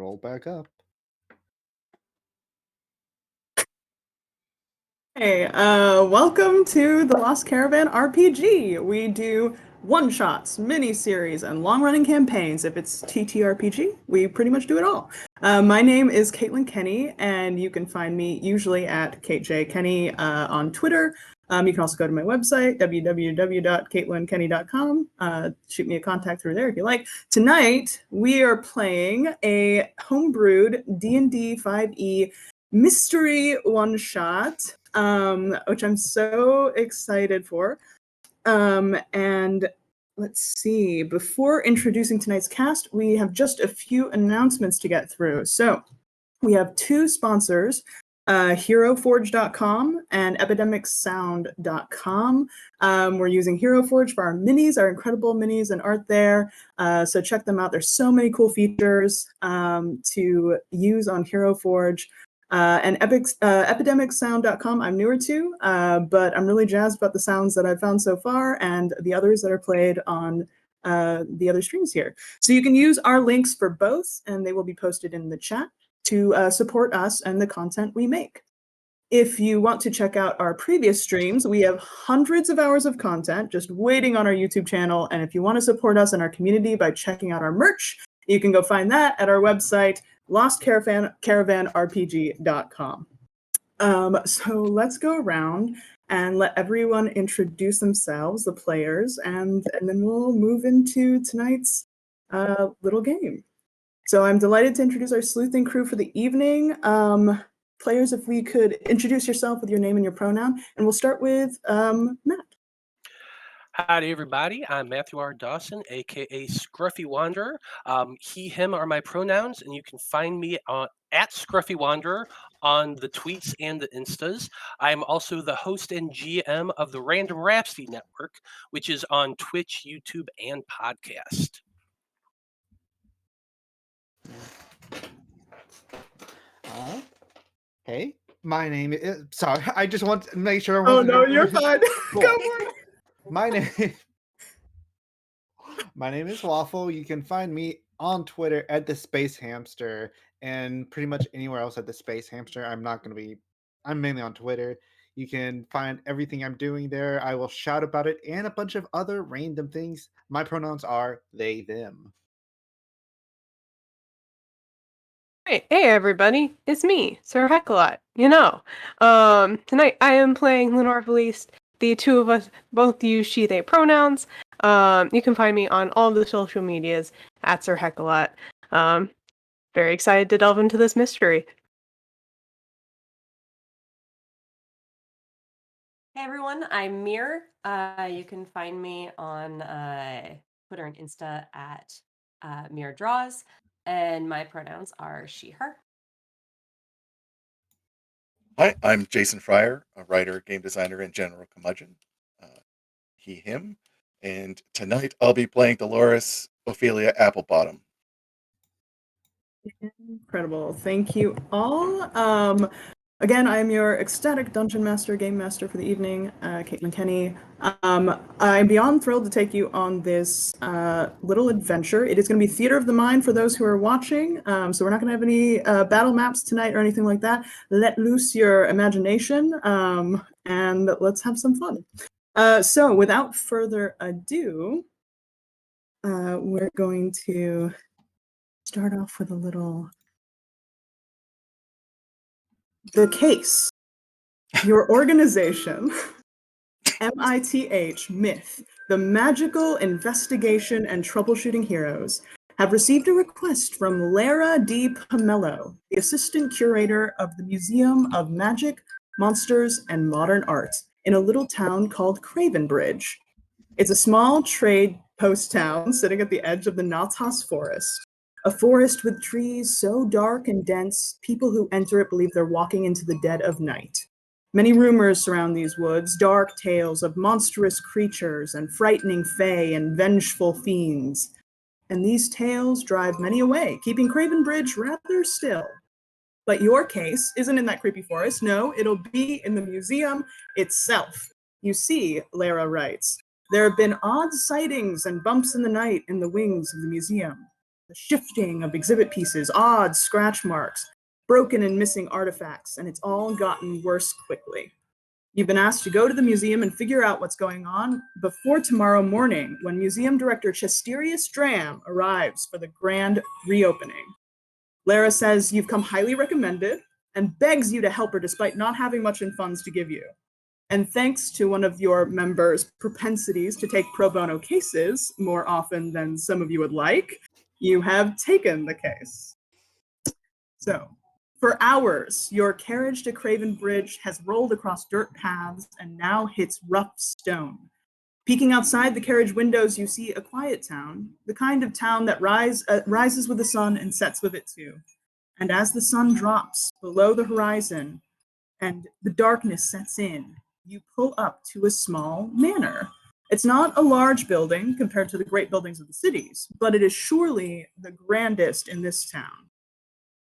roll back up. Hey, welcome to the Lost Caravan RPG. We do one-shots, mini-series, and long-running campaigns. If it's TTRPG, we pretty much do it all. My name is Kenney, and you can find me usually at KatJKenney on Twitter. You can also go to my website, www.caitlinkenney.com. Shoot me a contact through there if you like. Tonight, we are playing a homebrewed D&D 5e mystery one-shot, which I'm so excited for. And let's see, before introducing tonight's cast, we have just a few announcements to get through. So we have two sponsors, HeroForge.com and EpidemicSound.com. We're using HeroForge for our minis, our incredible minis and art there. So check them out. There's so many cool features to use on HeroForge. And EpidemicSound.com I'm newer to, but I'm really jazzed about the sounds that I've found so far and the others that are played on the other streams here. So you can use our links for both, and they will be posted in the chat to support us and the content we make. If you want to check out our previous streams, we have hundreds of hours of content just waiting on our YouTube channel. And if you want to support us and our community by checking out our merch, you can go find that at our website, lostcaravanrpg.com. So let's go around and let everyone introduce themselves, the players, and then we'll move into tonight's little game. So I'm delighted to introduce our sleuthing crew for the evening. Players, if we could introduce yourself with your name and your pronoun, and we'll start with Matt. Howdy, everybody. I'm Matthew R. Dawson, aka Scruffy Wanderer. He, him are my pronouns, and you can find me at Scruffy Wanderer on the tweets and the instas. I'm also the host and GM of the Random Rhapsody Network, which is on Twitch, YouTube, and podcast. Hey, my name is. Sorry, I just want to make sure. Oh no, you're fine. Cool. Go for it. My name is Waffle. You can find me on Twitter at the Space Hamster and pretty much anywhere else at the Space Hamster. I'm mainly on Twitter. You can find everything I'm doing there. I will shout about it and a bunch of other random things. My pronouns are they, them. Hey everybody, it's me, Sir Heckalot. Tonight I am playing Lenore Valise. The two of us both use she, they pronouns. You can find me on all the social medias at Sir Heckalot. Very excited to delve into this mystery. Hey everyone, I'm Mir. You can find me on Twitter and Insta at Mir Draws, and my pronouns are she, her. Hi, I'm Jason Fryer, a writer, game designer, and general curmudgeon. He, him. And tonight I'll be playing Dolores Ophelia Applebottom. Incredible. Thank you all. Again, I'm your ecstatic dungeon master, game master for the evening, Caitlin Kenney. I'm beyond thrilled to take you on this little adventure. It is going to be theater of the mind for those who are watching, so we're not going to have any battle maps tonight or anything like that. Let loose your imagination, and let's have some fun. So without further ado, we're going to start off with a little... The case. Your organization, MITH, Myth, the Magical Investigation and Troubleshooting Heroes, have received a request from Lara D. Pomello, the Assistant Curator of the Museum of Magic, Monsters, and Modern Art in a little town called Cravenbridge. It's a small trade post town sitting at the edge of the Natas Forest. A forest with trees so dark and dense, people who enter it believe they're walking into the dead of night. Many rumors surround these woods, dark tales of monstrous creatures and frightening fae and vengeful fiends. And these tales drive many away, keeping Cravenbridge rather still. But your case isn't in that creepy forest. No, it'll be in the museum itself. You see, Lara writes, there have been odd sightings and bumps in the night in the wings of the museum. The shifting of exhibit pieces, odds, scratch marks, broken and missing artifacts, and it's all gotten worse quickly. You've been asked to go to the museum and figure out what's going on before tomorrow morning when Museum Director Chesterius Dram arrives for the grand reopening. Lara says you've come highly recommended and begs you to help her despite not having much in funds to give you. And thanks to one of your members' propensities to take pro bono cases more often than some of you would like, you have taken the case. So, for hours, your carriage to Craven Bridge has rolled across dirt paths and now hits rough stone. Peeking outside the carriage windows, you see a quiet town, the kind of town that rises with the sun and sets with it too. And as the sun drops below the horizon and the darkness sets in, you pull up to a small manor. It's not a large building compared to the great buildings of the cities, but it is surely the grandest in this town.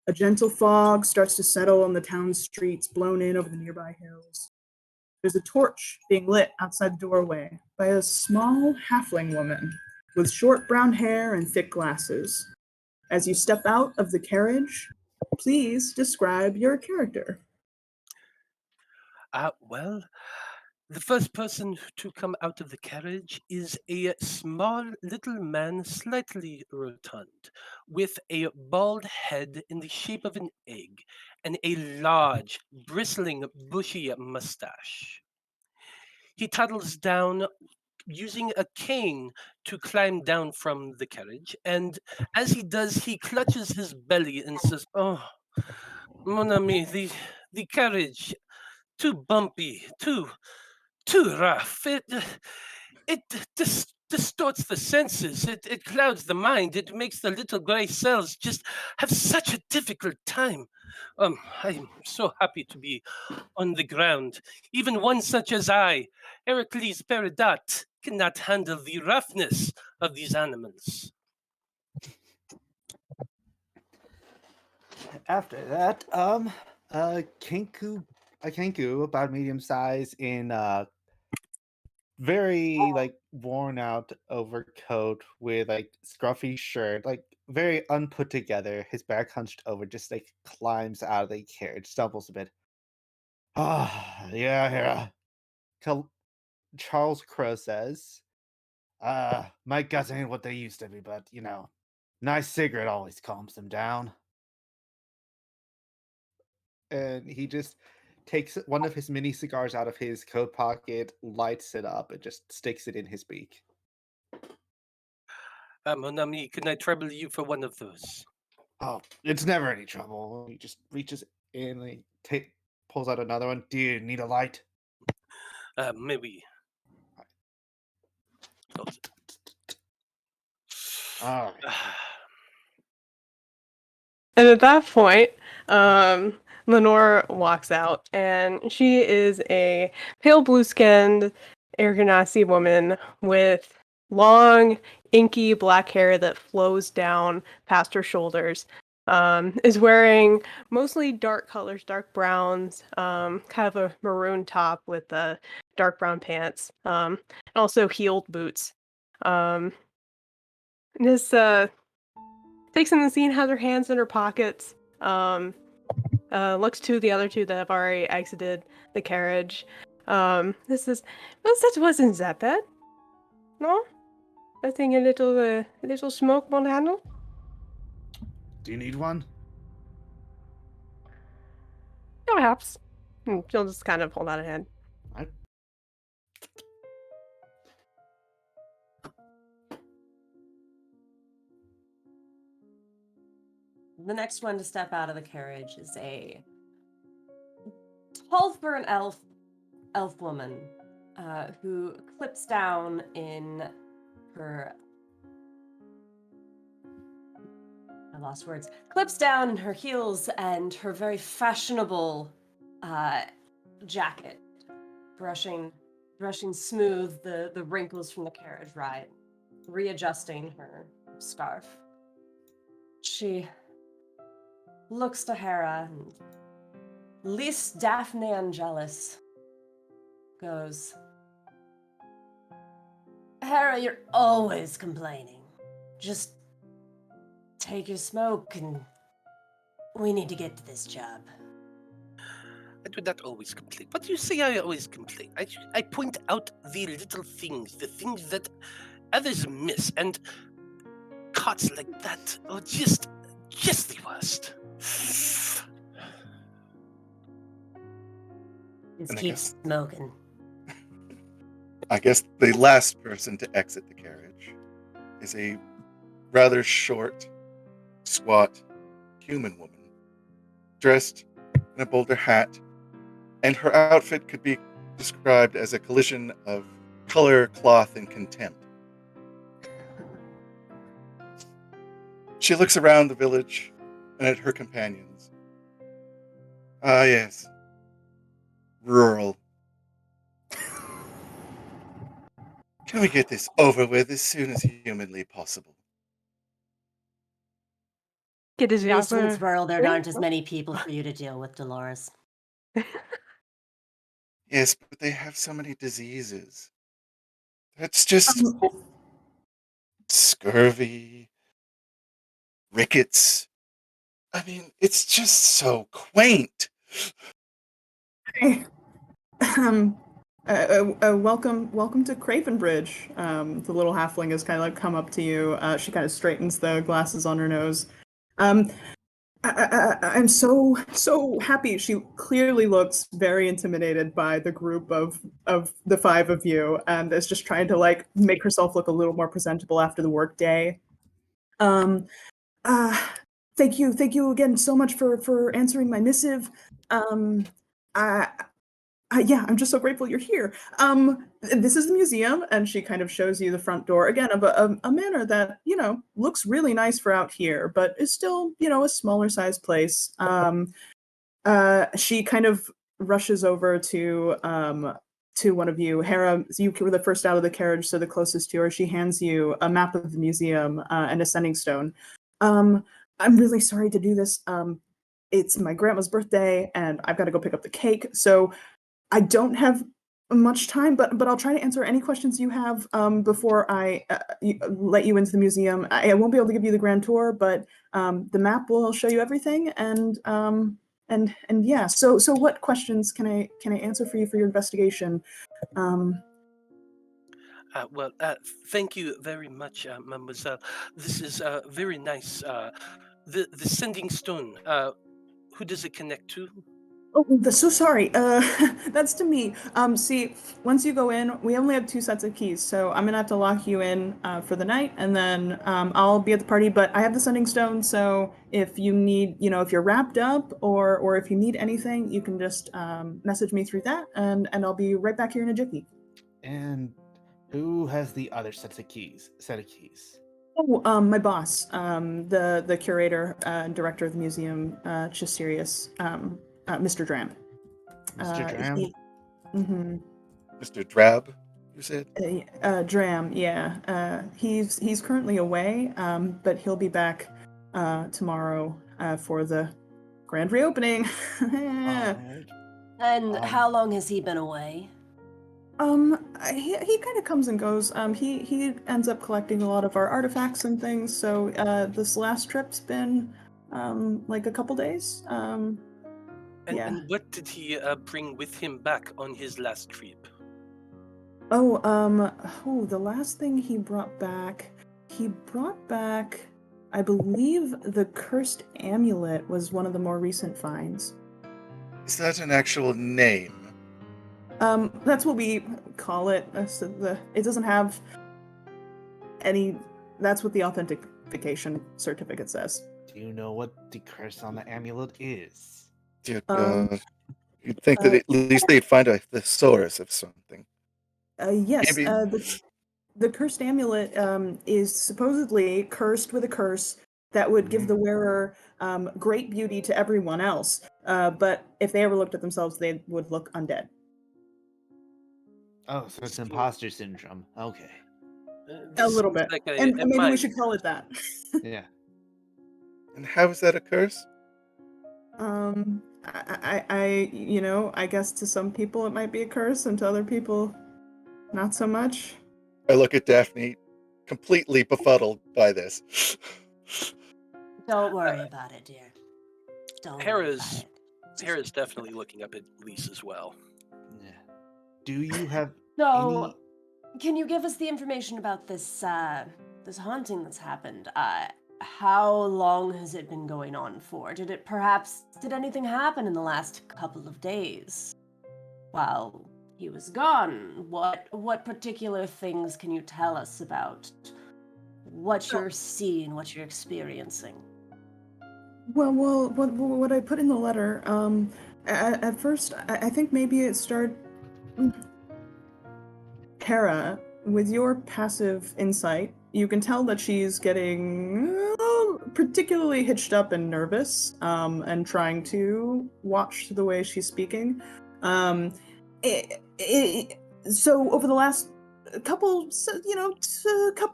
A gentle fog starts to settle on the town's streets, blown in over the nearby hills. There's a torch being lit outside the doorway by a small halfling woman with short brown hair and thick glasses. As you step out of the carriage, please describe your character. Well, the first person to come out of the carriage is a small little man, slightly rotund, with a bald head in the shape of an egg and a large, bristling, bushy mustache. He toddles down using a cane to climb down from the carriage, and as he does, he clutches his belly and says, "Oh, mon ami, the carriage, too bumpy, too rough. It distorts the senses. It clouds the mind. It makes the little gray cells just have such a difficult time. I'm so happy to be on the ground. Even one such as I, Heracles Peridot, cannot handle the roughness of these animals." After that, a kenku about medium size in very like worn out overcoat with like scruffy shirt, like very unput together, his back hunched over, just like climbs out of the carriage, stumbles a bit. Ah, yeah, yeah. Charles Crow says, my guts ain't what they used to be, but nice cigarette always calms them down. And he just takes one of his mini cigars out of his coat pocket, lights it up, and just sticks it in his beak. Mon ami, can I trouble you for one of those? Oh, it's never any trouble. He just reaches in and pulls out another one. Do you need a light? Maybe. Close it. All right. And at that point, Lenore walks out, and she is a pale blue-skinned Argonauty woman with long, inky black hair that flows down past her shoulders. Is wearing mostly dark colors, dark browns, kind of a maroon top with dark brown pants, and also heeled boots. This takes in the scene, has her hands in her pockets, looks to the other two that have already exited the carriage. This is, well, that wasn't that bad. No? I think a little smoke won't handle. Do you need one? Perhaps. She'll just kind of hold out a hand. I The next one to step out of the carriage is a tall for an elf woman who clips down in her. I lost words. Clips down in her heels and her very fashionable jacket, brushing smooth the wrinkles from the carriage ride, readjusting her scarf. She looks to Hera, and least Daphne Angelus goes, "Hera, you're always complaining. Just take your smoke, and we need to get to this job. I do not always complain. What do you say I always complain? I point out the little things, the things that others miss, and cuts like that are just the worst. Just And keep smoking. I guess the last person to exit the carriage is a rather short, squat human woman, dressed in a bowler hat, and her outfit could be described as a collision of color, cloth, and contempt. She looks around the village and at her companions. Ah, yes. Rural. Can we get this over with as soon as humanly possible? Get his In Eastman's world, there Wait, aren't as many people for you to deal with, Dolores. Yes, but they have so many diseases. It's just scurvy, rickets. I mean, it's just so quaint. Welcome to Cravenbridge. The little halfling has kind of like come up to you. She kind of straightens the glasses on her nose. I'm so happy. She clearly looks very intimidated by the group of the five of you, and is just trying to like make herself look a little more presentable after the workday. Um, thank you again so much for answering my missive. Yeah, I'm just so grateful you're here. This is the museum, and she kind of shows you the front door again of a manor that looks really nice for out here, but is still a smaller sized place. She kind of rushes over to one of you, Hera. You were the first out of the carriage, so the closest to her. She hands you a map of the museum and a sending stone. I'm really sorry to do this. It's my grandma's birthday, and I've got to go pick up the cake. So I don't have much time, but I'll try to answer any questions you have before I let you into the museum. I won't be able to give you the grand tour, but the map will show you everything. And yeah. So what questions can I answer for you for your investigation? Well, thank you very much, mademoiselle. This is very nice. The sending stone. Who does it connect to? Oh, so sorry. That's to me. See, once you go in, we only have 2 sets of keys, so I'm gonna have to lock you in for the night, and then I'll be at the party. But I have the sending stone, so if you need, if you're wrapped up, or if you need anything, you can just message me through that, and I'll be right back here in a jiffy. And who has the other sets of keys? Set of keys. Oh, my boss, the curator and director of the museum, just serious, Mr. Dram. Mr. Dram? Mm-hmm. Mr. Drab, you said? Dram, yeah. He's currently away, but he'll be back tomorrow for the grand reopening. Alright. And how long has he been away? He kind of comes and goes. He ends up collecting a lot of our artifacts and things. So this last trip's been like a couple days. Yeah. And what did he bring with him back on his last trip? The last thing he brought back, I believe the cursed amulet was one of the more recent finds. Is that an actual name? That's what we call it. It doesn't have any. That's what the authentication certificate says. Do you know what the curse on the amulet is? You'd think that at least they'd find a thesaurus of something. Yes. Maybe. The cursed amulet is supposedly cursed with a curse that would give the wearer great beauty to everyone else. But if they ever looked at themselves, they would look undead. Oh, so it's imposter syndrome. Okay. A little bit. Like And maybe we should call it that. Yeah. And how is that a curse? I guess to some people it might be a curse, and to other people, not so much. I look at Daphne, completely befuddled by this. Don't worry about it, dear. Don't worry about Hera's it. Hera's definitely looking up at Lise as well. Yeah. Do you have So, any? can you give us the information about this this haunting that's happened? How long has it been going on for? Did anything happen in the last couple of days while he was gone? What particular things can you tell us about what you're seeing, what you're experiencing? Well, what I put in the letter, at first, I think maybe it started. Hera, with your passive insight, you can tell that she's getting particularly hitched up and nervous, and trying to watch the way she's speaking. So over the last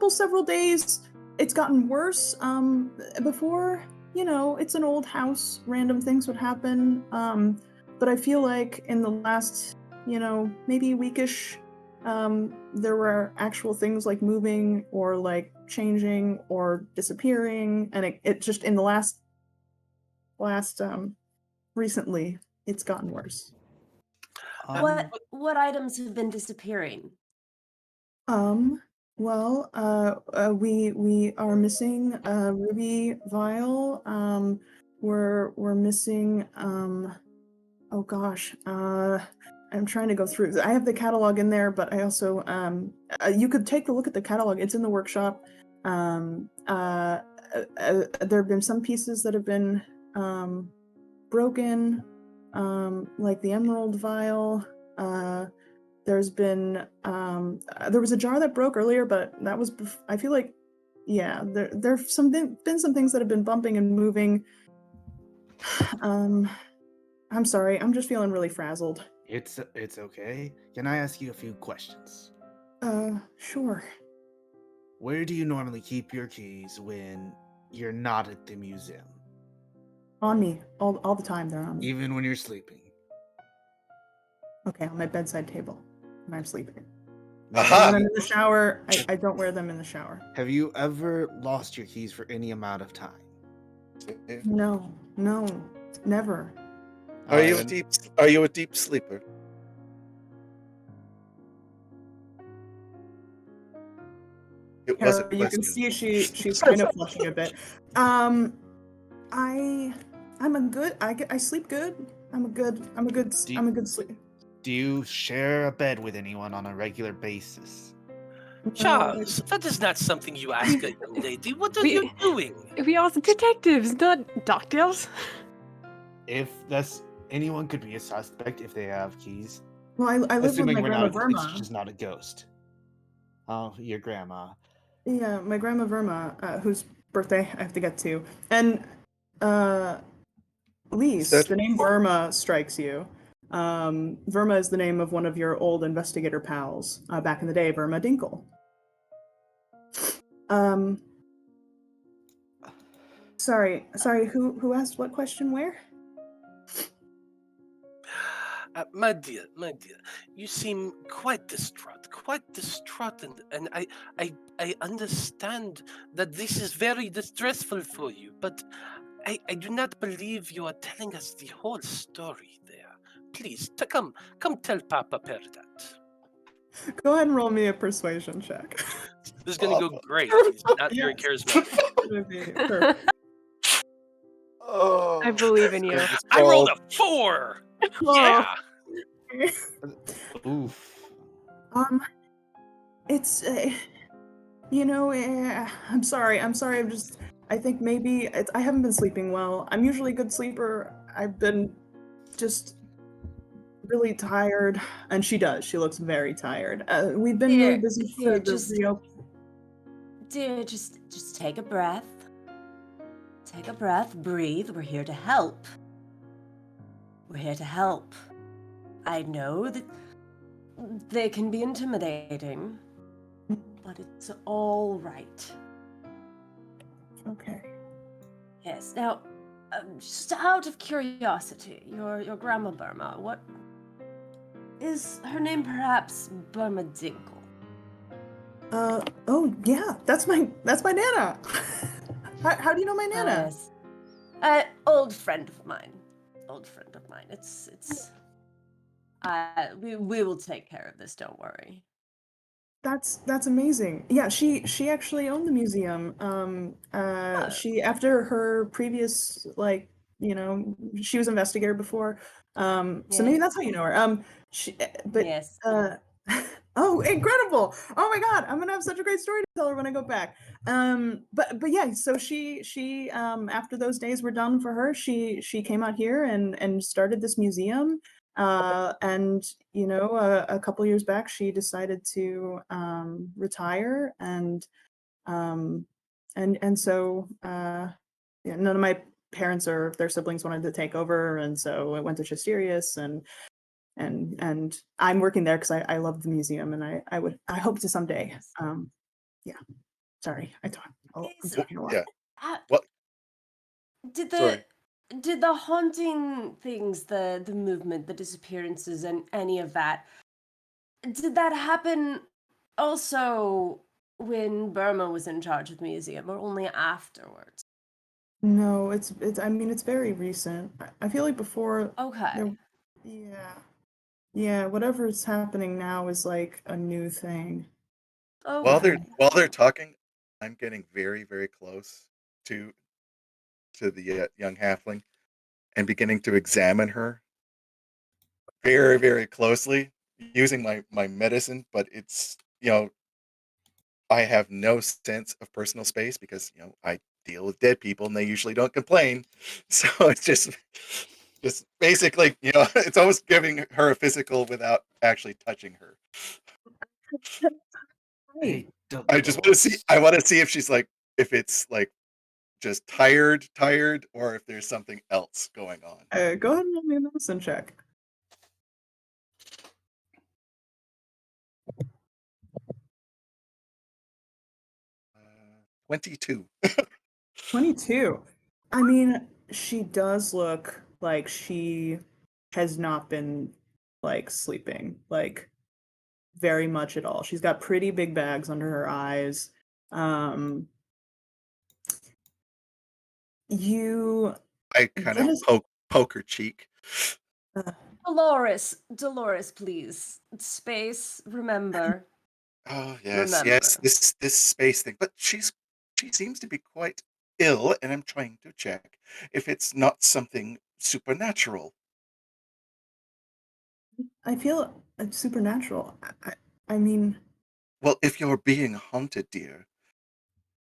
several days, it's gotten worse. Before, it's an old house, random things would happen. But I feel like in the last, maybe weekish, there were actual things like moving or like changing or disappearing, and it just in the last recently it's gotten worse. What items have been disappearing? Well, we are missing a ruby vial. We're missing oh gosh, I'm trying to go through. I have the catalog in there, but I also you could take a look at the catalog. It's in the workshop. There have been some pieces that have been broken, like the emerald vial. There's been there was a jar that broke earlier, but that was I feel like, yeah, there've been some things that have been bumping and moving. I'm sorry, I'm just feeling really frazzled. It's okay. Can I ask you a few questions? Sure. Where do you normally keep your keys when you're not at the museum? On me, all the time. They're on me. Even when you're sleeping? Okay, on my bedside table when I'm sleeping. Aha! When I'm in the shower, I don't wear them in the shower. Have you ever lost your keys for any amount of time? No, never. Are you a deep sleeper? It was a Hera, you can question. see she's kind of flushing a bit. I'm a good. I sleep good. I'm a good sleep. Do you share a bed with anyone on a regular basis? Charles, that is not something you ask a young lady. What are you doing? We are detectives, not doctors. If that's anyone could be a suspect if they have keys. Well, I live with Assuming my we're grandma not, Verma. it's just not a ghost. Oh, your grandma. Yeah, my grandma Verma, whose birthday I have to get to, and Lise, the name Verma strikes you. Verma is the name of one of your old investigator pals back in the day, Verma Dinkle. Sorry, who asked what question where? My dear, you seem quite distraught, and I understand that this is very distressful for you, but I do not believe you are telling us the whole story there. Please, come tell Papa Per that. Go ahead and roll me a persuasion check. This is going to go great. He's not very charismatic. Oh, I believe in you. I rolled a 4! Yeah! Oof. It's I'm sorry. I think maybe I haven't been sleeping well. I'm usually a good sleeper. I've been just really tired, and she looks very tired. We've been really busy for the reopen. Dear, just take a breath. Take a breath, breathe. We're here to help. I know that they can be intimidating, but it's all right. Okay. Yes. Now, just out of curiosity, your grandma Burma, what is her name? Perhaps Burma Dinkle. Oh yeah, that's my Nana. How do you know my Ah, Nana? yes. Old friend of mine. Old friend of mine. We will take care of this. Don't worry. That's amazing. Yeah, she actually owned the museum. She after her previous she was investigator before. So maybe Yes. that's how you know her. But Yes. oh, incredible! Oh my God, I'm gonna have such a great story to tell her when I go back. But yeah, so she after those days were done for her, she came out here and started this museum. And a couple years back, she decided to retire, um, so yeah, none of my parents or their siblings wanted to take over, and so I went to Chisterius, and I'm working there because I love the museum, and I hope to someday. Yes. Yeah, sorry, I'm Is- talking a lot. Yeah. uh, Well, did sorry. the haunting things, the movement, the disappearances, and any of that, did that happen also when Burma was in charge of the museum, or only afterwards? No, it's I mean it's very recent. I feel like before Okay. there, yeah. Yeah, whatever's happening now is like a new thing. Okay. While they're talking, I'm getting very, very close to the young halfling and beginning to examine her very, very closely using my medicine, but it's I have no sense of personal space because I deal with dead people and they usually don't complain. So it's just basically it's almost giving her a physical without actually touching her. Hey, Hey, I just want to see. Dolores. I want to see if she's like if it's like just tired, or if there's something else going on. go ahead and roll me a medicine check. 22. 22. I mean, she does look like she has not been like sleeping, like very much at all. She's got pretty big bags under her eyes. Um, you, I kind what of is, poke her cheek. uh, Dolores, please. Space, remember. Oh yes, yes. Remember. This space thing, but she seems to be quite ill, and I'm trying to check if it's not something supernatural. I feel it's supernatural. I mean, Well, if you're being haunted, dear,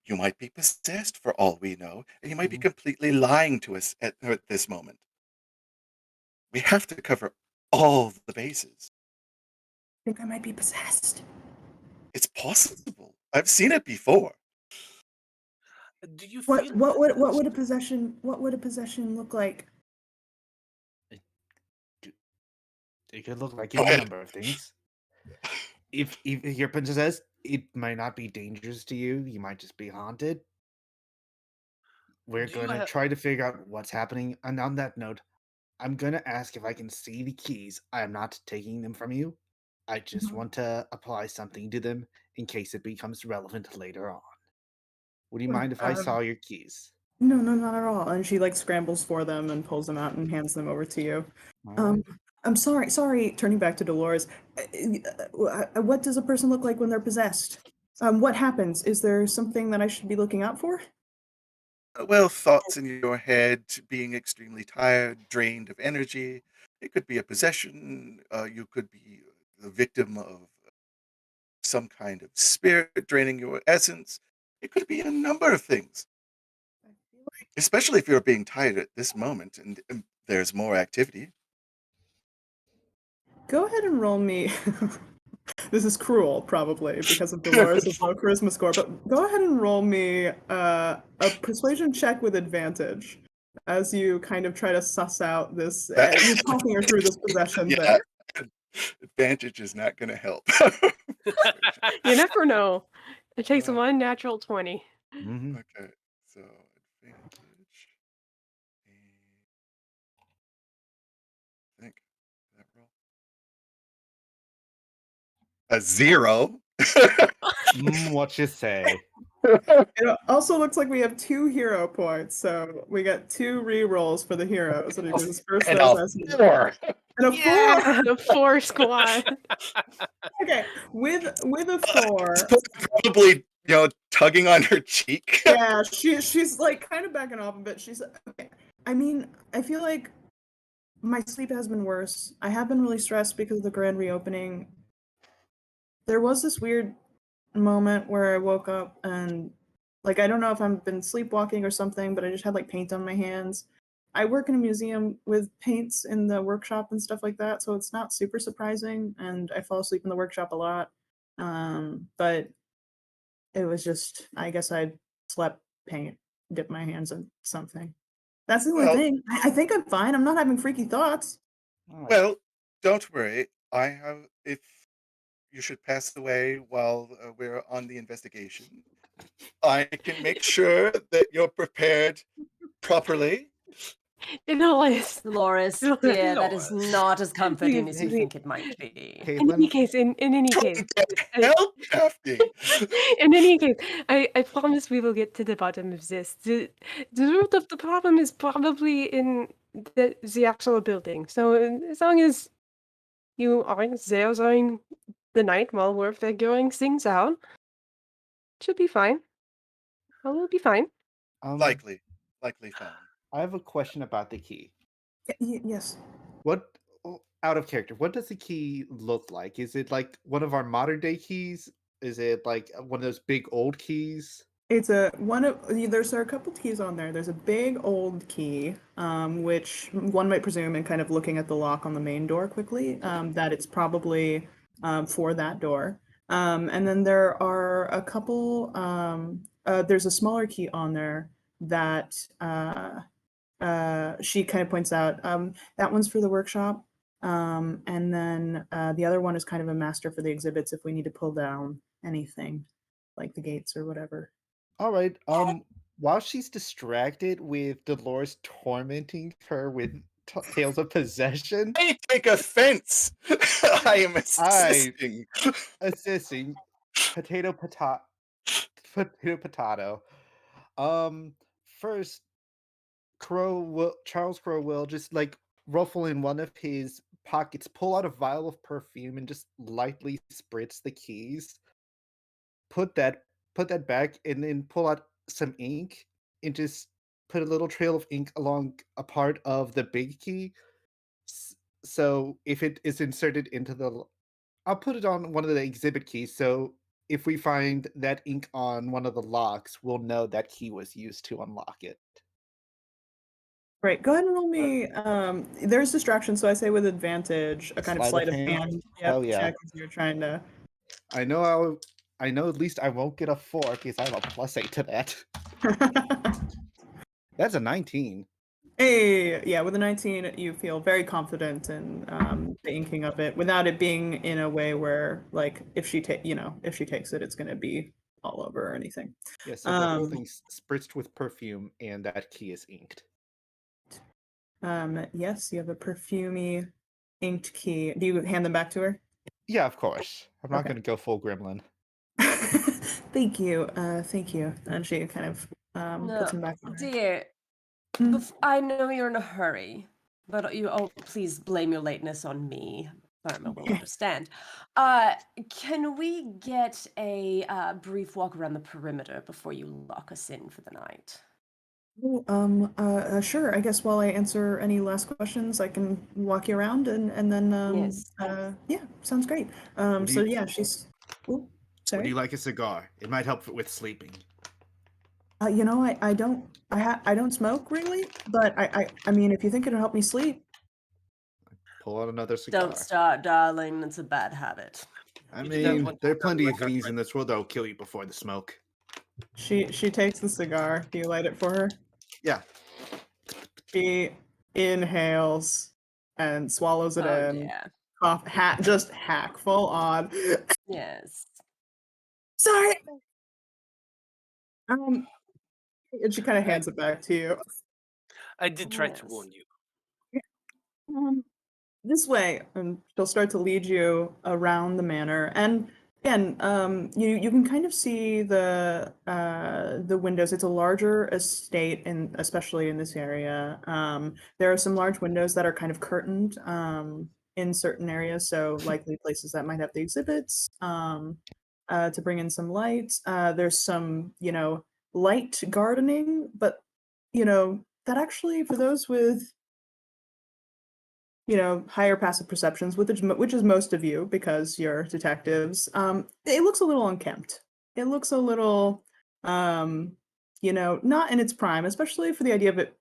you might be possessed for all we know, and you might be Mhm. completely lying to us at this moment. We have to cover all the bases. I think I might be possessed. It's possible. I've seen it before. Do you What feel what would what possessed? would a possession look like? It, it could look like Go any ahead. number of things. If your princess says it might not be dangerous to you, you might just be haunted. We're Do you gonna have? try to figure out what's happening. And on that note, I'm gonna ask if I can see the keys. I am not taking them from you. I just want to apply something to them in case it becomes relevant later on. Would you Sure. mind if I saw your keys? No, no, not at all. And she like scrambles for them and pulls them out and hands them over to you. All Um, right. I'm sorry, turning back to Dolores. What does a person look like when they're possessed? What happens? Is there something that I should be looking out for? Well, thoughts in your head, being extremely tired, drained of energy. It could be a possession. You could be the victim of some kind of spirit draining your essence. It could be a number of things, especially if you're being tired at this moment and there's more activity. Go ahead and roll me. This is cruel, probably, because of Dolores' low charisma score, but go ahead and roll me a persuasion check with advantage as you kind of try to suss out this. That, You're talking her through this possession thing. yeah, advantage is not going to help. Persuasion. You never know. It takes Uh, one natural 20. Mm-hmm. okay, so advantage. I think that roll. A 0. What you say? It also looks like we have 2 hero points, so we got 2 re-rolls for the heroes. And he disperse And those a as needed. 4. And a 4. Yeah, the 4 squad. Okay, with a 4. Probably, tugging on her cheek. Yeah, she's like kind of backing off a bit. She's okay. I mean, I feel like my sleep has been worse. I have been really stressed because of the grand reopening. There was this weird moment where I woke up and like I don't know if I've been sleepwalking or something, but I just had like paint on my hands. I work in a museum with paints in the workshop and stuff like that, so it's not super surprising, and I fall asleep in the workshop a lot. But it was just I guess I slept paint, dipped my hands in something. That's the only Well, thing. I think I'm fine. I'm not having freaky thoughts. All right. well, don't worry. If you should pass away while we're on the investigation, I can make sure that you're prepared properly. Dolores. Dolores, Dolores. dear, that is not as comforting Please, as you Hey, think it might be. In any Caitlin, case, in any case, Help, Daphne! in any case, I promise we will get to the bottom of this. The root of the problem is probably in the actual building. So as long as you aren't there during the night while we're figuring things out, should be fine. I will be fine. Likely fine. I have a question about the key. Yes. What out of character? What does the key look like? Is it like one of our modern day keys? Is it like one of those big old keys? It's a one of there's there are a couple keys on there. There's a big old key, which one might presume, in kind of looking at the lock on the main door quickly, that it's probably for that door. And then there are a couple. There's a smaller key on there that she kind of points out. That one's for the workshop. And then the other one is kind of a master for the exhibits if we need to pull down anything, like the gates or whatever. All right. While she's distracted with Dolores tormenting her with tales of possession, I take offense. I am I assisting. assisting potato potato. First, Charles Crow will just like ruffle in one of his pockets, pull out a vial of perfume, and just lightly spritz the keys. Put that put that back, and then pull out some ink and just put a little trail of ink along a part of the big key. S- So if it is inserted into I'll put it on one of the exhibit keys. So if we find that ink on one of the locks, we'll know that key was used to unlock it. Right, go ahead and roll me. There's distraction, so I say with advantage, a kind of Sleight of sleight of hand. hand. Hell Yep, yeah! check as you're trying to. I know I know at least I won't get a 4 because I have a +8 to that. That's a 19. Hey, yeah, with a 19, you feel very confident in the inking of it, without it being in a way where, like, if she if she takes it, it's going to be all over or anything. Yeah, so the whole thing's spritzed with perfume, and that key is inked. Yes, you have a perfumey inked key. Do you hand them back to her? Yeah, of course. I'm not Okay. going to go full gremlin. Thank you, thank you. And she kind of puts No, them back on her. dear, I know you're in a hurry, but please blame your lateness on me. Karma will understand. Can we get a brief walk around the perimeter before you lock us in for the night? Oh, sure. I guess while I answer any last questions, I can walk you around and then Yes. yeah, sounds great. Would So you- yeah, she's. Oh, Would sorry. you like a cigar? It might help with sleeping. You know, I don't I don't smoke really, but I mean, if you think it'll help me sleep. Pull out another cigar. Don't start, darling. It's a bad habit. I You did that mean, one there are time on plenty of record, things right? in this world that will kill you before the smoke. She takes the cigar. Do you light it for her? Yeah. She inhales and swallows it Oh in. dear. Cough, just hack full on. Yes. Sorry. And she kind of I, hands it back to you. I did try to Yes. warn you. This way, and she'll start to lead you around the manor. And And you can kind of see the windows. It's a larger estate, and especially in this area, there are some large windows that are kind of curtained in certain areas. So likely places that might have the exhibits to bring in some light. There's some light gardening, but that actually for those with higher passive perceptions, which is most of you because you're detectives. It looks a little unkempt. It looks a little, not in its prime, especially for the idea of it,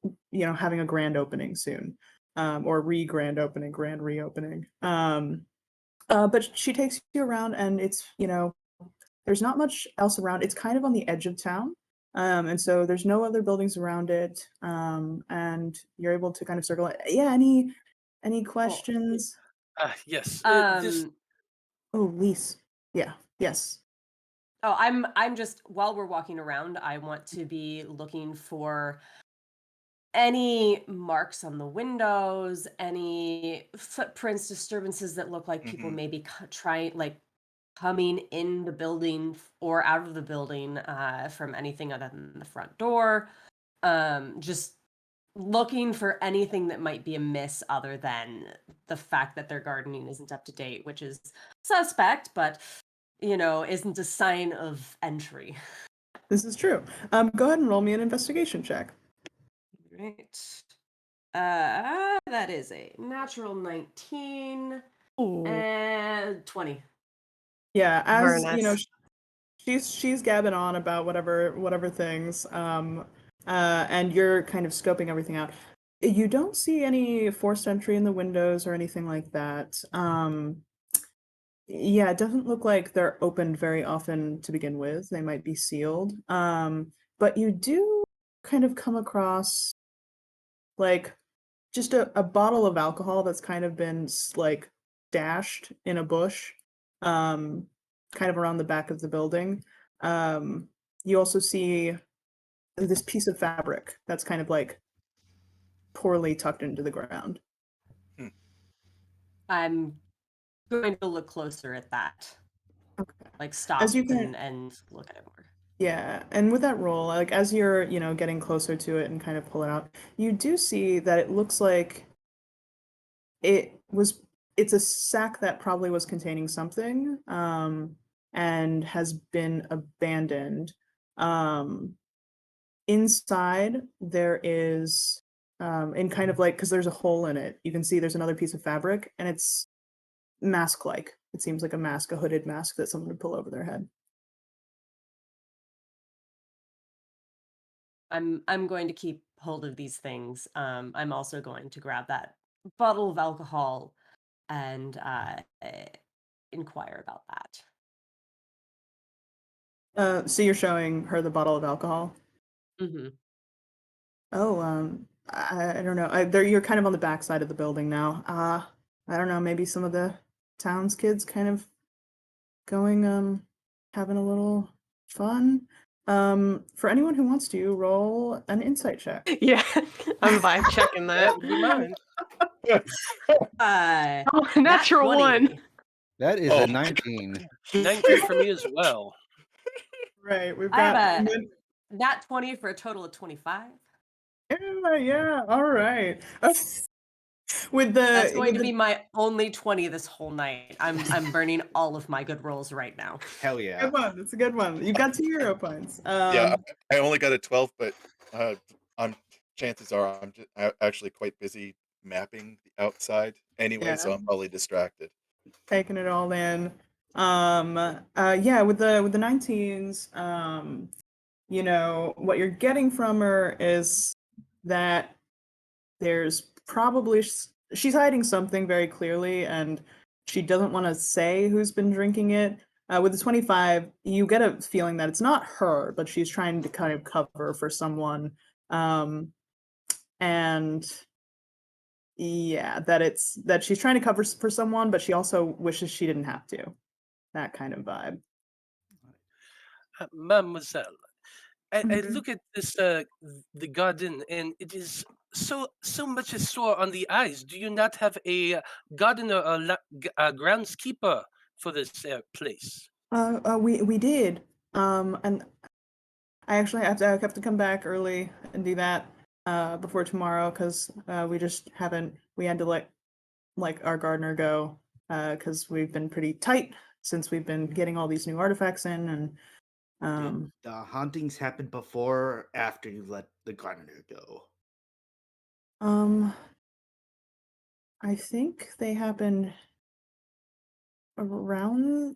having a grand opening soon, or re-grand opening, grand reopening. But she takes you around, and it's, there's not much else around. It's kind of on the edge of town. And so there's no other buildings around it. And you're able to kind of circle it. Yeah, any Cool. questions? Yes. This. Um, Oh, Lise. Yeah. Yes. oh, I'm just while we're walking around, I want to be looking for any marks on the windows, any footprints, disturbances that look like people Hmm. maybe trying like coming in the building or out of the building from anything other than the front door. Just looking for anything that might be amiss other than the fact that their gardening isn't up to date, which is suspect, but isn't a sign of entry. This is true. Go ahead and roll me an investigation check. Right. That is a natural 19 Ooh. and 20. Yeah, Very as nice. she's gabbing on about whatever things, and you're kind of scoping everything out. You don't see any forced entry in the windows or anything like that. Yeah, it doesn't look like they're opened very often to begin with. They might be sealed. But you do kind of come across like just a bottle of alcohol that's kind of been like dashed in a bush, um, kind of around the back of the building. Um, you also see this piece of fabric that's kind of like poorly tucked into the ground. Hmm. I'm going to look closer at that. Okay. Like As stop you can, and look at it more. yeah, and with that roll, like as you're, getting closer to it and kind of pull it out, you do see that it looks like it was it's a sack that probably was containing something, and has been abandoned. Um, inside there is, in kind of like because there's a hole in it, you can see there's another piece of fabric, and it's mask-like. It seems like a mask, a hooded mask that someone would pull over their head. I'm going to keep hold of these things. I'm also going to grab that bottle of alcohol and inquire about that. So you're showing her the bottle of alcohol. Hmm. Oh, I don't know. You're kind of on the back side of the building now. I don't know. Maybe some of the town's kids kind of going, having a little fun. For anyone who wants to, roll an insight check. Yeah, I'm vibe checking that. That would be mine. Oh, Nat natural 20. one. That is Oh. a 19. 19 for me as well. Right, we've I have got. a nat 20 for a total of 25. Yeah. All right. With That's the going with to be the my only 20 this whole night. I'm burning all of my good rolls right now. Hell yeah. good one. It's a good one. You've got 2 hero points. Yeah, I only got a 12, but I'm chances are actually quite busy mapping the outside anyway, Yeah. so I'm probably distracted. Taking it all in. Yeah, with the 19s, what you're getting from her is that there's probably she's hiding something very clearly, and she doesn't want to say who's been drinking it. With the 25, you get a feeling that it's not her, but she's trying to kind of cover for someone. And yeah, that she's trying to cover for someone, but she also wishes she didn't have to. That kind of vibe. Mademoiselle, I Mhm. look at this the garden, and it is so much a sore on the eyes. Do you not have a gardener or groundskeeper for this place? We did. And I actually have to come back early and do that before tomorrow because we just haven't. We had to let our gardener go because we've been pretty tight since we've been getting all these new artifacts in and Did the hauntings happen before or after you let the gardener go? um I think they happened around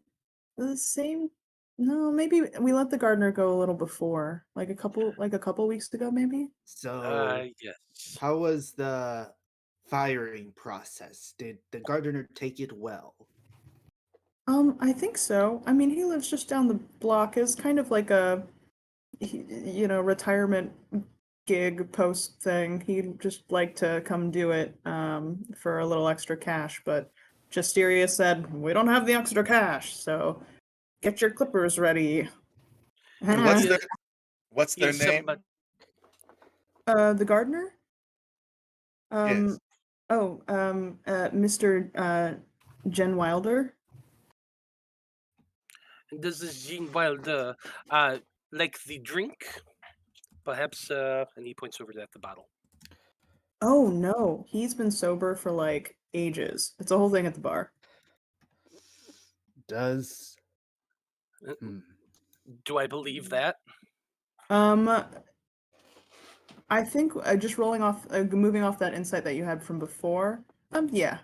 the same. No, maybe we let the gardener go a little before, like a couple weeks ago, maybe. So, Yes. how was the firing process? Did the gardener take it well? I think so. I mean, he lives just down the block. It's kind of like a, retirement gig post thing. He'd just like to come do it for a little extra cash, but Justeria said, we don't have the extra cash, so get your clippers ready. And what's He their is, what's he their is name? somebody. The gardener? Yes. Mr. Jen Wilder. Does this Jean Wilder like the drink? Perhaps, and he points over at the bottle. Oh no, he's been sober for like ages. It's a whole thing at the bar. Does Uh, hmm. Do I believe that? Um, I think just moving off that insight that you had from before. Yeah,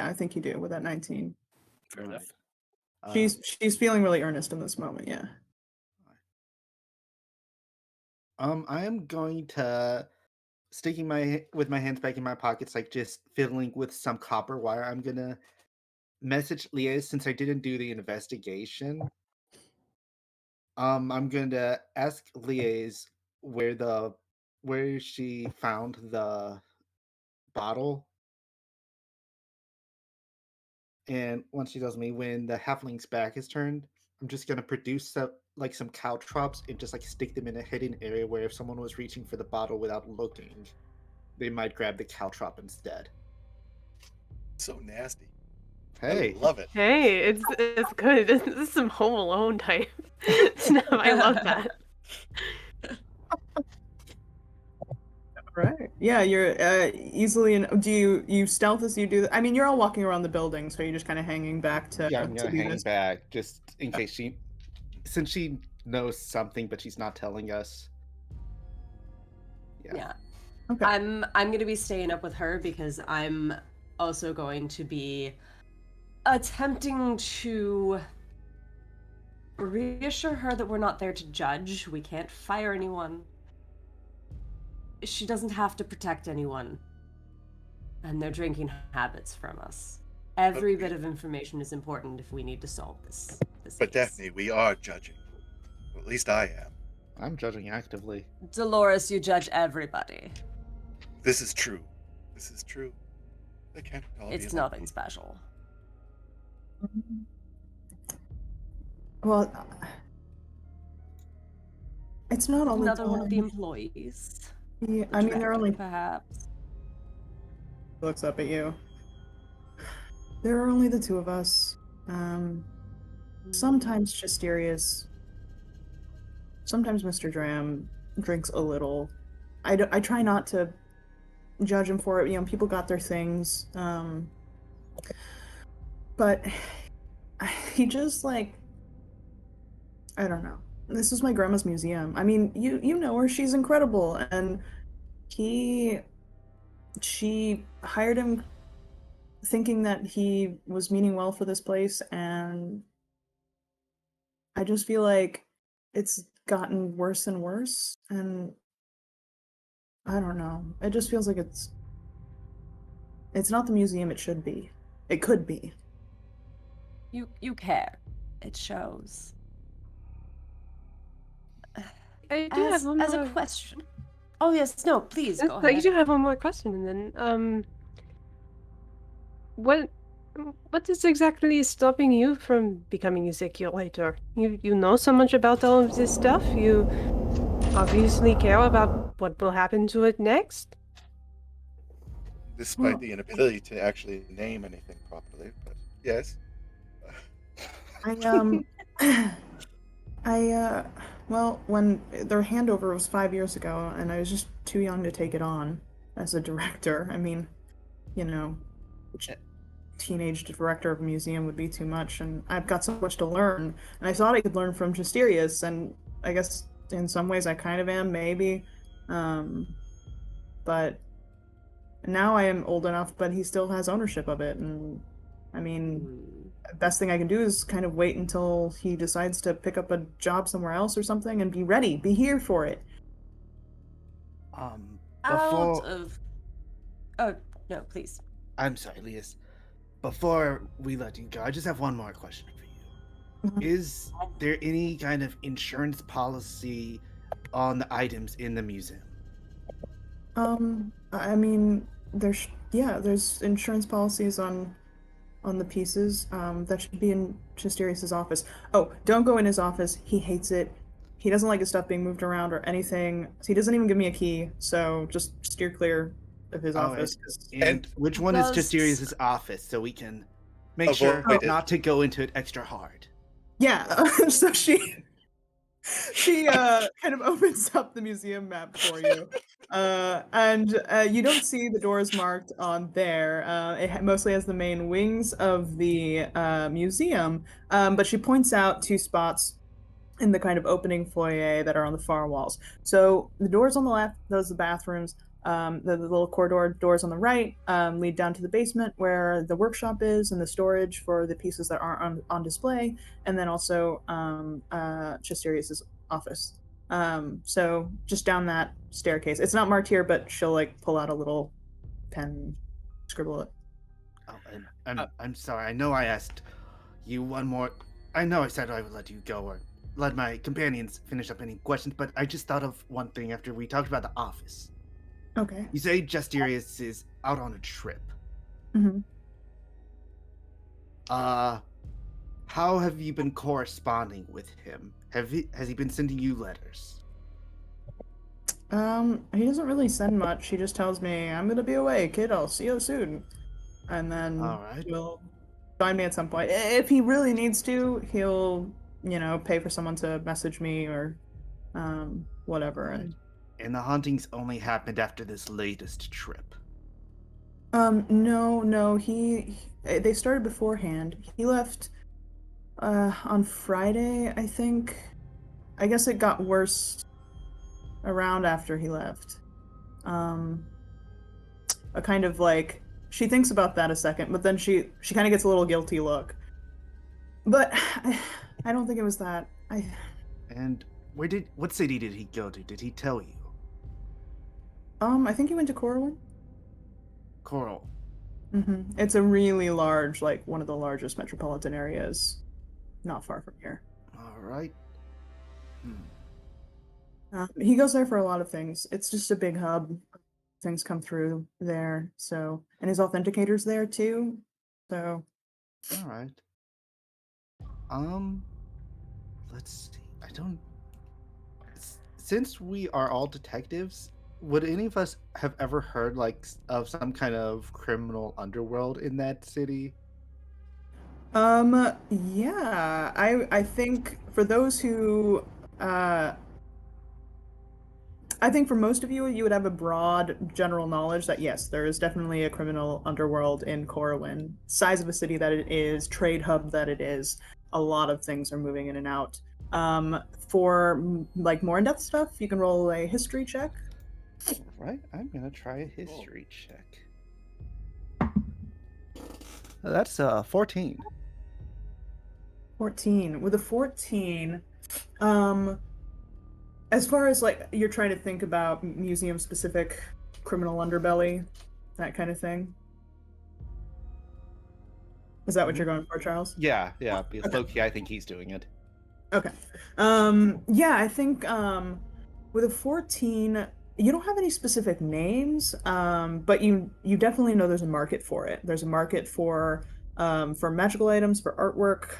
I think you do with that 19. Fair Right. enough. She's feeling really earnest in this moment. Yeah. I am going to sticking with my hands back in my pockets, like just fiddling with some copper wire. I'm gonna message Leah since I didn't do the investigation. I'm gonna ask Liaise where she found the bottle, and once she tells me when the halfling's back is turned, I'm just gonna produce some caltrops and just like stick them in a hidden area where if someone was reaching for the bottle without looking, they might grab the caltrop instead. So nasty. I Hey, love it. Hey, it's good. This is some Home Alone type stuff. I love that. Right. Yeah, you're easily in. Do you stealth as you do that? I mean, you're all walking around the building, so you're just kind of hanging back yeah, I'm to gonna do hang this. back just in case since she knows something, but she's not telling us. Yeah. Yeah. Okay. I'm going to be staying up with her because I'm also going to be attempting to reassure her that we're not there to judge. We can't fire anyone. She doesn't have to protect anyone and their drinking habits from us. Every bit of information is important if we need to solve this But case. Daphne, we are judging. Well, at least I am. I'm judging actively. Dolores, you judge everybody. This is true. This is true. They can't all be It's like nothing me. special. Well, it's not all the Another one of the time. employees. Yeah, The I mean, they're director, only perhaps. looks up at you. There are only the two of us. Sometimes Justerius. Sometimes Mr. Dram drinks a little. I try not to judge him for it. You know, people got their things. But he just like, I don't know. This is my grandma's museum. I mean, you know her. She's incredible, and she hired him thinking that he was meaning well for this place, and I just feel like it's gotten worse and worse, and I don't know. It just feels like it's not the museum it should be. It could be. You care. It shows. I do have one As a more. question. Oh yes, no, please go I ahead. do have one more question, and then what what is exactly stopping you from becoming a circulator? You know so much about all of this stuff. You obviously care about what will happen to it next. Despite the inability to actually name anything properly, but yes. I Well, when their handover was 5 years ago, and I was just too young to take it on as a director. I mean, you know, Eh, teenage director of a museum would be too much, and I've got so much to learn, and I thought I could learn from Justerius, and I guess in some ways I kind of am, maybe. Um, but now I am old enough, but he still has ownership of it, and I mean, best thing I can do is kind of wait until he decides to pick up a job somewhere else or something and be ready, be here for it. Out Before of. Oh, no, please. I'm sorry, Elias. Before we let you go, I just have one more question for you. Mhm. Is there any kind of insurance policy on the items in the museum? I mean, there's insurance policies on the pieces. That should be in Chisterius's office. Oh, don't go in his office. He hates it. He doesn't like his stuff being moved around or anything. So he doesn't even give me a key. So just steer clear of his Oh, office. 'Cause- and which one is Does. Justerius's office so we can make Avoid sure it. not to go into it extra hard? yeah. So she kind of opens up the museum map for you. And you don't see the doors marked on there. It mostly has the main wings of the museum, but she points out two spots in the kind of opening foyer that are on the far walls. So the doors on the left, those are the bathrooms. The little corridor doors on the right lead down to the basement where the workshop is and the storage for the pieces that aren't on display, and then also Chisterius's office. So just down that staircase. It's not marked here, but she'll like pull out a little pen, scribble it. Oh, and I'm sorry. I know I asked you one more. I know I said I would let you go or let my companions finish up any questions, but I just thought of one thing after we talked about the office. Okay. You say Justerius is out on a trip. Mm-hmm. How have you been corresponding with him? Has he been sending you letters? He doesn't really send much. He just tells me, I'm gonna be away, kid, I'll see you soon. And then All right. he'll find me at some point. If he really needs to, he'll, pay for someone to message me or whatever. Right. And the hauntings only happened after this latest trip. No, they started beforehand. He left on Friday, I think. I guess it got worse around after he left. A kind of like she thinks about that a second, but then she kind of gets a little guilty look. But I don't think it was that. And what city did he go to? Did he tell you? I think he went to Corwin. Coral. It's a really large, like one of the largest metropolitan areas, not far from here. All right. He goes there for a lot of things. It's just a big hub. Things come through there. So, and his authenticator's there too. So, All right. Let's see. I don't. Since we are all detectives, would any of us have ever heard of some kind of criminal underworld in that city? yeah, I think for those who, I think for most of you, you would have a broad general knowledge that yes, there is definitely a criminal underworld in Corwin. Size of a city that it is, trade hub that it is, a lot of things are moving in and out. For like more in-depth stuff, you can roll a history check. All right. I'm gonna try a history check. That's 14. 14. With a 14, as far as like you're trying to think about museum specific criminal underbelly, that kind of thing. Is that what you're going for, Charles? Yeah. Because Loki, I think he's doing it. Okay. Yeah, I think with a 14, you don't have any specific names, but you definitely know there's a market for it. There's a market for magical items, for artwork,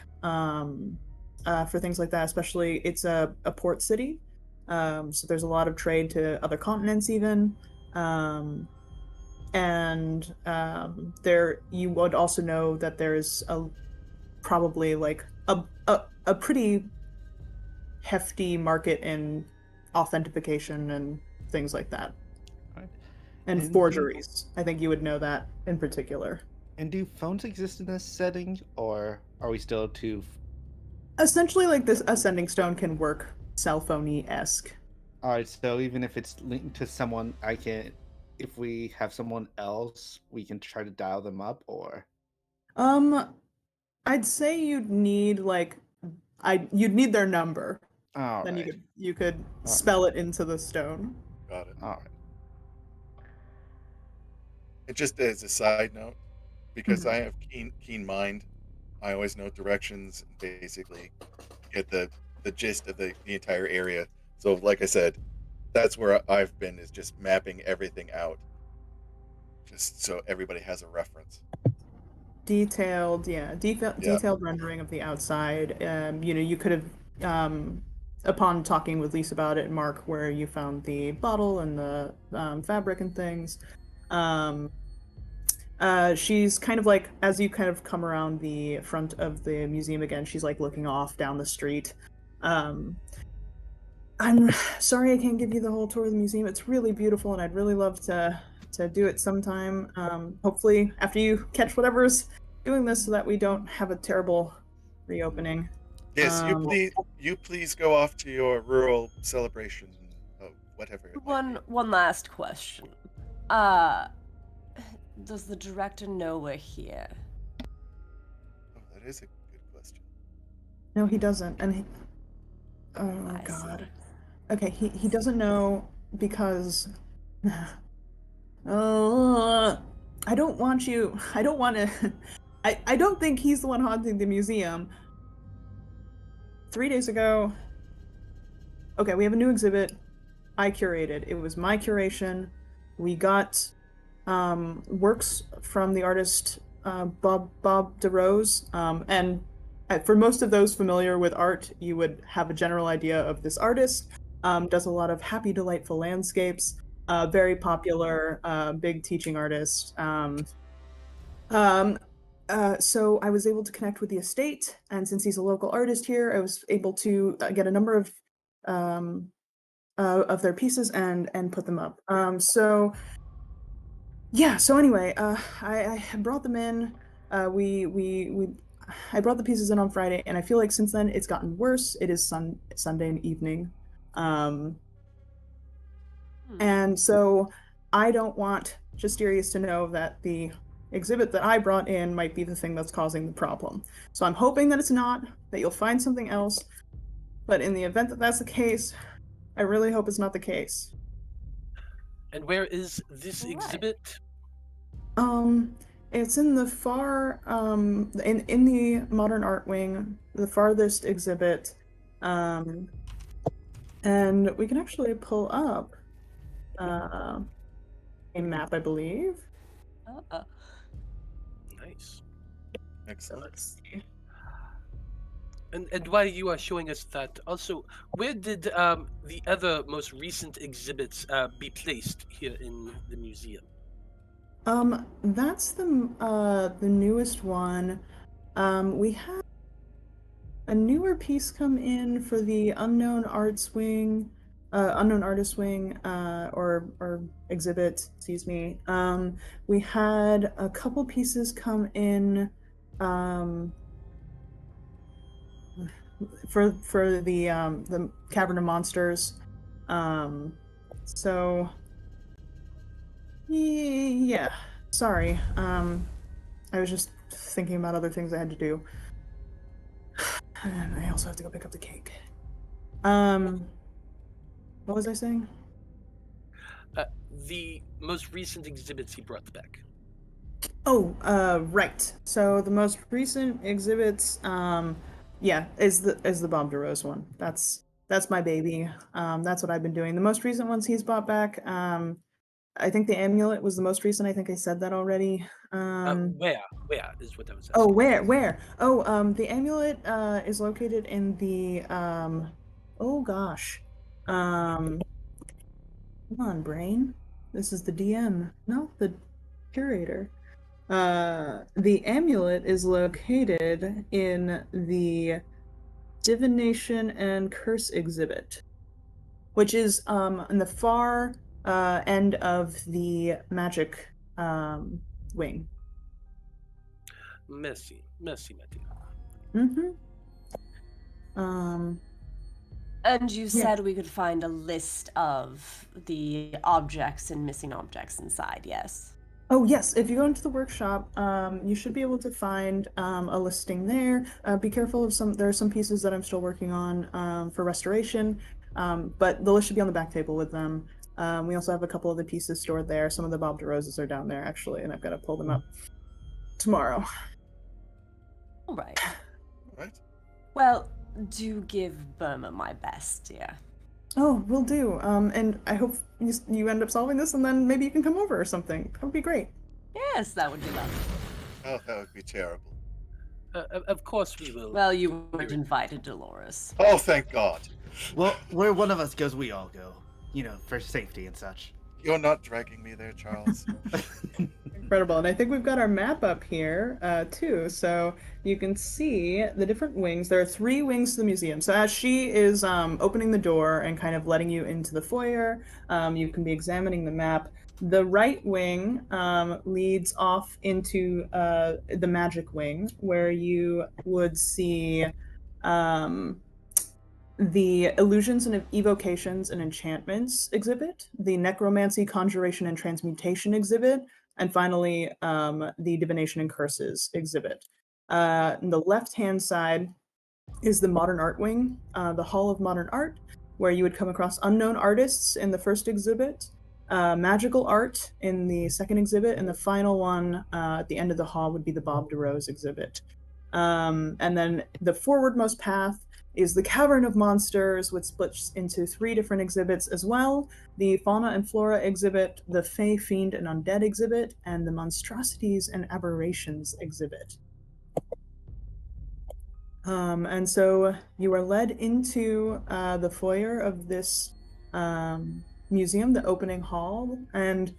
for things like that. Especially, it's a port city, so there's a lot of trade to other continents, even. And there, you would also know that there's probably like a a pretty hefty market in authentication and things like that. Right. And And forgeries. I think you would know that in particular. And do phones exist in this setting, or are we still too? Essentially, like this ascending stone can work cell phone-y-esque. All right, so even if it's linked to someone, I can. If we have someone else, we can try to dial them up, or. I'd say you'd need like you'd need their number. All Then right. you could All right. spell it into the stone. Got it. All right. And just as a side note, because Mhm. I have keen mind, I always know directions and basically get the gist of the entire area. So like I said, that's where I've been, is just mapping everything out, just so everybody has a reference. Detailed, Yeah. detailed rendering of the outside. You could have, upon talking with Lisa about it, mark where you found the bottle and the fabric and things. Um, she's kind of like, as you kind of come around the front of the museum again, she's like looking off down the street. Um, I'm sorry I can't give you the whole tour of the museum. It's really beautiful, and I'd really love to do it sometime. Hopefully after you catch whatever's doing this, so that we don't have a terrible reopening. Yes, Um, you please go off to your rural celebration of whatever it might be. One last question. Uh, does the director know we're here? Oh, that is a good question. no, he doesn't, and oh I god. see. Okay, he doesn't know because oh, I don't want you. I don't want to. I don't think he's the one haunting the museum. 3 days ago. Okay, we have a new exhibit. I curated. It was my curation. We got works from the artist Bob DeRose, and for most of those familiar with art, you would have a general idea of this artist. Does a lot of happy, delightful landscapes. Very popular, big teaching artist. Um, so I was able to connect with the estate, and since he's a local artist here, I was able to get a number um, of their pieces and put them up. So yeah. So anyway, I brought them in. We I brought the pieces in on Friday, and I feel like since then it's gotten worse. It is Sunday evening, um, and so I don't want Justerius to know that the exhibit that I brought in might be the thing that's causing the problem. So I'm hoping that it's not, that you'll find something else. But in the event that that's the case, I really hope it's not the case. And where is this All right. exhibit? It's in the far, in the modern art wing, the farthest exhibit. And we can actually pull up a map, I believe. Nice. So Excellent. let's see. And while you are showing us that, also, where did the other most recent exhibits be placed here in the museum? That's the newest one. We had a newer piece come in for the unknown artist wing, or exhibit, excuse me. We had a couple pieces come in, for the Cavern of Monsters. So yeah, sorry. I was just thinking about other things I had to do. And I also have to go pick up the cake. What was I saying? The most recent exhibits he brought back. Oh, right. So the most recent exhibits, yeah, is the Bob DeRose one. That's my baby. That's what I've been doing. The most recent ones he's brought back. I think the amulet was the most recent. I think I said that already. Where is what I was Oh, asking. where? Oh, the amulet is located in the oh gosh. Come on, brain. This is the DM. No, the curator. The amulet is located in the Divination and Curse exhibit, which is in the far end of the magic wing. Merci, Matthew. Mm-hmm. And you Yeah. said we could find a list of the objects and missing objects inside, yes? Oh yes, if you go into the workshop, you should be able to find a listing there. Be careful of there are some pieces that I'm still working on for restoration, but the list should be on the back table with them. We also have a couple of the pieces stored there. Some of the Bob DeRoses are down there actually, and I've got to pull them up tomorrow. All right. All right. Well, do give Burma my best, dear. Oh, will do. And I hope you end up solving this, and then maybe you can come over or something. That would be great. Yes, that would be lovely. Oh, that would be terrible. Of course we will. Well, you weren't invited, Dolores. Oh, thank God. Well, where one of us goes, we all go. You know, for safety and such. You're not dragging me there, Charles. Incredible. And I think we've got our map up here too. So you can see the different wings. There are 3 wings to the museum. So as she is opening the door and kind of letting you into the foyer, you can be examining the map. The right wing leads off into the magic wing, where you would see the Illusions and Evocations and Enchantments exhibit, the Necromancy, Conjuration, and Transmutation exhibit, and finally, the Divination and Curses exhibit. On the left-hand side is the Modern Art Wing, the Hall of Modern Art, where you would come across unknown artists in the first exhibit, magical art in the second exhibit, and the final one at the end of the hall would be the Bob DeRose exhibit. And then the forwardmost path is the Cavern of Monsters, which splits into 3 different exhibits as well. The Fauna and Flora exhibit, the Fey, Fiend, and Undead exhibit, and the Monstrosities and Aberrations exhibit. And so you are led into the foyer of this museum, the opening hall, and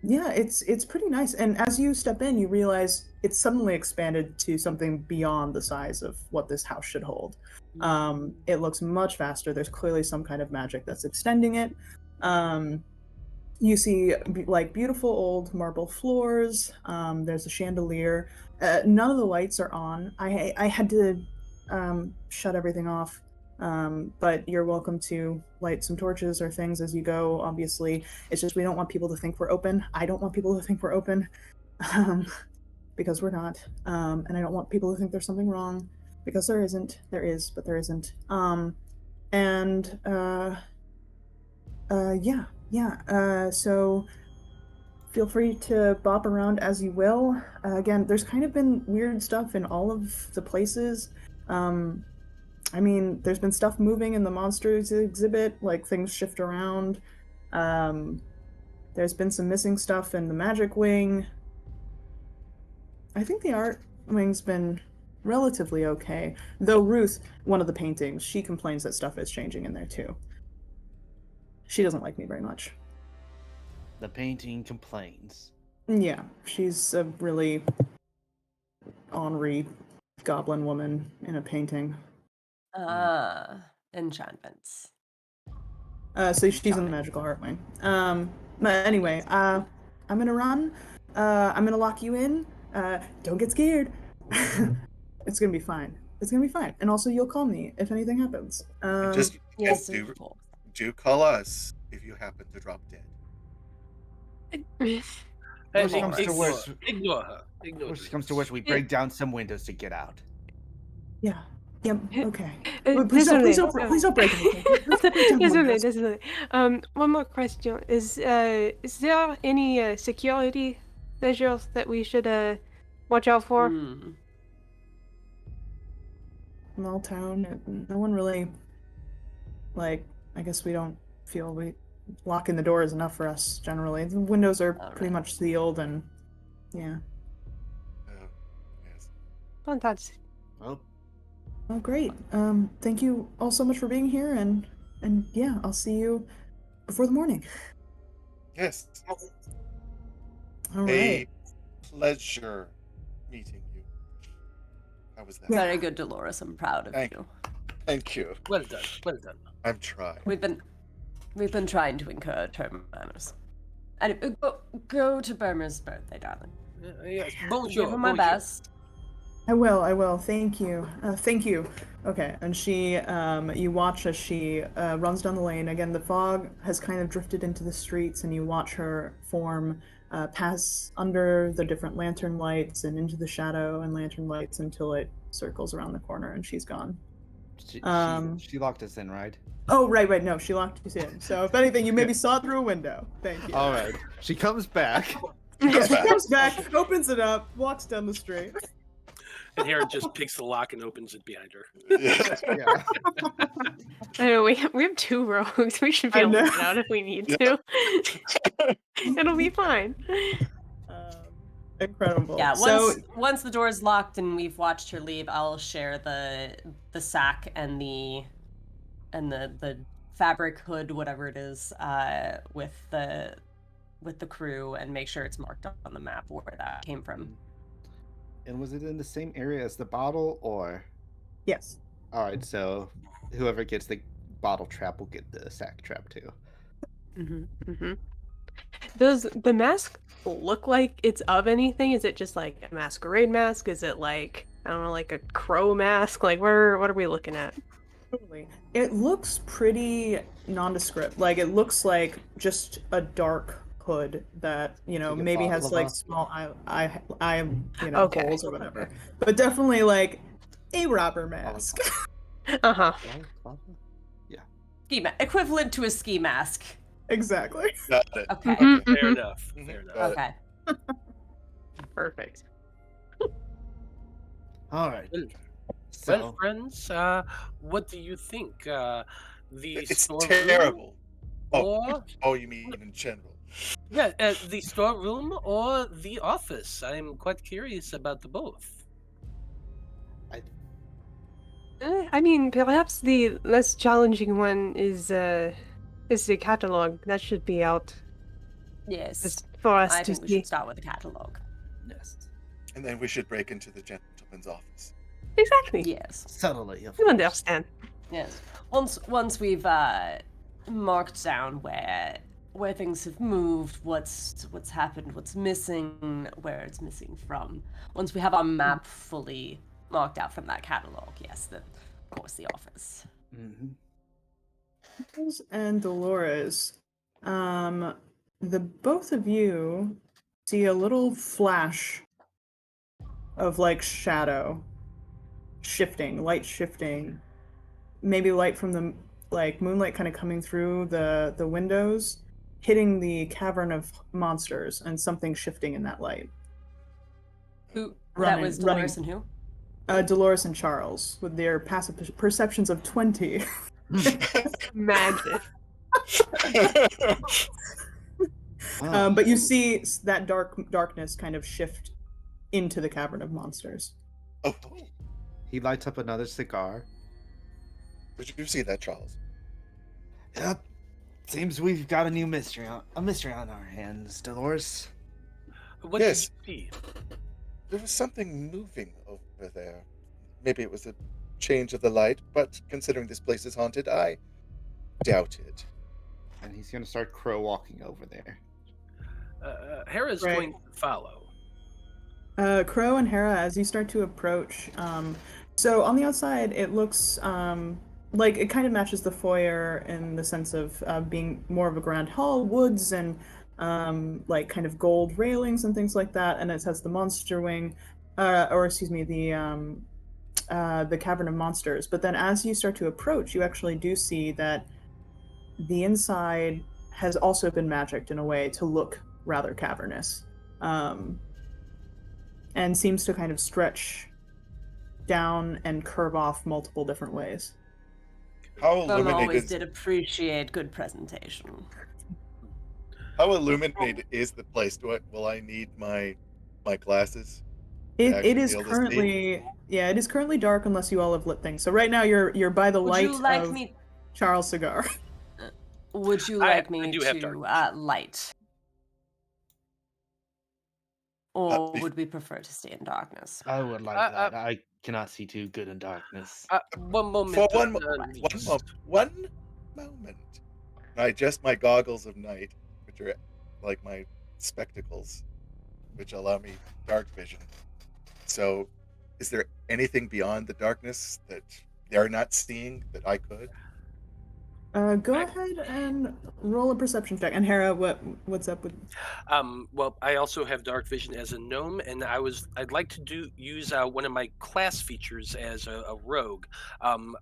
yeah, it's pretty nice. And as you step in, you realize it's suddenly expanded to something beyond the size of what this house should hold. It looks much vaster. There's clearly some kind of magic that's extending it. You see like beautiful old marble floors. There's a chandelier. None of the lights are on. I had to shut everything off. But you're welcome to light some torches or things as you go. Obviously, it's just we don't want people to think we're open. I don't want people to think we're open, because we're not. And I don't want people to think there's something wrong, because there isn't. There is, but there isn't. So feel free to bop around as you will. Again, there's kind of been weird stuff in all of the places. I mean, there's been stuff moving in the monsters exhibit, like things shift around. There's been some missing stuff in the magic wing. I think the art wing's been relatively okay. Though Ruth, one of the paintings, she complains that stuff is changing in there too. She doesn't like me very much. The painting complains. Yeah, she's a really ornery goblin woman in a painting. Enchantments. So she's in the magical art wing. But anyway, I'm gonna run. I'm gonna lock you in. Don't get scared. It's gonna be fine. It's gonna be fine. And also, you'll call me if anything happens. Just Yes, do, of course. do call us if you happen to drop dead. Worst comes to worst, Ignore her. worst comes to worst, we break down some windows to get out. Yeah. Yep. Okay. Please don't Please don't break anything. Please don't break down the windows. Definitely. One more question. Is there any security measures that we should watch out for? Small town. No one really. Like, I guess we don't feel locking the door is enough for us generally. The windows are pretty much sealed, and yeah. Yes. Fantastic. Well, Oh, great. Thank you all so much for being here, and yeah, I'll see you before the morning. Yes. All A right. pleasure meeting you. How was that? Very good, Dolores. I'm proud of you. Thank you. Well done. Well done. I'm trying. We've been trying to encourage her manners. Anyway, go to Burma's birthday, darling. Yes. Give Bonjour. her my bonjour. best. I will. Thank you. Thank you. Okay, and she, you watch as she runs down the lane. Again, the fog has kind of drifted into the streets, and you watch her form pass under the different lantern lights and into the shadow and lantern lights until it circles around the corner and she's gone. She locked us in, right? Oh, right. No, she locked us in. So if anything, you maybe saw it through a window. Thank you. All right. She comes back. She comes back, opens it up, walks down the street. And Hera just picks the lock and opens it behind her. Yeah. I know we have 2 rogues. We should be able to get out if we need to. It'll be fine. Incredible. Yeah. So Once the door's locked and we've watched her leave, I'll share the sack and the fabric hood, whatever it is, with the crew and make sure it's marked on the map where that came from. And was it in the same area as the bottle, or? yes. All right, so whoever gets the bottle trap will get the sack trap too. Does the mask look like it's of anything? Is it just like a masquerade mask? Is it like, I don't know, like a crow mask? Like what are we looking at? Totally. It looks pretty nondescript. Like it looks like just a dark hood that, Like a maybe has like baklava? small eye Okay. holes or whatever. But definitely like a robber mask. Uh-huh. Equivalent to a ski mask. Exactly. Got it. Okay. Fair enough. Fair enough. Got it. Okay. Perfect. All right. Well, So friends, what do you think? The It's storeroom terrible. or You mean in general? the storeroom or the office? I'm quite curious about the both. I mean, perhaps the less challenging one is the catalog. That should be out Yes. just for us I to think we see. should start with the catalog. yes, And then we should break into the gentleman's office. Exactly. Yes. subtly. Of You course. understand. Yes. Once we've marked down where things have moved, what's happened, what's missing, where it's missing from. Once we have our map fully marked out from that catalog, yes, then of course the office. Mm-hmm. And Dolores, the both of you see a little flash of like shadow shifting, light shifting, maybe light from the like moonlight kind of coming through the windows, hitting the cavern of monsters, and something shifting in that light. Who Running- that was running. Dolores and who? Dolores and Charles, with their passive perceptions of 20. Magic. But you see that darkness kind of shift into the cavern of monsters. Oh, He lights up another cigar. did you see that, Charles? Yep. Seems we've got a new mystery on our hands, Dolores. What Yes. did you see? There was something moving over there. Maybe it was a change of the light, but considering this place is haunted, I doubt it. And he's gonna start crow walking over there. Hera's Right. going to follow. Crow and Hera, as you start to approach, so on the outside, it looks like it kind of matches the foyer in the sense of being more of a grand hall, woods, and like kind of gold railings and things like that. And it has the monster wing, the cavern of monsters. But then as you start to approach, you actually do see that the inside has also been magicked in a way to look rather cavernous. And seems to kind of stretch down and curve off multiple different ways. How Mom always illuminated? did appreciate good presentation. How illuminated is the place? Will I need my glasses? It actually is be able to see? currently it is currently dark unless you all have lit things. So right now you're by the Would light you like of me? Charles' cigar. Would you I like me do have to dark vision. light? Or would we prefer to stay in darkness? I would like Uh, that. I cannot see too good in darkness. One moment. For Lise. one moment. I adjust my goggles of night, which are like my spectacles, which allow me dark vision. So, is there anything beyond the darkness that they're not seeing that I could? Go ahead and roll a perception check. And Hera, what's up with? Well, I also have dark vision as a gnome, and I'd like to use one of my class features as a rogue.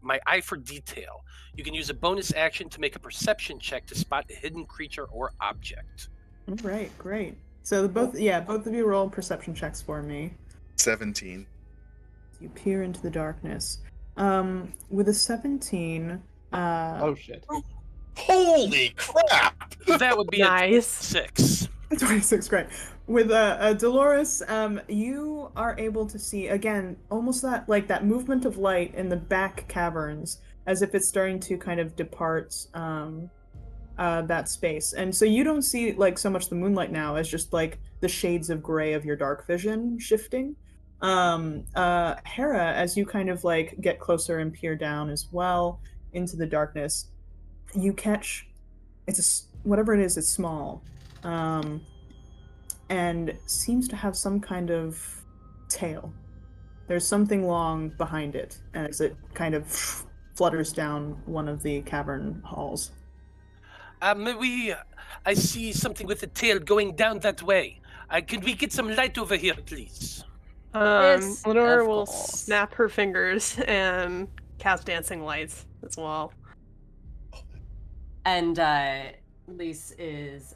My eye for detail. You can use a bonus action to make a perception check to spot a hidden creature or object. All right, great. So both of you roll perception checks for me. 17. You peer into the darkness. With a 17. Oh shit! Holy crap! That would be Nice. 6. 26, great. With Dolores, you are able to see again almost that movement of light in the back caverns, as if it's starting to kind of depart that space. And so you don't see like so much the moonlight now as just like the shades of gray of your dark vision shifting. Hera, as you kind of like get closer and peer down as well into the darkness, you catch whatever it is, it's small. And seems to have some kind of tail. There's something long behind it as it kind of flutters down one of the cavern halls. I see something with a tail going down that way. Can we get some light over here, please? Yes, Lenore of will course. snap her fingers and cast dancing lights as well. And Lise is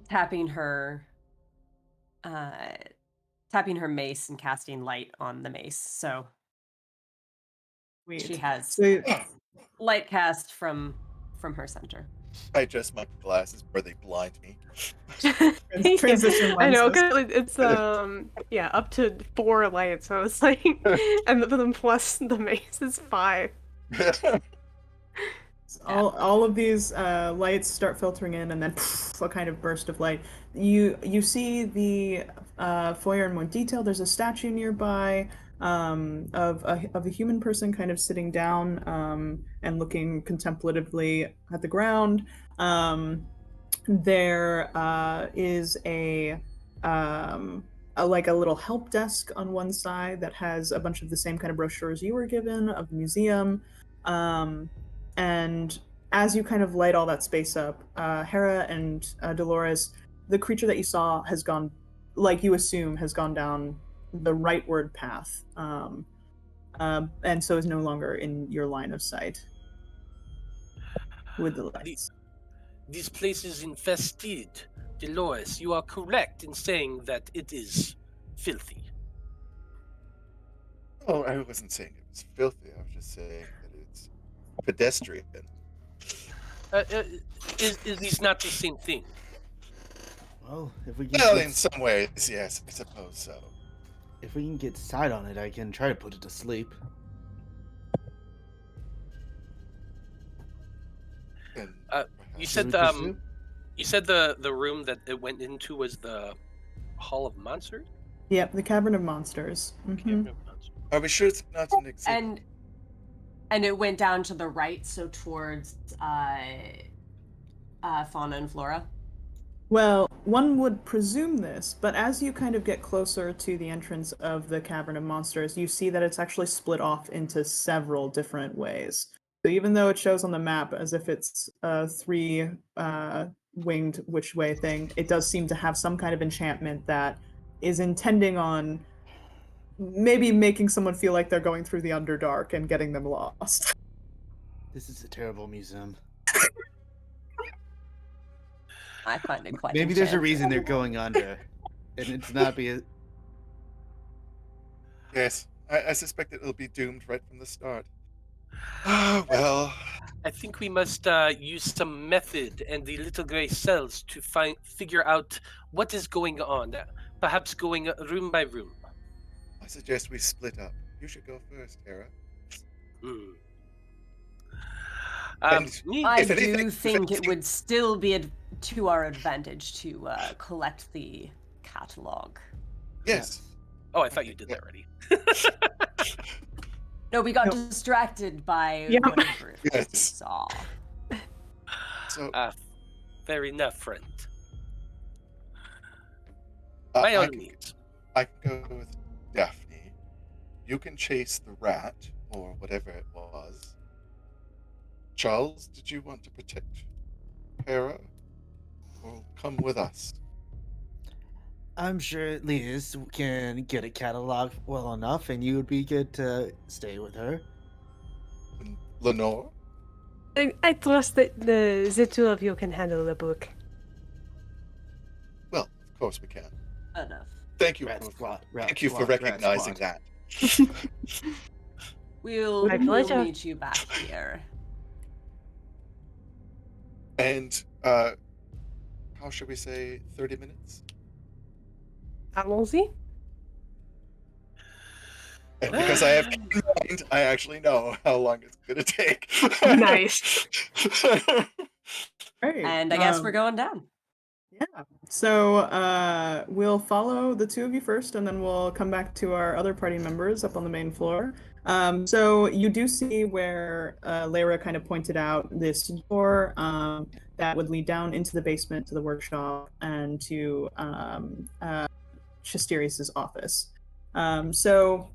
tapping her mace and casting light on the mace. So Sweet. she has So, light cast from her center. I adjust my glasses where they blind me. transition I know, lenses. 'cause it's up to 4 lights, so it's like, and then plus the mace is 5. All of these lights start filtering in, and then a kind of burst of light. You see the foyer in more detail. There's a statue nearby of a human person kind of sitting down and looking contemplatively at the ground. There is like a little help desk on one side that has a bunch of the same kind of brochures you were given of the museum. And as you kind of light all that space up, Hera and Dolores, the creature that you saw has gone, like you assume, has gone down the rightward path, and so is no longer in your line of sight with the lights. This place is infested. Dolores, you are correct in saying that it is filthy. Oh, I wasn't saying it was filthy. I was just saying that it's pedestrian. Is this not the same thing? Well, if we can Well, get, in some ways, yes, I suppose so. if we can get sight on it, I can try to put it to sleep. And You Should said we pursue? you said the room that it went into was the Hall of Monsters? Yep, the Cavern of Monsters. Mhm. are we sure it's not an exhibit? And it went down to the right, so towards fauna and flora. Well, one would presume this, but as you kind of get closer to the entrance of the Cavern of Monsters, you see that it's actually split off into several different ways. So even though it shows on the map as if it's a 3-winged which way thing, it does seem to have some kind of enchantment that is intending on maybe making someone feel like they're going through the Underdark and getting them lost. This is a terrible museum. I find it quite Maybe there's a enchanting. reason they're going under, and it's not because. Yes, I suspect it'll be doomed right from the start. Ah, well. I think we must use some method and the little gray cells to figure out what is going on. Perhaps going room by room. I suggest we split up. You should go first, Hera. Hmm. And I if anything, do think it would still be to our advantage to collect the catalog. Yes. Oh, I thought you did that already. No, we got Nope. distracted by Yep. whatever it was we Yes. saw. So Fair enough, friend. uh, By I all can means. I can go with Daphne. You can chase the rat or whatever it was. Charles, did you want to protect Hera or come with us? I'm sure Liz can get a catalog well enough, and you would be good to stay with her. And Lenore? I trust that the two of you can handle the book. Well, of course we can. Enough. Thank you. Rat squat, rat Thank you for squat, rat recognizing squat. that. We'll My pleasure. meet you back here. And how should we say 30 minutes? Allons-y. And because I have in mind, I actually know how long it's gonna take. Nice. Great. And I guess we're going down. Yeah. So we'll follow the two of you first, and then we'll come back to our other party members up on the main floor. So you do see where Lara kind of pointed out this door that would lead down into the basement to the workshop and to Shastirius's office. So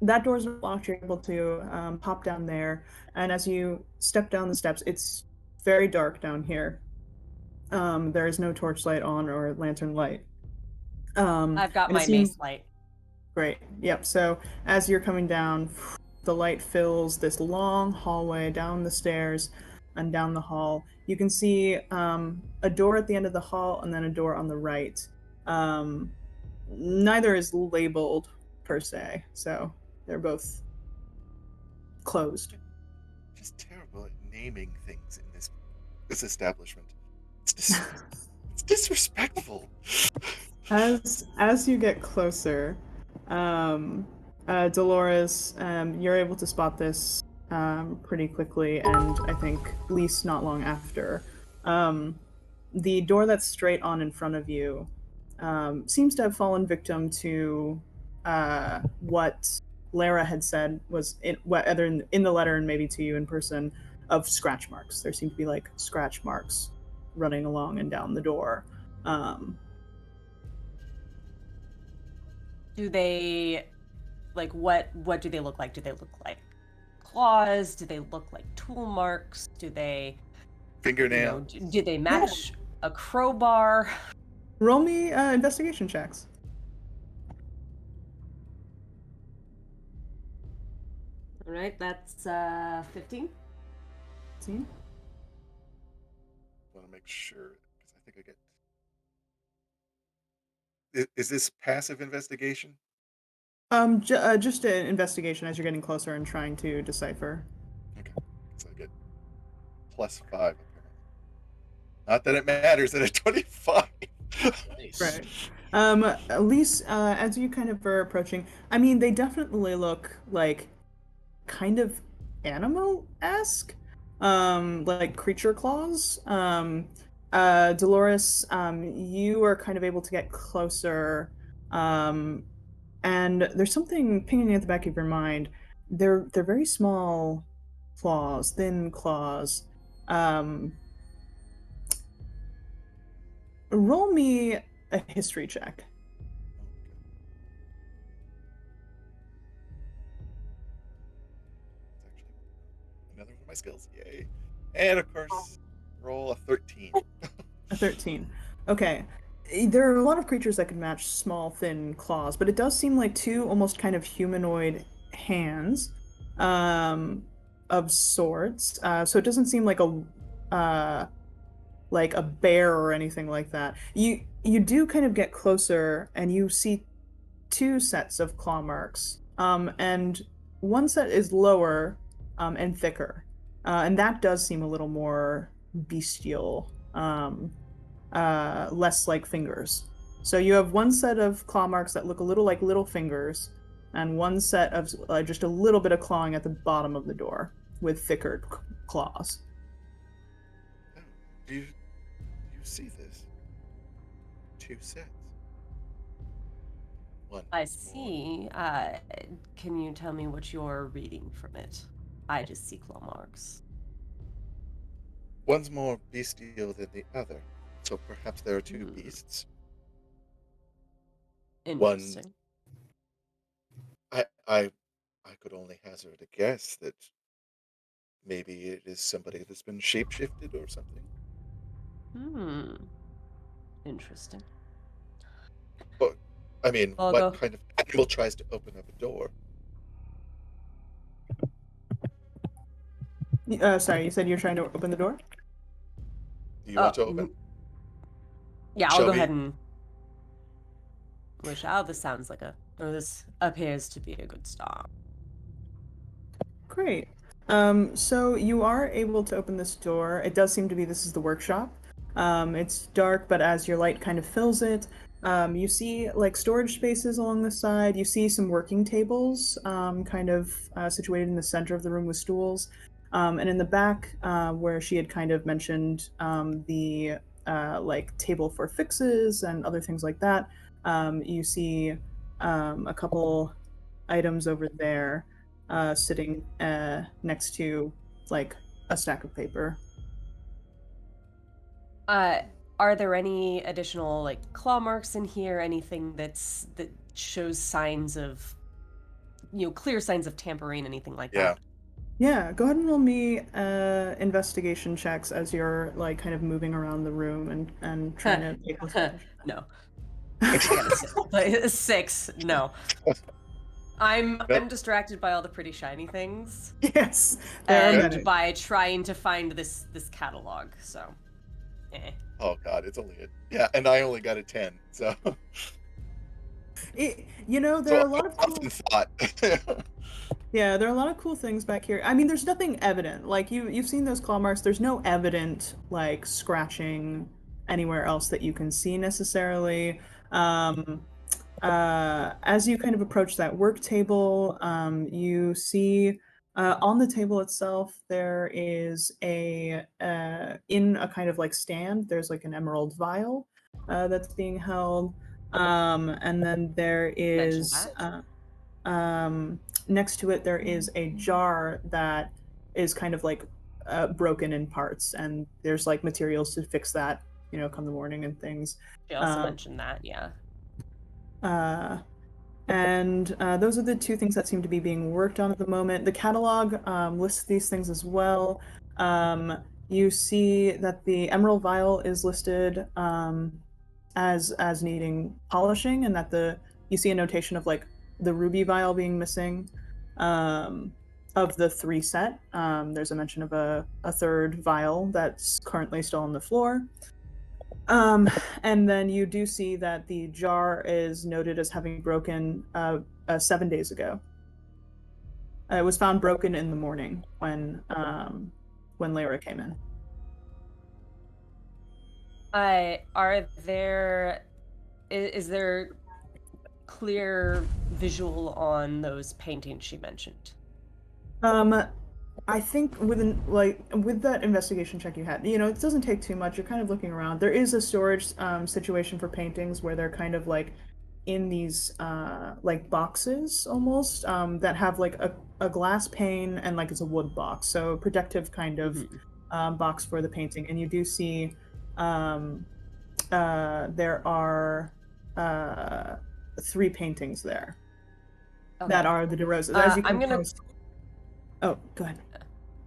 that door's locked. You're able to pop down there, and as you step down the steps, it's very dark down here. There is no torchlight on or lantern light. I've got and it my seems- mace light. Great. Yep. So as you're coming down, the light fills this long hallway down the stairs and down the hall. You can see a door at the end of the hall and then a door on the right. Neither is labeled per se, so they're both closed. Just terrible at naming things in this establishment. It's disrespectful. As you get closer, Dolores, you're able to spot this pretty quickly, and I think least not long after. The door that's straight on in front of you seems to have fallen victim to what Lara had said was whether in the letter and maybe to you in person of scratch marks. There seem to be like scratch marks running along and down the door. Do they what do they look like? Do they look like claws? Do they look like tool marks? Do they Fingernail. do they match a crowbar? Roll me investigation checks. All right, that's 15. See? Want to make sure because I think I get. Is this passive investigation? Just an investigation as you're getting closer and trying to decipher. Okay, so I get +5 apparently. Not that it matters at a 25. Nice. Right. At least as you kind of are approaching, I mean, they definitely look like kind of animal-esque, like creature claws. Dolores, you are kind of able to get closer, and there's something pinging at the back of your mind. They're very small claws, thin claws. Roll me a history check. It's actually another one of my skills. Yay. And of course, roll a 13. A 13. Okay. There are a lot of creatures that can match small, thin claws, but it does seem like two almost kind of humanoid hands of sorts. So it doesn't seem like a bear or anything like that. You do kind of get closer and you see two sets of claw marks. And one set is lower and thicker. And that does seem a little more bestial. Less like fingers. So you have one set of claw marks that look a little like little fingers, and one set of just a little bit of clawing at the bottom of the door with thicker claws. Oh, do you see this? Two sets. One I more. see. Can you tell me what you're reading from it? I just see claw marks. One's more bestial than the other, so perhaps there are two Hmm. beasts. One, Interesting. I could only hazard a guess that maybe it is somebody that's been shapeshifted or something. Hmm. Interesting. But I mean, I'll what go. kind of animal tries to open up a door? Sorry, you said you're trying to open the door? Do you want to open? Yeah, I'll Show go me. ahead and. Which, this sounds like this appears to be a good start. Great. So you are able to open this door. It does seem to be this is the workshop. It's dark, but as your light kind of fills it, you see like storage spaces along the side. You see some working tables, kind of situated in the center of the room with stools. And in the back, where she had kind of mentioned the like table for fixes and other things like that, you see a couple items over there sitting next to like a stack of paper. Are there any additional like claw marks in here? Anything that shows signs of, clear signs of tampering? Anything like Yeah. that? Yeah, go ahead and roll me investigation checks as you're like kind of moving around the room and trying to take this information. No. I got a 6. No. I'm Nope. distracted by all the pretty shiny things Yes, there are and many. by trying to find this catalog. So, Oh God, it's only yeah, and I only got a 10, so There so are a lot of cool. often thought. Yeah, there are a lot of cool things back here. I mean, there's nothing evident. Like you've seen those claw marks. There's no evident like scratching anywhere else that you can see necessarily. Um, as you kind of approach that work table, you see on the table itself there is a in a kind of like stand. There's like an emerald vial that's being held, and then there mention is. that. Next to it, there is a jar that is kind of like broken in parts, and there's like materials to fix that, come the morning and things. She also Um, mentioned that, yeah. and those are the two things that seem to be being worked on at the moment. The catalog lists these things as well. You see that the emerald vial is listed as needing polishing, and that you see a notation of like the ruby vial being missing. Of the 3 set, there's a mention of a third vial that's currently still on the floor. And then you do see that the jar is noted as having broken 7 days ago. It was found broken in the morning when Lara came in. Is there clear visual on those paintings she mentioned? I think with that investigation check you had, it doesn't take too much. You're kind of looking around. There is a storage situation for paintings where they're kind of like in these like boxes almost that have like a glass pane and like it's a wood box, so protective kind of box for the painting. And you do see there are 3 paintings there that are the DeRosas. As you can tell. Oh, go ahead.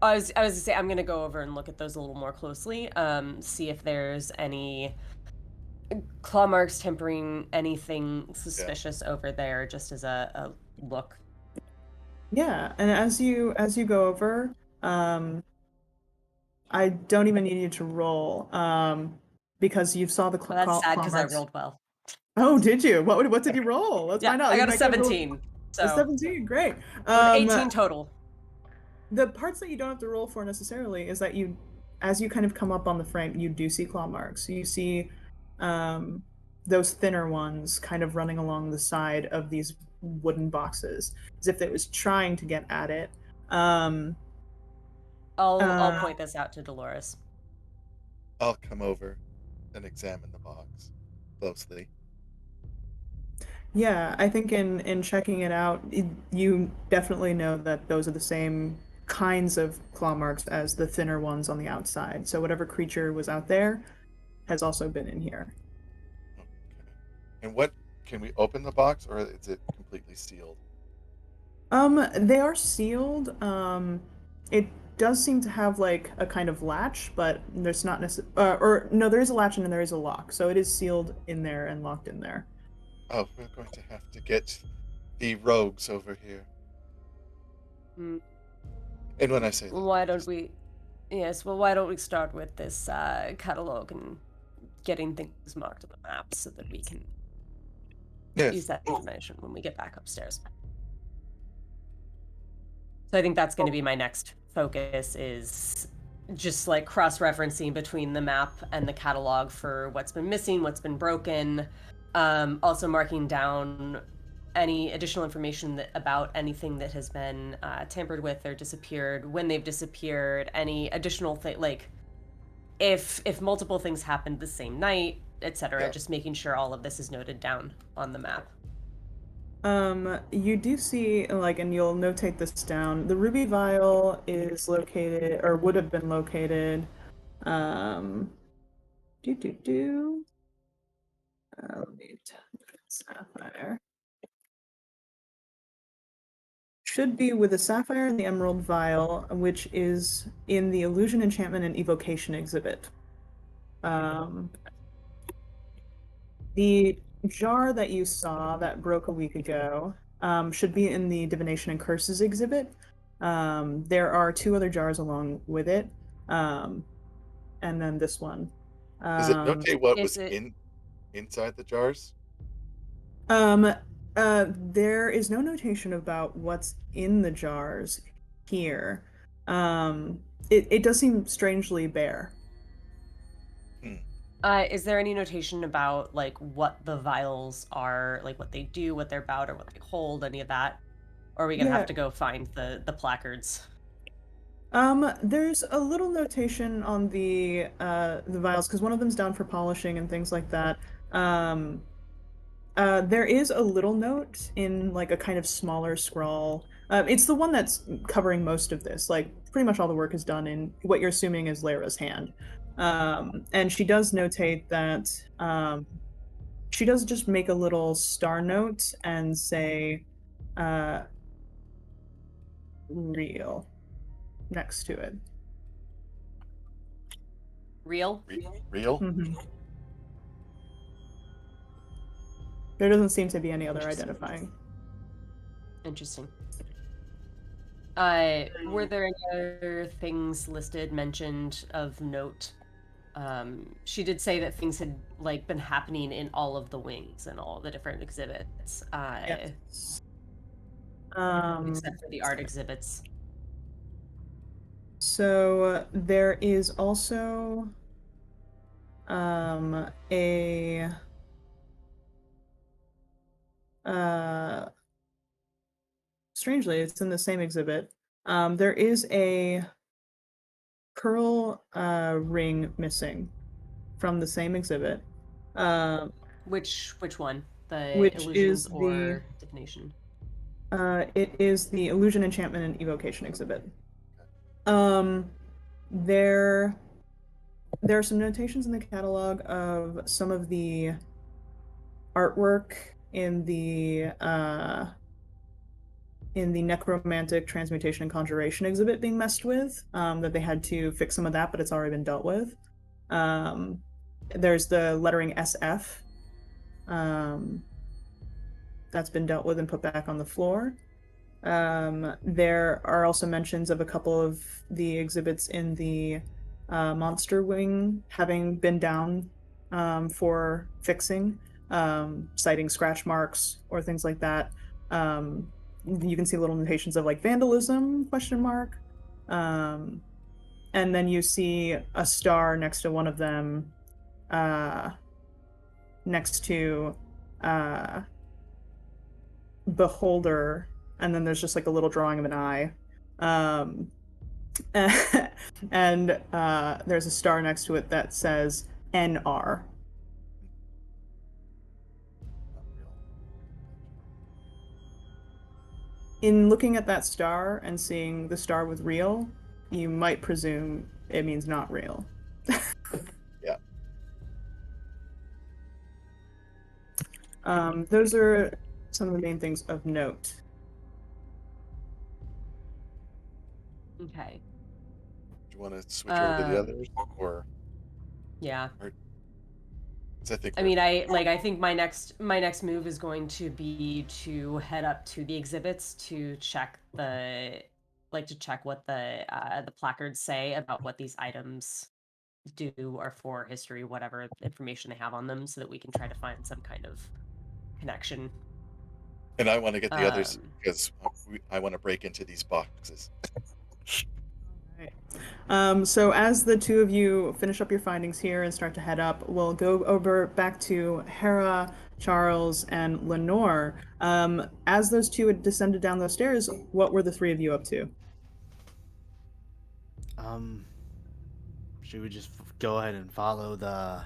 I was gonna say I'm gonna go over and look at those a little more closely. See if there's any claw marks, tempering, anything suspicious over there, just as a look. Yeah, and as you go over, I don't even need you to roll, because you saw the Well, that's sad claw because I marks. rolled well. Oh, did you? What did you roll? Let's Yeah, find out. I You got a might get a little- 17. A So 17, great. 18 total. The parts that you don't have to roll for necessarily is that as you kind of come up on the frame, you do see claw marks. You see those thinner ones kind of running along the side of these wooden boxes, as if it was trying to get at it. I'll point this out to Dolores. I'll come over and examine the box closely. Yeah, I think in checking it out, you definitely know that those are the same kinds of claw marks as the thinner ones on the outside. So whatever creature was out there has also been in here. Okay. And what can we open the box, or is it completely sealed? They are sealed. It does seem to have like a kind of latch, but there's not necessarily, or no, there is a latch and then there is a lock. So it is sealed in there and locked in there. Oh, we're going to have to get the rogues over here. Mm, And when I say that, Why don't just we? Yes, well, why don't we start with this catalog and getting things marked on the map so that we can use yes. that information when we get back upstairs. So I think that's going to be my next focus is just like cross-referencing between the map and the catalog for what's been missing, what's been broken, also marking down any additional information about anything that has been tampered with or disappeared, when they've disappeared, any additional thing like if multiple things happened the same night, etc. Yeah. Just making sure all of this is noted down on the map. You do see, like, and you'll notate this down, the ruby vial is located, or would have been located, um, do, do, do. Let me sapphire. Should be with the sapphire and the emerald vial, which is in the illusion, enchantment, and evocation exhibit. The jar that you saw that broke a week ago should be in the divination and curses exhibit. There are two other jars along with it, and then this one. Does it notate what Is was it inside the jars? Um, there is no notation about what's in the jars here. It does seem strangely bare. Hmm. Is there any notation about like what the vials are, like what they do, what they're about, or what they hold, any of that? Or are we gonna have Yeah. to go find the placards? There's a little notation on the vials because one of them's down for polishing and things like that. There is a little note in like a kind of smaller scrawl. It's the one that's covering most of this. Like pretty much all the work is done in what you're assuming is Lyra's hand. And she does notate that she does just make a little star note and say uh, real next to it. Real? Real? Mhm. There doesn't seem to be any other Interesting. identifying. Interesting. Were there any other things listed, mentioned of note? She did say that things had like been happening in all of the wings and all the different exhibits, Yes. except for the art exhibits. So there is also a uh strangely it's in the same exhibit. There is a pearl ring missing from the same exhibit. Um Which one? The which is illusions the or divination? it is the illusion, enchantment, and evocation exhibit. Um there there are some notations in the catalog of some of the artwork in the necromantic transmutation and conjuration exhibit being messed with, that they had to fix some of that, but it's already been dealt with. There's the lettering SF, that's been dealt with and put back on the floor. There are also mentions of a couple of the exhibits in the monster wing having been down for fixing, citing scratch marks or things like that. You can see little notations of like vandalism question mark, and then you see a star next to one of them, next to uh, beholder, and then there's just like a little drawing of an eye, um, and there's a star next to it that says NR. Not real. in looking at that star and seeing the star with real, you might presume it means not real. Yeah. Those are some of the main things of note. Okay. Do you want to switch over to the Um, others, or Yeah. 'cause I think I we're mean, I think my next move is going to be to head up to the exhibits to check what the placards say about what these items do or for history, whatever information they have on them, so that we can try to find some kind of connection. and I want to get the others Um, because I want to break into these boxes. So as the two of you finish up your findings here and start to head up, we'll go over back to Hera, Charles, and Lenore. As those two had descended down those stairs, what were the three of you up to? Should we just go ahead and follow the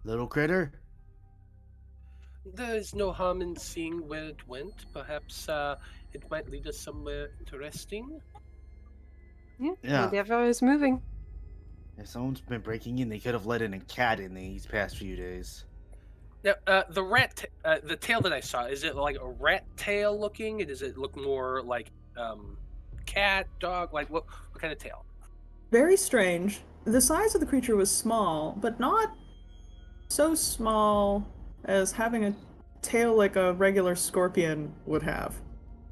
little critter? There's no harm in seeing where it went. Perhaps it might lead us somewhere interesting. Yeah. Whatever is moving. If someone's been breaking in, they could have let in a cat in these past few days. Now, the tail that I saw, is it like a rat tail looking? Does it look more like cat, dog? Like what kind of tail? Very strange. The size of the creature was small, but not so small as having a tail like a regular scorpion would have.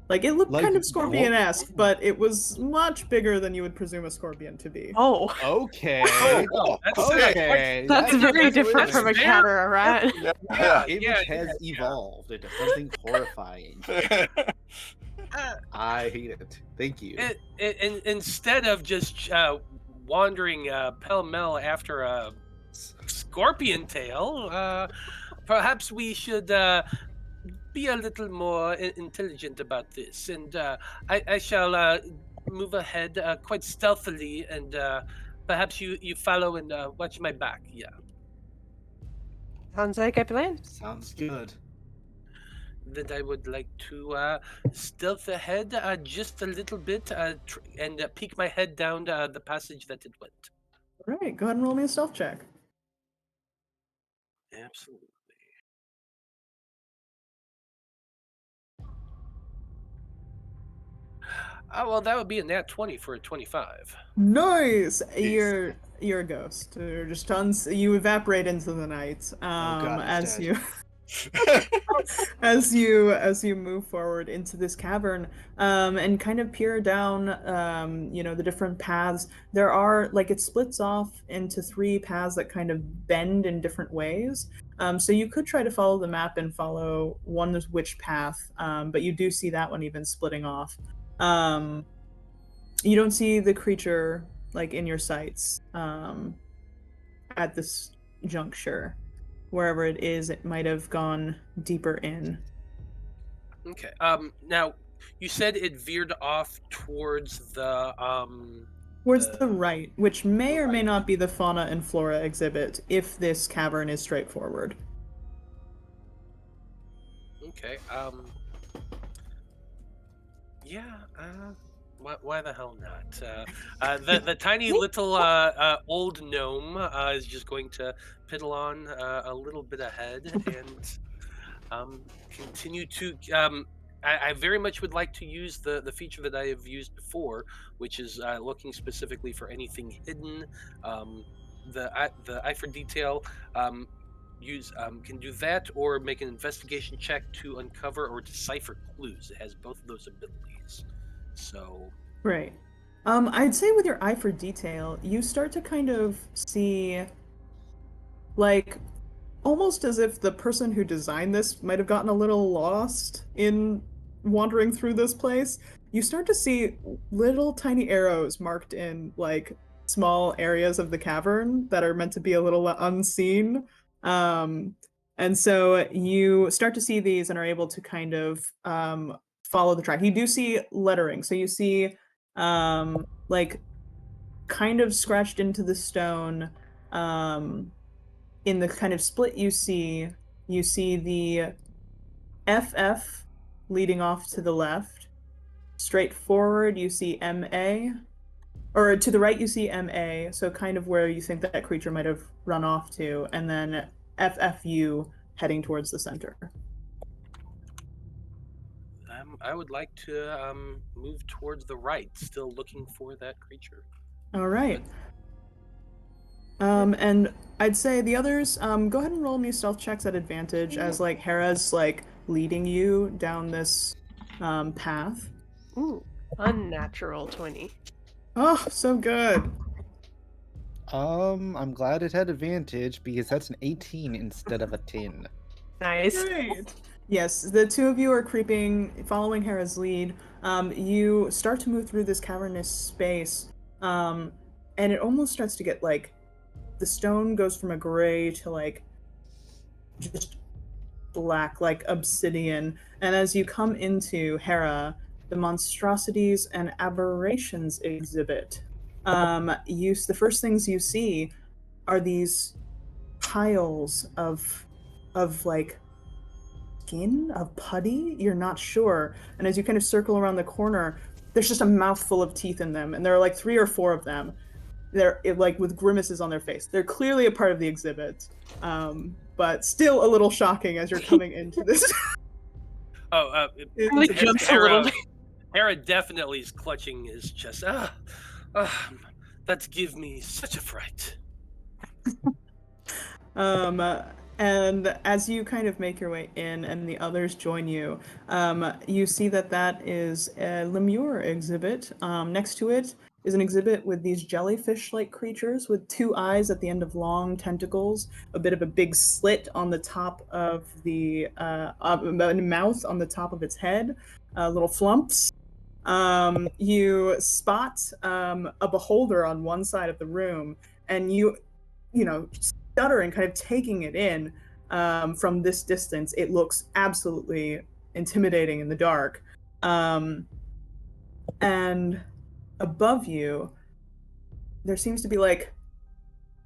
Like, it looked Like kind of scorpion-esque, but it was much bigger than you would presume a scorpion to be. Oh, Okay. That's Okay. that's very that's different from a weird. cat or a rat. Yeah. Image has evolved into something horrifying. I hate it. Thank you. Instead of just wandering pell-mell after a scorpion tail, perhaps we should be a little more intelligent about this. And I shall move ahead quite stealthily, and perhaps you follow and watch my back. Yeah. Sounds like a plan. Sounds good. Then I would like to stealth ahead just a little bit and peek my head down the passage that it went. All right, go ahead and roll me a stealth check. Absolutely. Well, that would be a nat 20 for a 25. Nice. You're a ghost. You're just you evaporate into the night. God, he's As dead. you as you move forward into this cavern, and kind of peer down, the different paths. There are, like, it splits off into three paths that kind of bend in different ways. So you could try to follow the map and follow one is which path, but you do see that one even splitting off. You don't see the creature, like, in your sights at this juncture. Wherever it is, it might have gone deeper in. Okay. Now, you said it veered off towards the Towards the right, which may or may not be the fauna and flora exhibit if this cavern is straightforward. Okay. Yeah. Why the hell not? The tiny little old gnome is just going to piddle on a little bit ahead and continue to. I very much would like to use the feature that I have used before, which is looking specifically for anything hidden. The eye for detail. Can do that or make an investigation check to uncover or decipher clues. It has both of those abilities. So Right. I'd say with your eye for detail, you start to kind of see, like, almost as if the person who designed this might have gotten a little lost in wandering through this place. You start to see little tiny arrows marked in, like, small areas of the cavern that are meant to be a little unseen. And so you start to see these and are able to kind of follow the track. You do see lettering. So you see, like, kind of scratched into the stone, in the kind of split you see the FF leading off to the left, Straight forward, you see MA. Or to the right, you see MA, so kind of where you think that creature might have run off to, and then FFU heading towards the center. I would like to move towards the right, still looking for that creature. All right. And I'd say the others, go ahead and roll me stealth checks at advantage as like Hera's like leading you down this path. Ooh, unnatural 20. Oh, so good. I'm glad it had advantage because that's an 18 instead of a 10. Nice. Great. Yes, the two of you are creeping, following Hera's lead. You start to move through this cavernous space, and it almost starts to get like the stone goes from a gray to like just black, like obsidian. And as you come into Hera, the monstrosities and aberrations exhibit. The first things you see are these piles of like skin, of putty. You're not sure. And as you kind of circle around the corner, there's just a mouthful of teeth in them, and there are like 3 or 4 of them. They're like with grimaces on their face. They're clearly a part of the exhibit, but still a little shocking as you're coming into this. Like jumps a little bit. Hera definitely is clutching his chest. That gives me such a fright. And as you kind of make your way in and the others join you, you see that is a lemure exhibit. Next to it is an exhibit with these jellyfish-like creatures with 2 eyes at the end of long tentacles, a bit of a big slit on the top of the mouth on the top of its head, little flumps. You spot a beholder on one side of the room, and you know, stuttering, kind of taking it in from this distance. It looks absolutely intimidating in the dark. And above you, there seems to be like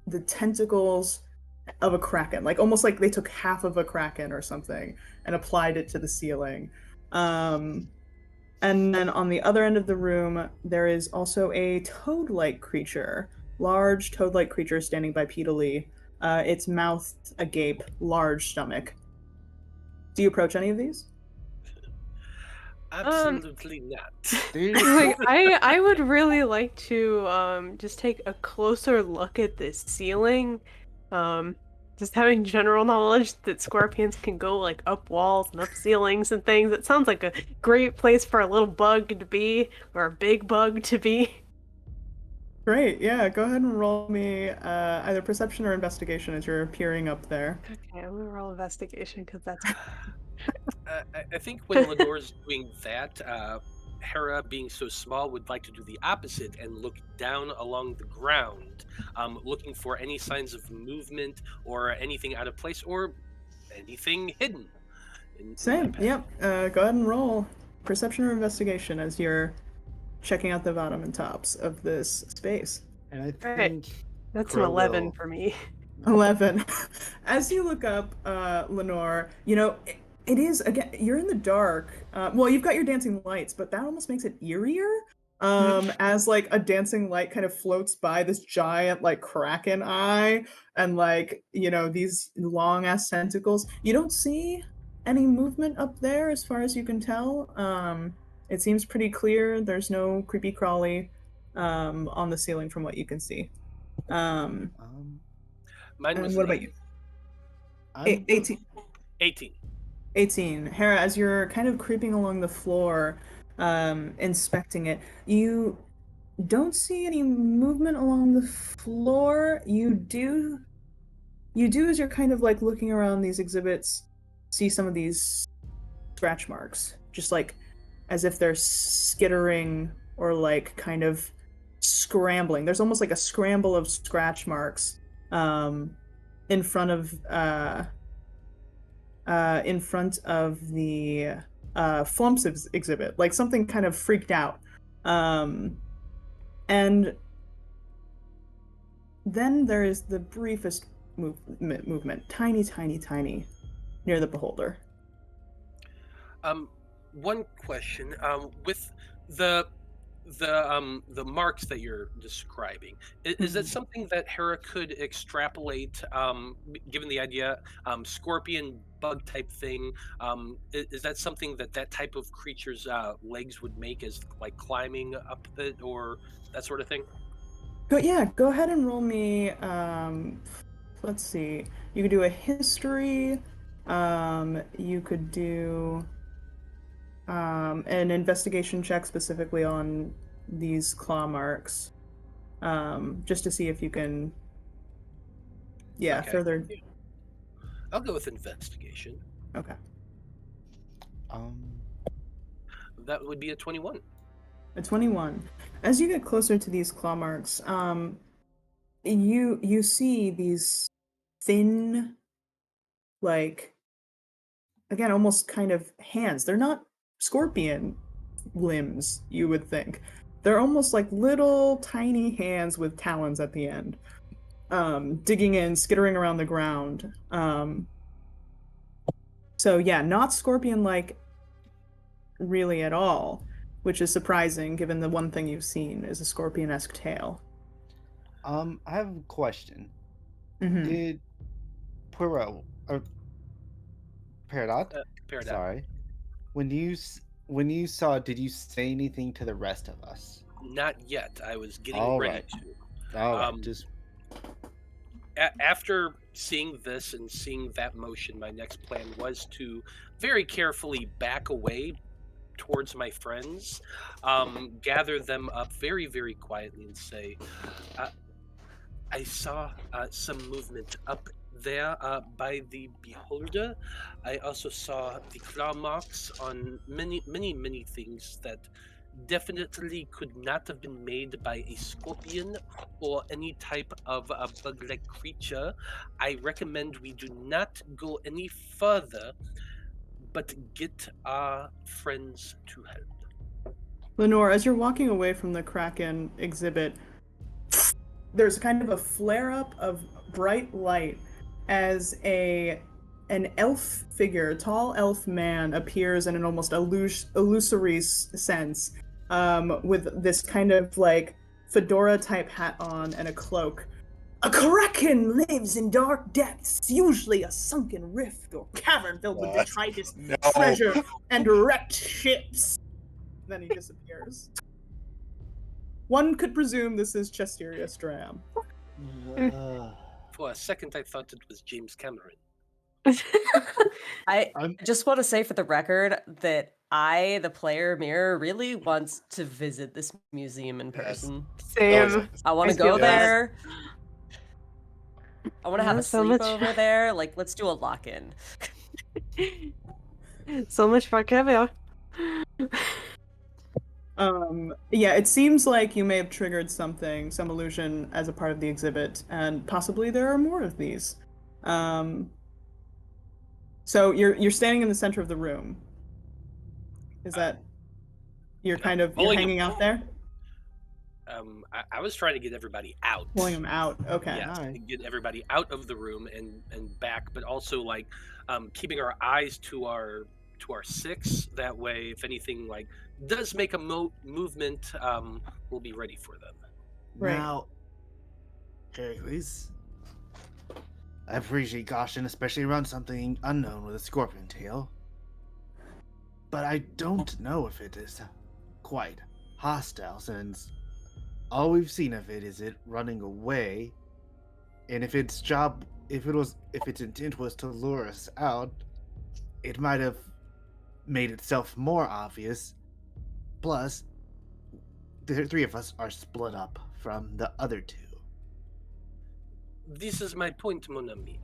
the tentacles of a kraken, like almost like they took half of a kraken or something and applied it to the ceiling. And then on the other end of the room, there is also a toad-like creature, large toad-like creature standing bipedally, its mouth agape, large stomach. Do you approach any of these? Absolutely not. Like, I would really like to just take a closer look at this ceiling. Just having general knowledge that scorpions can go like up walls and up ceilings and things. It sounds like a great place for a little bug to be, or a big bug to be. Great, yeah, go ahead and roll me either perception or investigation as you're peering up there. Okay, I'm gonna roll investigation because that's I think when Lenore's doing that, Hera, being so small, would like to do the opposite and look down along the ground, looking for any signs of movement or anything out of place or anything hidden. Same, yep. Go ahead and roll perception or investigation as you're checking out the bottom and tops of this space. And I Right. think that's Crow an 11 will- for me. 11. As you look up, Lenore, you know, it is, again, you're in the dark. Well, you've got your dancing lights, but that almost makes it eerier. As like a dancing light kind of floats by this giant like kraken eye and like, you know, these long ass tentacles. You don't see any movement up there as far as you can tell. It seems pretty clear. There's no creepy crawly on the ceiling from what you can see. Mine was And what about you? I'm 18. 18. 18. Hera, as you're kind of creeping along the floor, inspecting it, you don't see any movement along the floor. You do as you're kind of like looking around these exhibits, see some of these scratch marks, just like as if they're skittering or like kind of scrambling. There's almost like a scramble of scratch marks in front of the Flumps exhibit, like something kind of freaked out. And then there is the briefest movement, tiny, near the beholder. One question. With The marks that you're describing, is that Mhm. something that Hera could extrapolate, given the idea, scorpion bug type thing? Is that something that that type of creature's legs would make as like climbing up it or that sort of thing? Go ahead and roll me. Let's see. You could do a history. You could do an investigation check specifically on these claw marks, just to see if you can, yeah, Okay, further. yeah. I'll go with investigation. Okay, Um, That would be a 21. a 21. As you get closer to these claw marks, you see these thin, like, again, almost kind of hands. They're not scorpion limbs, you would think. They're almost like little tiny hands with talons at the end, digging in, skittering around the ground. So yeah, not scorpion-like really at all, which is surprising given the one thing you've seen is a scorpion-esque tail. I have a question. Mm-hmm. Did Poirot or Peridot? Compare that. Sorry. When you saw it, did you say anything to the rest of us? Not yet. I was getting All ready right. to. All right. Um, Just After seeing this and seeing that motion, my next plan was to very carefully back away towards my friends, gather them up very, very quietly, and say, uh, I saw some movement up there by the beholder. I also saw the claw marks on many, many, many things that definitely could not have been made by a scorpion or any type of a bug-like creature. I recommend we do not go any further, but get our friends to help. Lenore, as you're walking away from the Kraken exhibit, there's kind of a flare up of bright light as an elf figure, a tall elf man, appears in an almost illusory sense, with this kind of like fedora type hat on and a cloak. A kraken lives in dark depths, usually a sunken rift or cavern filled with What? detritus, No. treasure, and wrecked ships. Then he disappears. One could presume this is Chesteria Stram. For a second, I thought it was James Cameron. I I'm just want to say for the record that I, the player Mirror, really wants to visit this museum in Yes. person. Same. I want to I feel go that. there. I want to have Yeah, a so much- sleepover there. Like, let's do a lock-in. So much for caviar. Yeah, it seems like you may have triggered something, some illusion as a part of the exhibit, and possibly there are more of these. Um, so you're standing in the center of the room. Is that you're kind of you're Pulling him. hanging out there, I was trying to get everybody out. pulling them out? Okay. Yes, Alright. to get everybody out of the room and back, but also like keeping our eyes to our six. That way, if anything like does make a movement, we'll be ready for them. Right. Now, Heracles, I appreciate caution, especially around something unknown with a scorpion tail. But I don't know if it is quite hostile, since all we've seen of it is it running away. And if its intent was to lure us out, it might have made itself more obvious. Plus, the three of us are split up from the other two. This is my point, mon ami.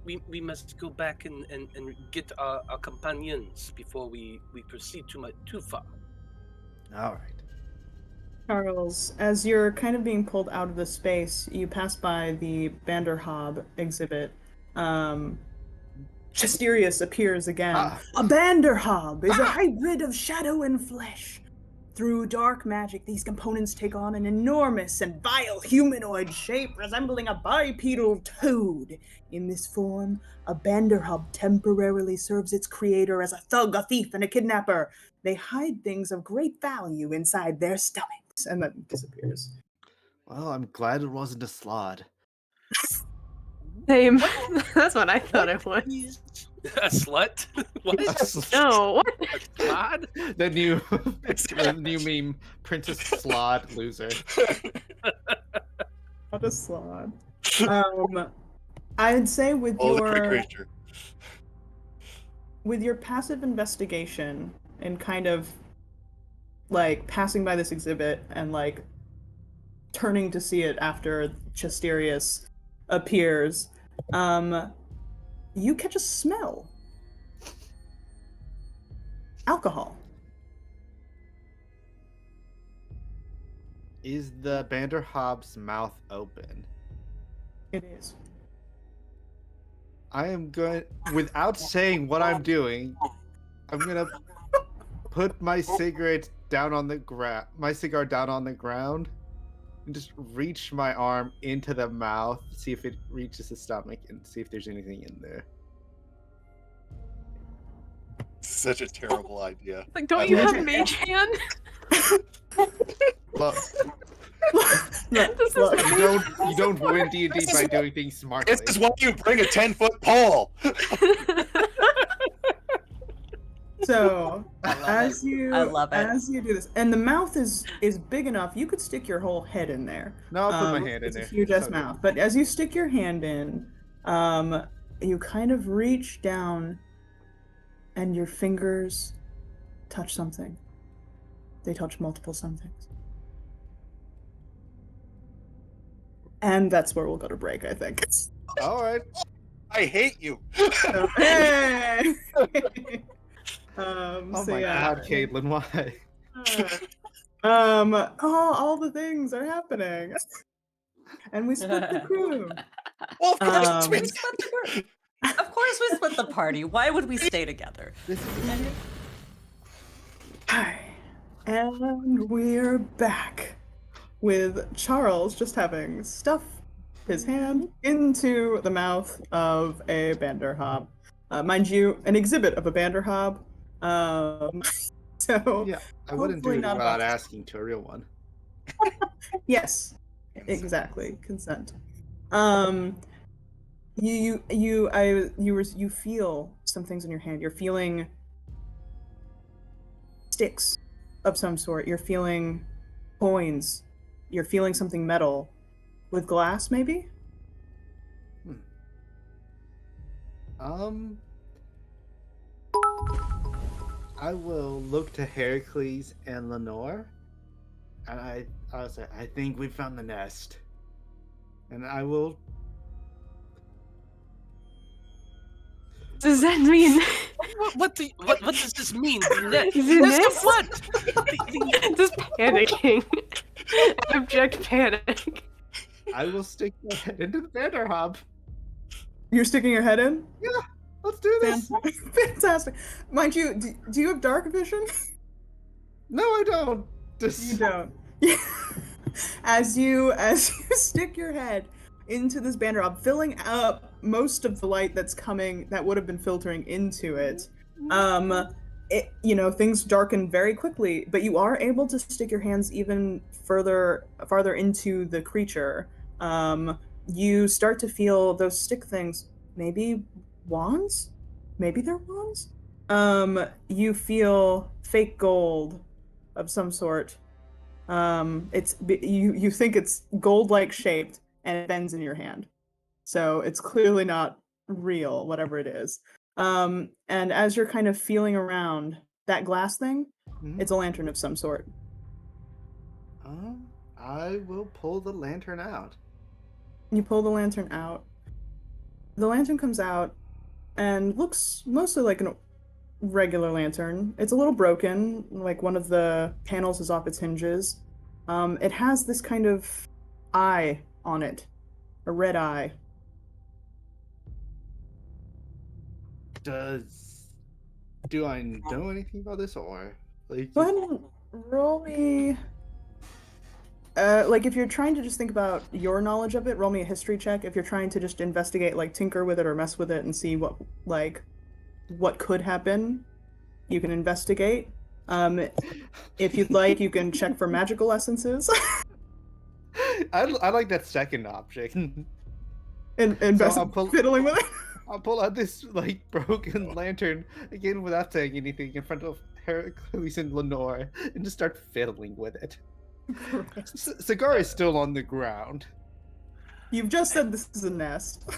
We must go back and get our companions before we proceed too far. All right. Charles, as you're kind of being pulled out of the space, you pass by the Banderhob exhibit. Chesterius appears again. Ah. A Banderhob is a hybrid of shadow and flesh. Through dark magic, these components take on an enormous and vile humanoid shape resembling a bipedal toad. In this form, a Banderhub temporarily serves its creator as a thug, a thief, and a kidnapper. They hide things of great value inside their stomachs, and then disappears. Well, I'm glad it wasn't a slod. Same. That's what I thought it was. A slut? What? No, what? A slod? The new meme, Princess Slod loser. Not a slod. I'd say with Oh, the great your passive investigation and kind of like passing by this exhibit and like turning to see it after Chesterius appears, you catch a smell. Alcohol. Is the Banderhob's mouth open? It is. I am going, without saying what I'm doing, I'm gonna put my cigarette down on the ground, and just reach my arm into the mouth, see if it reaches the stomach, and see if there's anything in there. Such a terrible idea. Like, don't you have mage hand? Look, This Look. is you don't win D&D by doing things smartly. This is why you bring a 10-foot pole. So I love it. as you do this, and the mouth is big enough, you could stick your whole head in there. No, I'll put my hand in it's there. a huge ass It's okay. mouth. But as you stick your hand in, you kind of reach down, and your fingers touch something. They touch multiple somethings. And that's where we'll go to break, I think. All right. I hate you. So, hey! Oh so my yeah. God, Caitlin, why? All the things are happening. And we split the crew. Well, of course, Um, we We split the group. Of course we split the party. Why would we stay together? Hi. And we're back with Charles just having stuffed his hand into the mouth of a Banderhob. Mind you, an exhibit of a Banderhob. So Yeah, I wouldn't do hopefully it not without about- asking to a real one. yes, exactly, consent. You feel some things in your hand. You're feeling sticks of some sort. You're feeling coins. You're feeling something metal with glass, maybe. I will look to Heracles and Lenore, and I'll say, I think we found the nest. And I will. Does that mean What does this mean? The The nest of nest? what? just panicking? Abject panic. I will stick my head into the Vanderhob. You're sticking your head in. Let's do this. Fantastic. Mind you, do you have dark vision? No, I don't. You Just don't. As you stick your head into this Banderhob, filling up most of the light that would have been filtering into it. Things darken very quickly, but you are able to stick your hands even farther into the creature. You start to feel those stick things, maybe wands? Maybe they're wands? You feel fake gold of some sort. You think it's gold-like shaped, and it bends in your hand. So it's clearly not real, whatever it is. And as you're kind of feeling around that glass thing, it's a lantern of some sort. I will pull the lantern out. You pull the lantern out. The lantern comes out and looks mostly like a regular lantern. It's a little broken, like one of the panels is off its hinges. It has this kind of eye on it, a red eye. Do I know anything about this, or like? Go Roll me. Like if you're trying to just think about your knowledge of it, roll me a history check. If you're trying to just investigate, like tinker with it or mess with it and see what could happen, you can investigate. If you'd like, you can check for magical essences. I like that second option. and So I'll fiddling with it. I'll pull out this like broken lantern again without saying anything in front of Heracles and Lenore and just start fiddling with it. Cigar is still on the ground. You've just said this is a nest.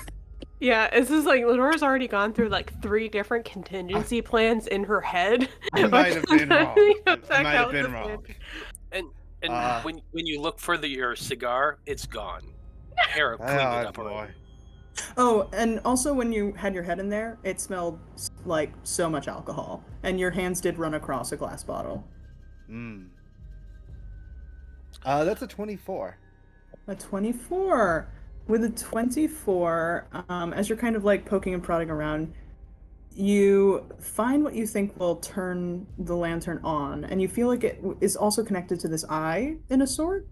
Yeah, it's just like Lenore's already gone through like 3 different contingency plans in her head. I might have been wrong. I might have been wrong. And when you look for your cigar, it's gone. Hera cleaned it up already. Oh, and also when you had your head in there, it smelled like so much alcohol, and your hands did run across a glass bottle. That's a 24. A 24. With a 24, as you're kind of like poking and prodding around, you find what you think will turn the lantern on, and you feel like it is also connected to this eye in a sort.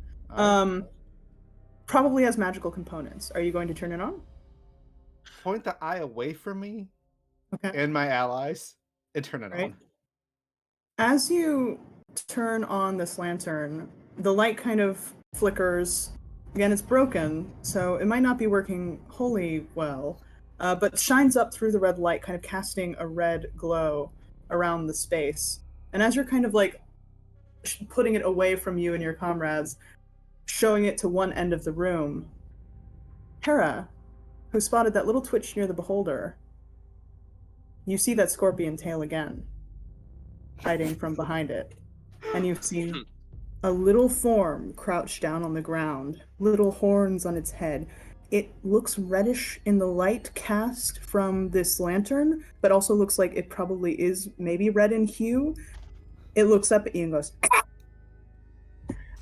Probably has magical components. Are you going to turn it on? Point the eye away from me Okay. and my allies and turn it on. As you turn on this lantern, the light kind of flickers. Again, it's broken, so it might not be working wholly well, but shines up through the red light, kind of casting a red glow around the space. And as you're kind of like putting it away from you and your comrades, showing it to one end of the room, Hera, who spotted that little twitch near the beholder, you see that scorpion tail again, hiding from behind it. And you see a little form crouched down on the ground, little horns on its head. It looks reddish in the light cast from this lantern, but also looks like it probably is maybe red in hue. It looks up at you and goes,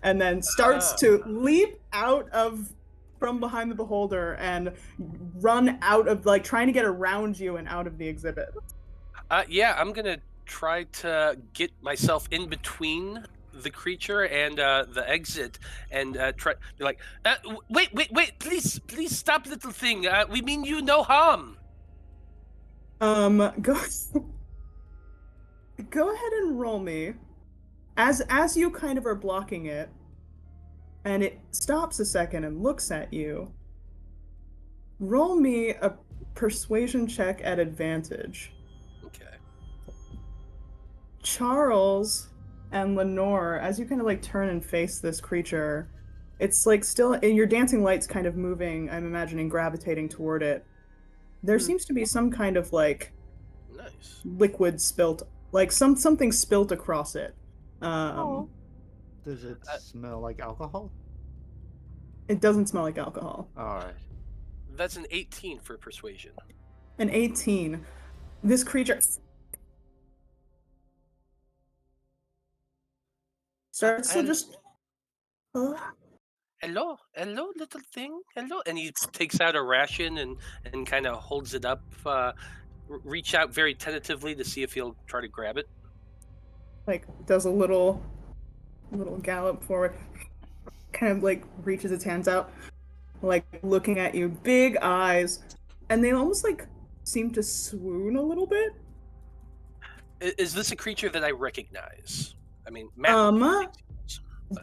and then starts to leap out of from behind the beholder and run out of, like, trying to get around you and out of the exhibit. Yeah, I'm gonna try to get myself in between the creature and the exit, and try be like, wait, please stop, little thing. We mean you no harm. Go ahead and roll me. As you kind of are blocking it, and it stops a second and looks at you, roll me a persuasion check at advantage. Okay. Charles and Lenore, as you kind of like turn and face this creature, it's like still, and your dancing light's kind of moving, I'm imagining gravitating toward it. There seems to be some kind of like liquid spilt, like something spilt across it. Does it smell like alcohol? It doesn't smell like alcohol. Alright. That's an 18 for persuasion. An 18. This creature starts to just... Hello, little thing. Hello. And he takes out a ration and kind of holds it up, reach out very tentatively to see if he'll try to grab it. Like, does a little gallop forward, kind of like reaches its hands out, like looking at you, big eyes, and they almost like seem to swoon a little bit. Is this a creature that I recognize? I mean,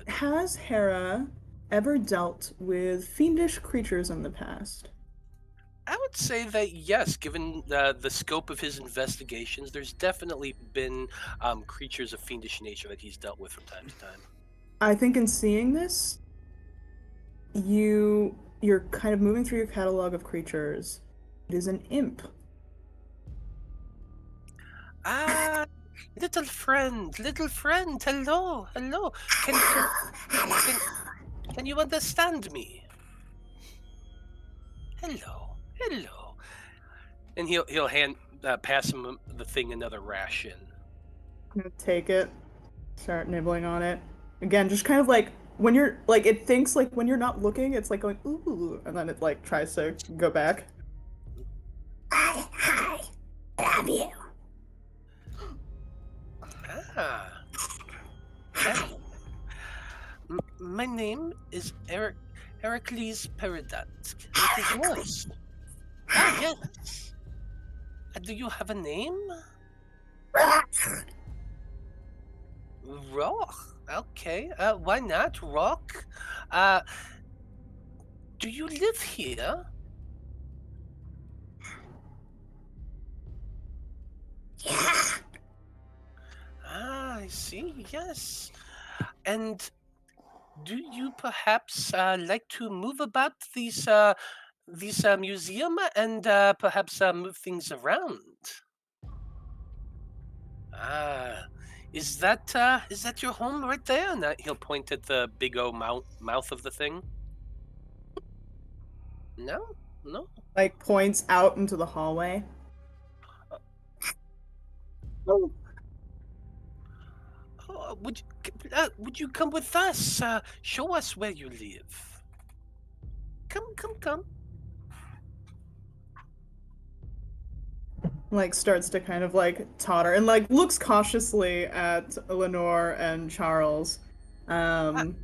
has Hera ever dealt with fiendish creatures in the past? I would say that yes, given the scope of his investigations, there's definitely been creatures of fiendish nature that he's dealt with from time to time. I think in seeing this, you're kind of moving through your catalog of creatures. It is an imp. Little friend, hello. Can you understand me? Hello. And he'll pass him the thing, another ration. I'm gonna take it, start nibbling on it. Again, just kind of like when you're like, it thinks like when you're not looking, it's like going ooh, and then it like tries to go back. Hi, love you. My name is Heracles Peridot. What is yours? Ah, yes. Do you have a name? Rock. Okay. Why not Rock? Do you live here? Ah, I see. Yes. And do you perhaps like to move about these museum and perhaps move things around? Ah, is that your home right there? And he'll point at the big old mouth of the thing. No, no. Like points out into the hallway. Oh, would you come with us? Show us where you live. Come. Like starts to kind of like totter and like looks cautiously at Lenore and Charles. No.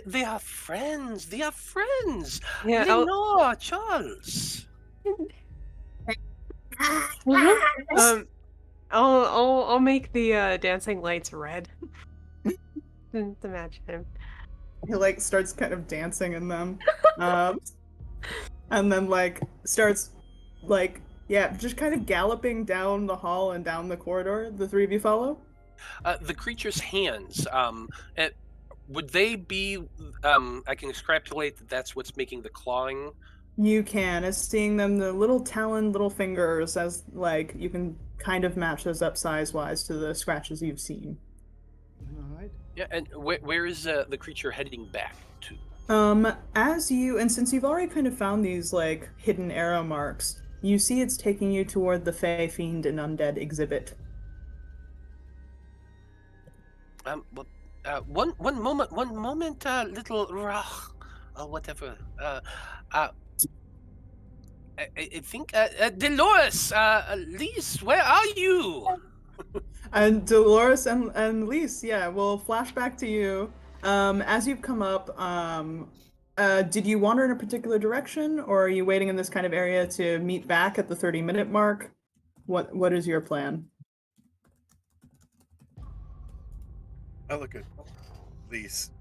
They are friends. They are friends. Yeah, Lenore, Charles. I'll make the dancing lights red to match him. He like starts kind of dancing in them, and then like starts like just kind of galloping down the hall and down the corridor. The three of you follow. The creature's hands. Would they be? I can extrapolate that that's what's making the clawing. You can, as seeing them, the little talon, little fingers, as like you can kind of match those up size-wise to the scratches you've seen. All right. Yeah, and where is the creature heading back to? As you, and since you've already kind of found these like hidden arrow marks, you see it's taking you toward the Fey Fiend and Undead exhibit. Well, one moment, little Rach, or whatever. I think Dolores, Lise, where are you? And Dolores and Lise, yeah, we'll flash back to you. As you've come up, did you wander in a particular direction, or are you waiting in this kind of area to meet back at the 30-minute mark? What is your plan? I look at Lise.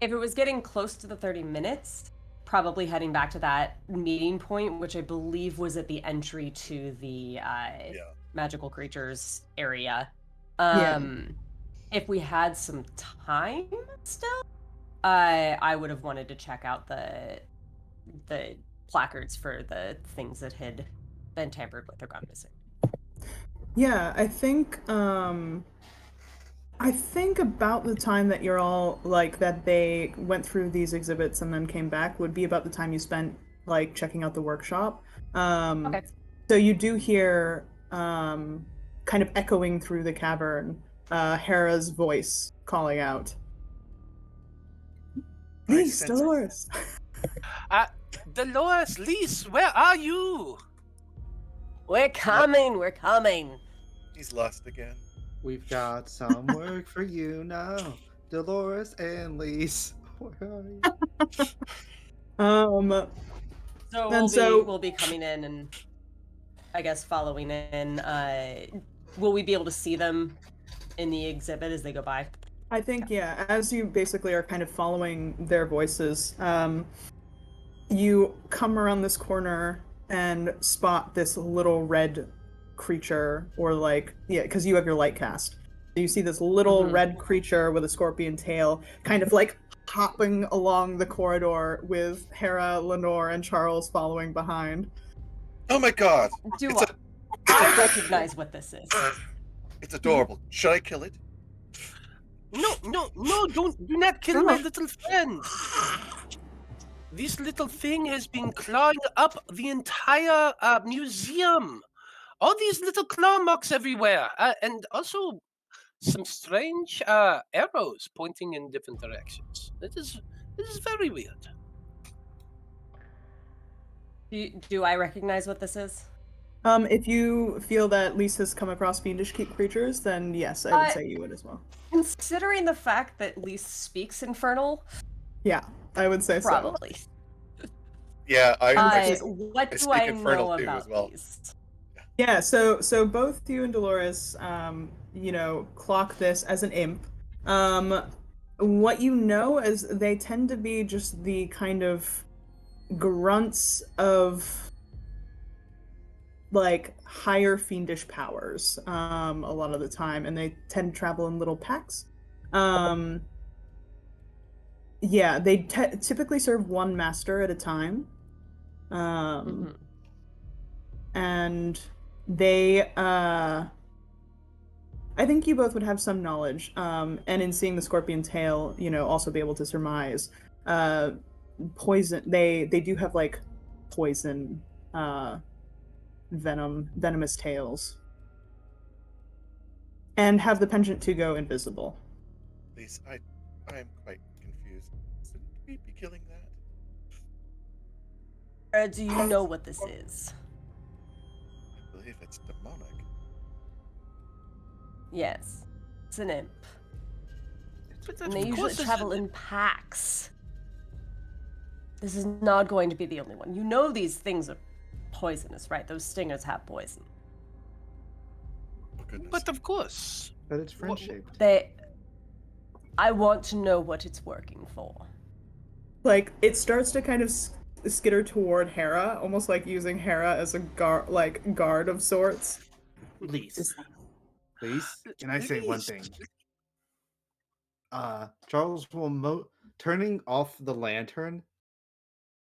If it was getting close to the 30 minutes, probably heading back to that meeting point, which I believe was at the entry to the magical creatures area. If we had some time still, I would have wanted to check out the placards for the things that had been tampered with or gone missing. Yeah, I think about the time that you're all like that they went through these exhibits and then came back would be about the time you spent like checking out the workshop. Okay. So you do hear kind of echoing through the cavern, Hera's voice calling out. Lise, Dolores. Dolores, Lise, where are you? We're coming. He's lost again. We've got some work for you now, Dolores and Lise. Where are you? So we'll be coming in and I guess following in. Will we be able to see them in the exhibit as they go by? I think, yeah, as you basically are kind of following their voices, you come around this corner and spot this little red creature, or like, because you have your light cast. So you see this little red creature with a scorpion tail kind of like hopping along the corridor with Hera, Lenore, and Charles following behind. Oh my god! I recognize what this is. It's adorable. Should I kill it? No, do not kill my little friend. This little thing has been clawing up the entire museum. All these little claw marks everywhere, and also some strange arrows pointing in different directions. It is very weird. Do I recognize what this is? If you feel that Lise has come across fiendish creatures, then yes, I would say you would as well. Considering the fact that Lise speaks Infernal, Yeah, I would say probably. Yeah, What I do speak I Infernal know too about as well. these? Yeah, so both you and Dolores, clock this as an imp. What you know is they tend to be just the kind of grunts of like higher fiendish powers, a lot of the time, and they tend to travel in little packs. Yeah, they typically serve one master at a time. And they I think you both would have some knowledge, and in seeing the scorpion tail, also be able to surmise poison. They do have like poison, venomous tails, and have the penchant to go invisible. Please, I am quite confused. Shouldn't we be killing that? Do you know what this is? I believe it's demonic. Yes, it's an imp. But And of they usually course it's travel in packs. This is not going to be the only one. You know these things are poisonous, right? Those stingers have poison. Oh goodness. But of course. But it's friend shaped. I want to know what it's working for. Like it starts to kind of skitter toward Hera, almost like using Hera as a guard of sorts. Please. Please, can I say one Please. thing? Charles will turning off the lantern.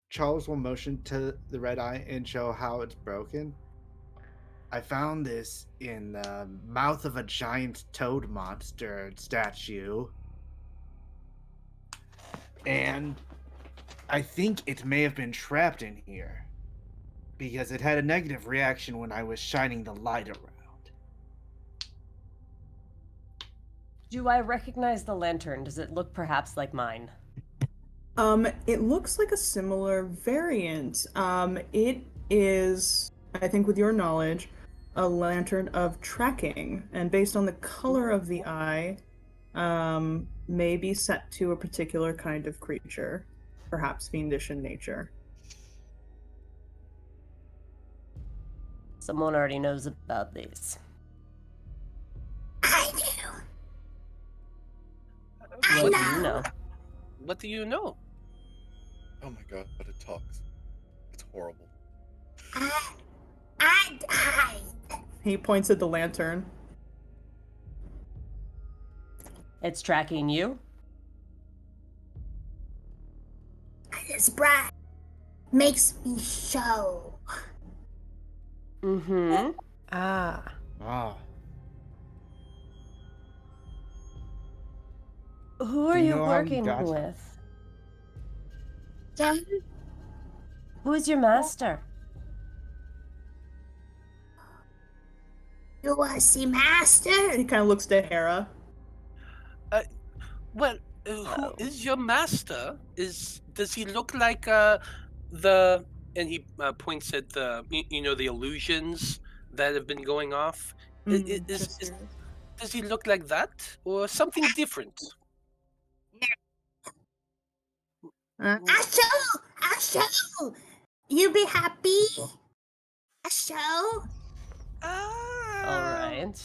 Charles will motion to the red eye and show how it's broken. I found this in the mouth of a giant toad monster statue. And I think it may have been trapped in here. Because it had a negative reaction when I was shining the light around. Do I recognize the lantern? Does it look perhaps like mine? It looks like a similar variant. It is, I think with your knowledge, a lantern of tracking, and based on the color of the eye, may be set to a particular kind of creature, perhaps fiendish in nature. Someone already knows about these. I do. What do you know? What do you know? Oh my god, but it talks. It's horrible. I died. He points at the lantern. It's tracking you? This bright makes me show. Mm-hmm. Ah. Who are Do you you know how you working got- with? Then Who is your master? you want to see master? He kind of looks to Hera. Well, who Oh. is your master? Does he look like and he points at the the illusions that have been going off. Does he look like that or something different? I show. You be happy? I show. All right.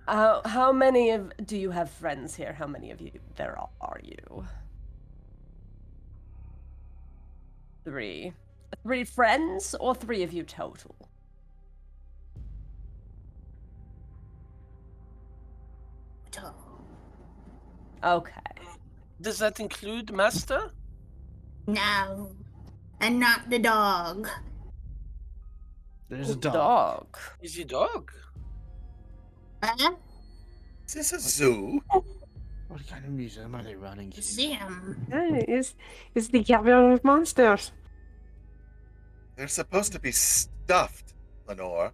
How many do you have friends here? How many of you there are you? 3. 3 friends or 3 of you total? Okay. Does that include master? No, and not the dog. There's a dog. Dog. Is he dog? Huh? Is this a zoo? What kind of museum are they running here? Zim. It's the Cavern of Monsters. They're supposed to be stuffed, Lenore.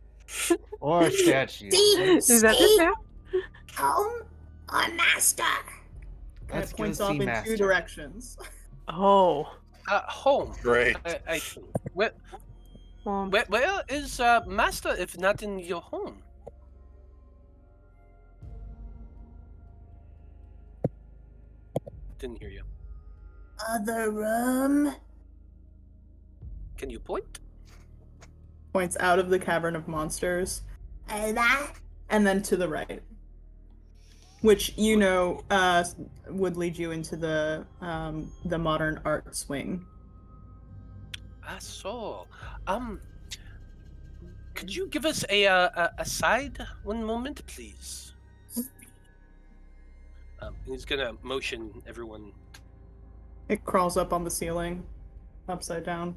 Or a statue. Is that the See? sound? Home or master? Kind Let's of go points see off in Master. 2 directions. Oh. Home. Great. I what? Where is Master if not in your home? Didn't hear you. Other room. Can you point? Points out of the Cavern of Monsters, That. and then to the right, which you know would lead you into the modern arts wing. Ah, so, could you give us a side one moment, please? He's gonna motion everyone. It crawls up on the ceiling, upside down.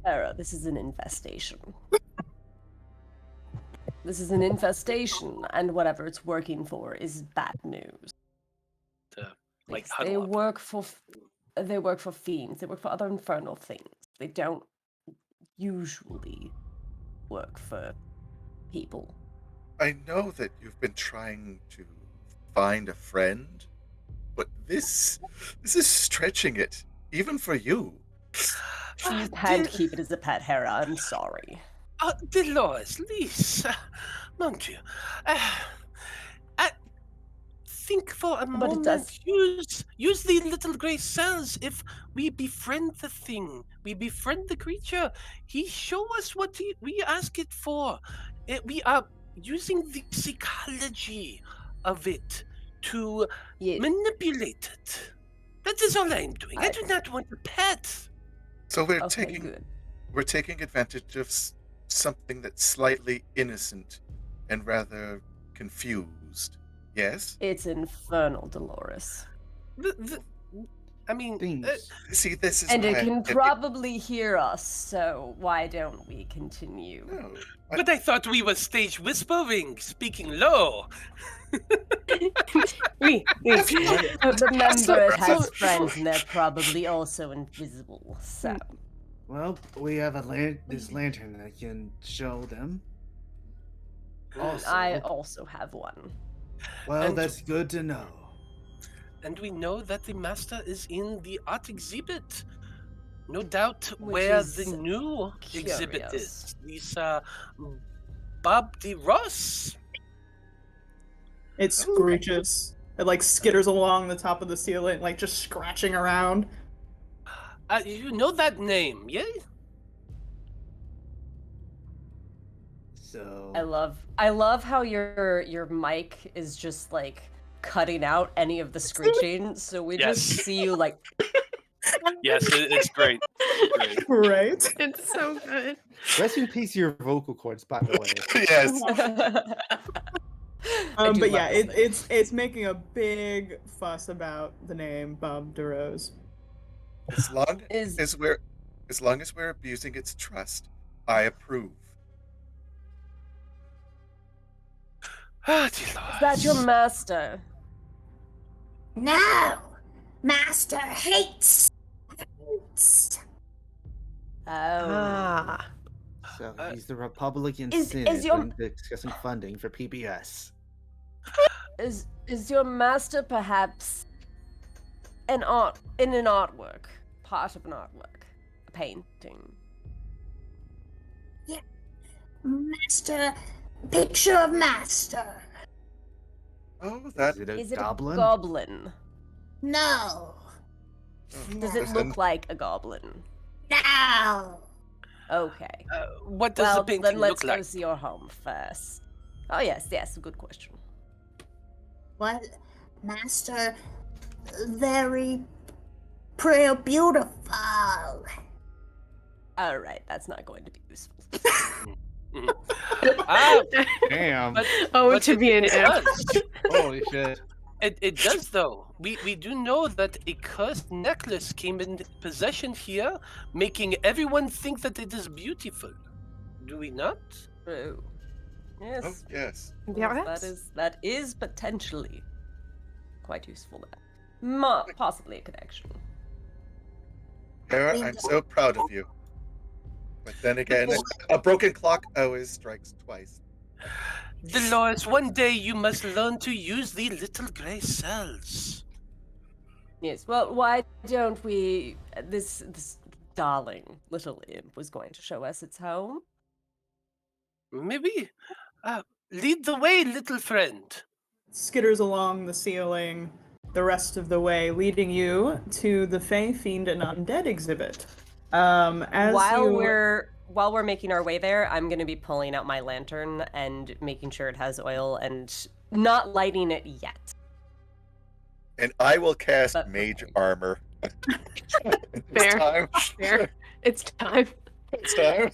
Sarah, this is an infestation. This is an infestation, and whatever it's working for is bad news. Like Because huddle up. they work for fiends. They work for other infernal things. They don't usually work for people. I know that you've been trying to find a friend, but this is stretching it, even for you. You can't keep it as a pet, Hera. I'm sorry. Dolores, Lisa, mon Dieu. Think for a But it moment. does- Use the little gray cells. If we befriend the thing, we befriend the creature. He show us what we ask it for. We are using the psychology of it to Yeah. manipulate it. That is all I'm doing. I I- do not want a pet. So we're Okay, good. taking advantage of something that's slightly innocent and rather confused. Yes? It's infernal, Dolores. I mean, Things. See, this is And it why can probably hear us, so why don't we continue? No, but I thought we were stage whispering, speaking low. Remember, it has friends, and they're probably also invisible, so... Well, we have this lantern that can show them. I also have one. Well, And- that's good to know. And we know that the master is in the art exhibit. No doubt Which where is the new exhibit curious. is. This Bob de Ross. It screeches. It like skitters along the top of the ceiling, like just scratching around. You know that name, yeah? So I love how your mic is just like cutting out any of the screeching, so we just Yes. see you like Yes, it's great. Great. Right. It's so good. Rest in peace, your vocal cords, by the way. yes. I do But yeah, love it. it's making a big fuss about the name Bob DeRose. As long Is- as we're abusing its trust, I approve. Dolores. Is that your master? No. Master hates. Hates. Oh. Ah. So he's the Republican is Senate your- and discussing funding for PBS. Is your master perhaps in an artwork? Part of an artwork? A painting? Master. Picture of Master. Oh, that Is it a Is it goblin? a goblin? No. Does it Listen, look like a goblin? No. Okay. What does Well, the painting then let's look like? go see your home first. Oh yes, good question. Well, Master, very pretty beautiful. All right, that's not going to be useful. Ah, Damn. but Oh, but to be an it imp. does. Holy shit. It does though. We do know that a cursed necklace came in possession here, making everyone think that it is beautiful. Do we not? True. Yes. oh yes. Yes. That is potentially quite useful. Then. Possibly a connection. Hera, I'm so proud of you. But then again, a broken clock always strikes twice. Dolores, one day you must learn to use the little grey cells. Yes. Well, why don't we? This darling little imp was going to show us its home. Maybe lead the way, little friend. Skitters along the ceiling the rest of the way, leading you to the Fey, Fiend, and Undead exhibit. While we're making our way there, I'm gonna be pulling out my lantern and making sure it has oil and not lighting it yet. And I will cast But Mage preparing. Armor. Fair. Time. Fair. It's time. It's time.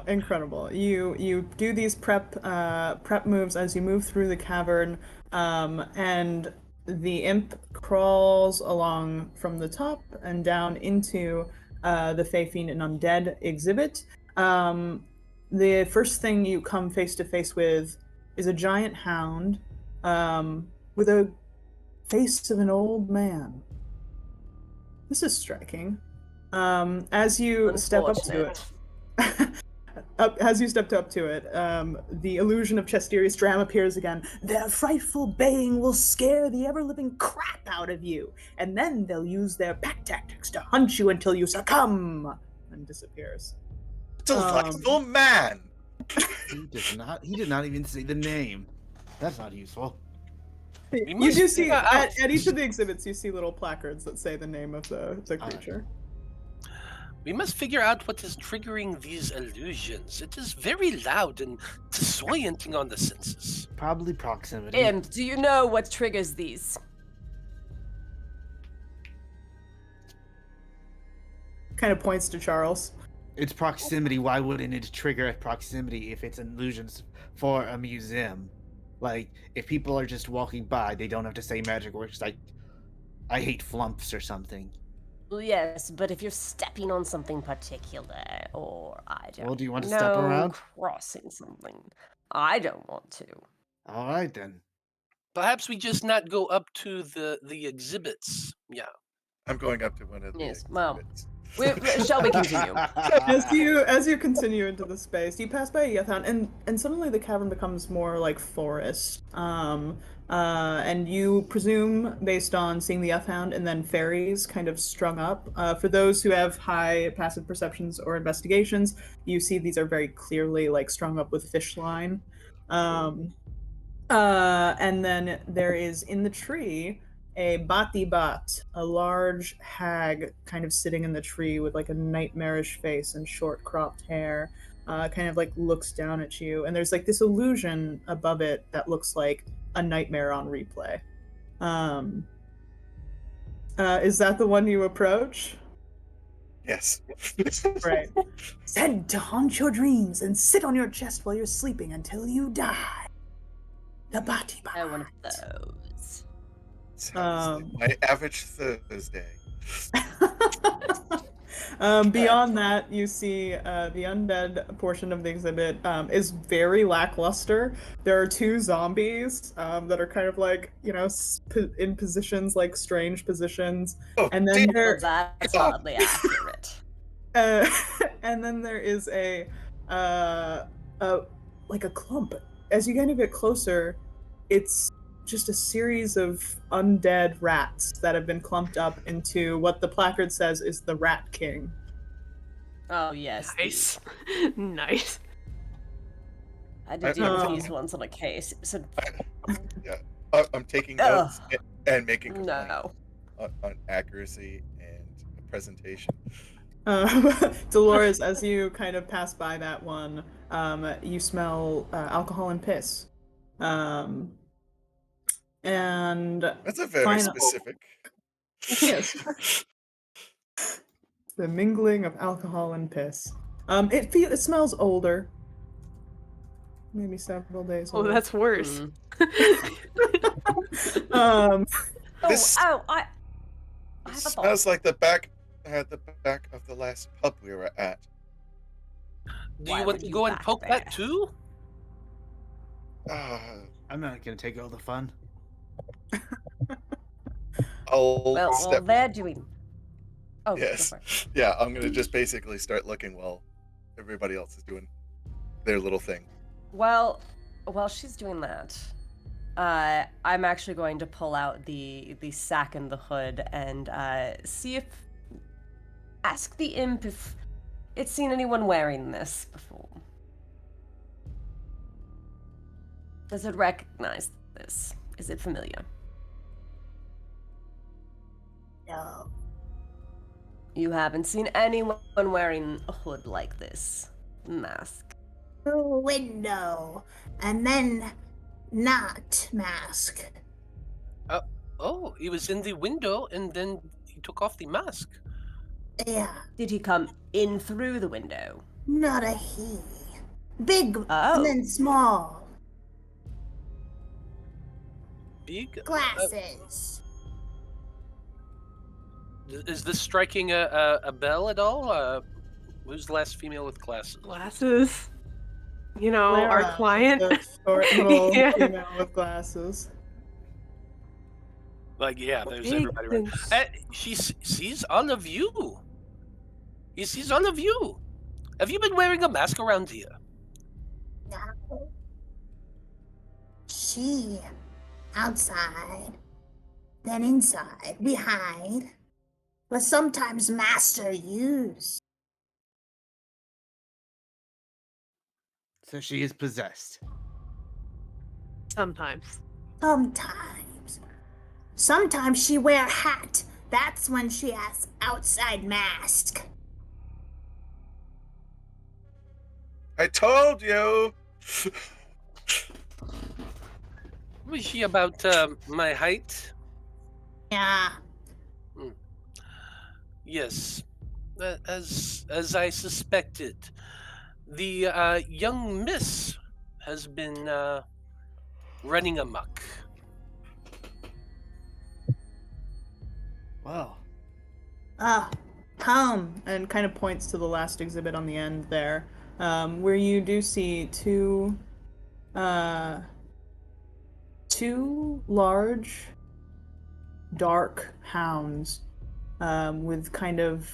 Incredible. You do these prep moves as you move through the cavern, and the imp crawls along from the top and down into the Fey, Fiend, and Undead exhibit. The first thing you come face to face with is a giant hound with a face of an old man. This is striking. As you step up to it. As you stepped up to it, the illusion of Chesterius Dram appears again. Their frightful baying will scare the ever-living crap out of you, and then they'll use their pack tactics to hunt you until you succumb, and disappears. Delightful man. He did not even say the name. That's not useful. You do see at each of the exhibits, you see little placards that say the name of the creature. We must figure out what is triggering these illusions. It is very loud and disorienting on the senses. Probably proximity. Imp, do you know what triggers these? Kind of points to Charles. It's proximity. Why wouldn't it trigger at proximity if it's illusions for a museum? Like, if people are just walking by, they don't have to say magic words like, I hate flumps or something. Well, yes, but if you're stepping on something particular, or I don't Well, do you want to know, step around? crossing something, I don't want to. All right, then. Perhaps we just not go up to the exhibits. Yeah. I'm going up to one of the Yes, well, exhibits. shall we continue? As you continue into the space, you pass by a youth hound, and suddenly the cavern becomes more like forest. And you presume, based on seeing the youth hound and then fairies kind of strung up. For those who have high passive perceptions or investigations, you see these are very clearly like strung up with fish line. And then there is in the tree a Bati-Bat, a large hag kind of sitting in the tree with like a nightmarish face and short cropped hair, kind of like looks down at you. And there's like this illusion above it that looks like a nightmare on replay. Is that the one you approach? Yes. Right. Said to haunt your dreams and sit on your chest while you're sleeping until you die. The Bati-Bat. I want one of those. Sounds like my average Thursday. Beyond that, you see the undead portion of the exhibit is very lackluster. There are two zombies that are kind of like, in positions, like strange positions. Oh, and then Well, that's oddly accurate. and then there is a clump. As you kind of get closer, it's just a series of undead rats that have been clumped up into what the placard says is the Rat King. Oh, yes. Nice. Nice. I did do these ones on a case. So, I'm taking notes and making complaint no. on accuracy and presentation. Dolores, as you kind of pass by that one, you smell alcohol and piss. And That's a very specific. Yes. The mingling of alcohol and piss. It smells older. Maybe several days Oh, old. that's worse. This I have a thought. smells like the back of the last pub we were at. Do Why you want would to you go and back poke there? that too? I'm not going to take all the fun. I'll Well, step. they're doing. Oh, Yes. go for it. Yeah, I'm gonna just basically start looking while everybody else is doing their little thing. Well, while she's doing that, I'm actually going to pull out the sack and the hood and see if ask the imp if it's seen anyone wearing this before. Does it recognize this? Is it familiar? No. You haven't seen anyone wearing a hood like this. Mask. Window. And then not mask. Oh, he was in the window and then he took off the mask. Yeah. Did he come in through the window? Not a he. Big Oh. and then small. Big. Glasses. Is this striking a bell at all? Who's the last female with glasses? Glasses. You know, our Clara, client. the short little Yeah. female with glasses. Like, yeah, there's Big everybody right. and She sees all of you. He sees all of you. Have you been wearing a mask around here? No. She outside. Then inside. We hide. But sometimes master use. So she is possessed. sometimes. Sometimes. Sometimes she wear hat. That's when she has outside mask. I told you. Was she about my height? Yeah. Yes, as I suspected. The young miss has been running amok. Well, Come, and kind of points to the last exhibit on the end there, where you do see two large, dark hounds with kind of